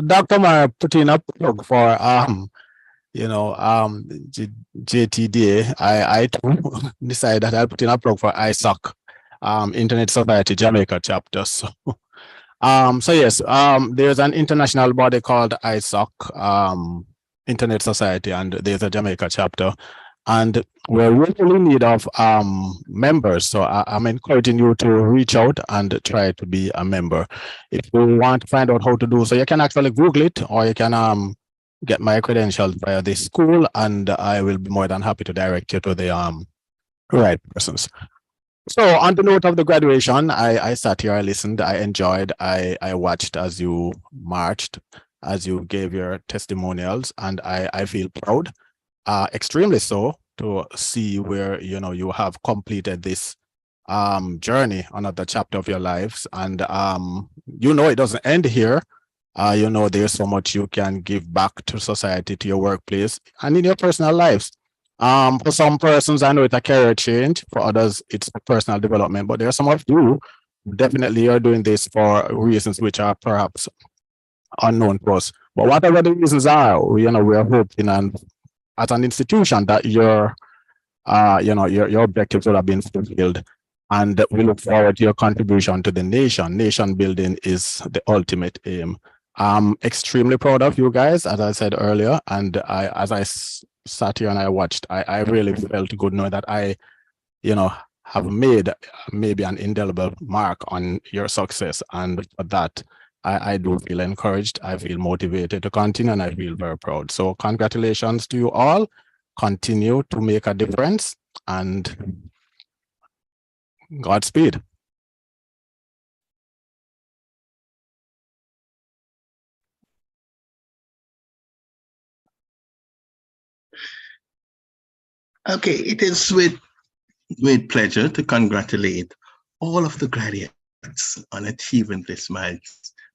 Dr. Mara put in a plug for JTDA, I too decided that I'll put in a plug for ISOC, Internet Society Jamaica chapter. Yes, there's an international body called ISOC, Internet Society, and there's a Jamaica chapter, and we're really in need of members. So I'm encouraging you to reach out and try to be a member. If you want to find out how to do so, you can actually Google it, or you can get my credentials via the school, and I will be more than happy to direct you to the right persons. So on the note of the graduation, I sat here, I listened, I enjoyed, I watched as you marched, as you gave your testimonials, and I feel proud, extremely so, to see where you have completed this journey, another chapter of your lives. And it doesn't end here. There's so much you can give back to society, to your workplace, and in your personal lives. For some persons, I know it's a career change. For others, it's personal development. But there are some of you definitely are doing this for reasons which are perhaps unknown to us. But whatever the reasons are, we are hoping, and as an institution, that your objectives will have been fulfilled. And we look forward to your contribution to the nation. Nation building is the ultimate aim. I'm extremely proud of you guys, as I said earlier. And as I sat here and I watched, I really felt good knowing that I, have made maybe an indelible mark on your success. And for that, I do feel encouraged. I feel motivated to continue, and I feel very proud. So congratulations to you all. Continue to make a difference, and Godspeed. Okay, it is with pleasure to congratulate all of the graduates on achieving this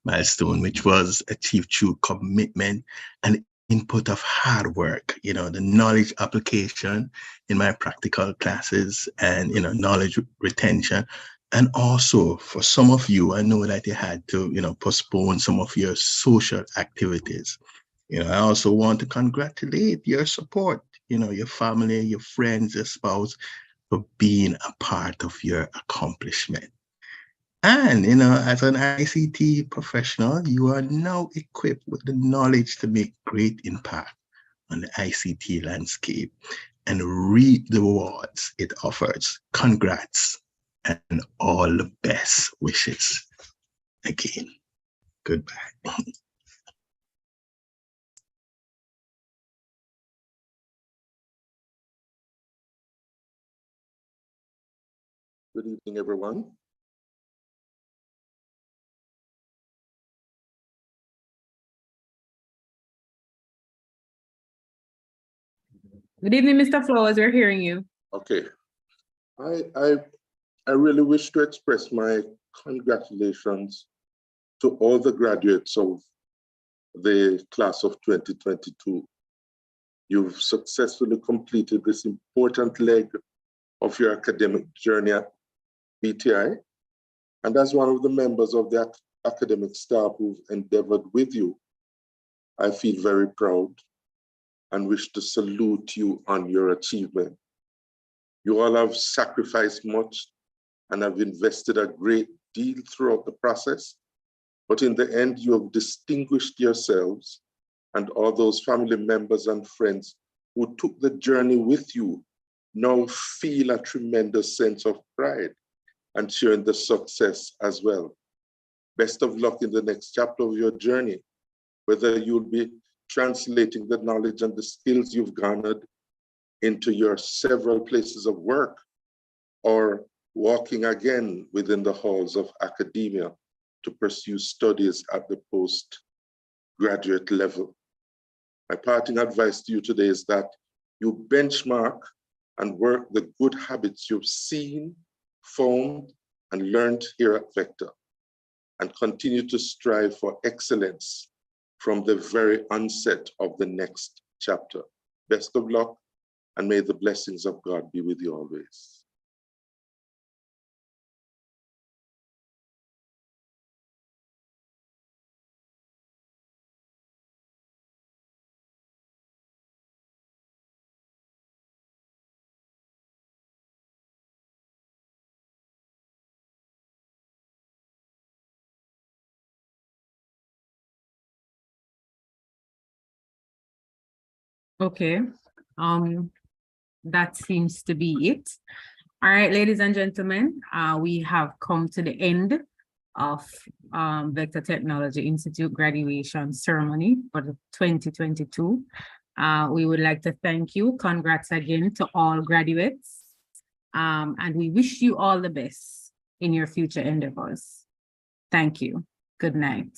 milestone, which was achieved through commitment and input of hard work, the knowledge application in my practical classes, and, knowledge retention. And also for some of you, I know that you had to, postpone some of your social activities. I also want to congratulate your support, your family, your friends, your spouse, for being a part of your accomplishment. And, as an ICT professional, you are now equipped with the knowledge to make great impact on the ICT landscape and reap the rewards it offers. Congrats and all the best wishes. Again, goodbye. Good evening, everyone. Good evening, Mr. Flowers. We're hearing you. Okay. I really wish to express my congratulations to all the graduates of the class of 2022. You've successfully completed this important leg of your academic journey at BTI. And as one of the members of the academic staff who've endeavored with you, I feel very proud and wish to salute you on your achievement. You all have sacrificed much and have invested a great deal throughout the process, but in the end, you have distinguished yourselves, and all those family members and friends who took the journey with you now feel a tremendous sense of pride and sharing the success as well. Best of luck in the next chapter of your journey, whether you'll be translating the knowledge and the skills you've garnered into your several places of work, or walking again within the halls of academia to pursue studies at the postgraduate level. My parting advice to you today is that you benchmark and work the good habits you've seen, found, and learned here at Vector, and continue to strive for excellence from the very onset of the next chapter. Best of luck, and may the blessings of God be with you always. Okay, that seems to be it. All right, ladies and gentlemen, we have come to the end of Vector Technology Institute graduation ceremony for the 2022. We would like to thank you. Congrats again to all graduates. And we wish you all the best in your future endeavors. Thank you. Good night.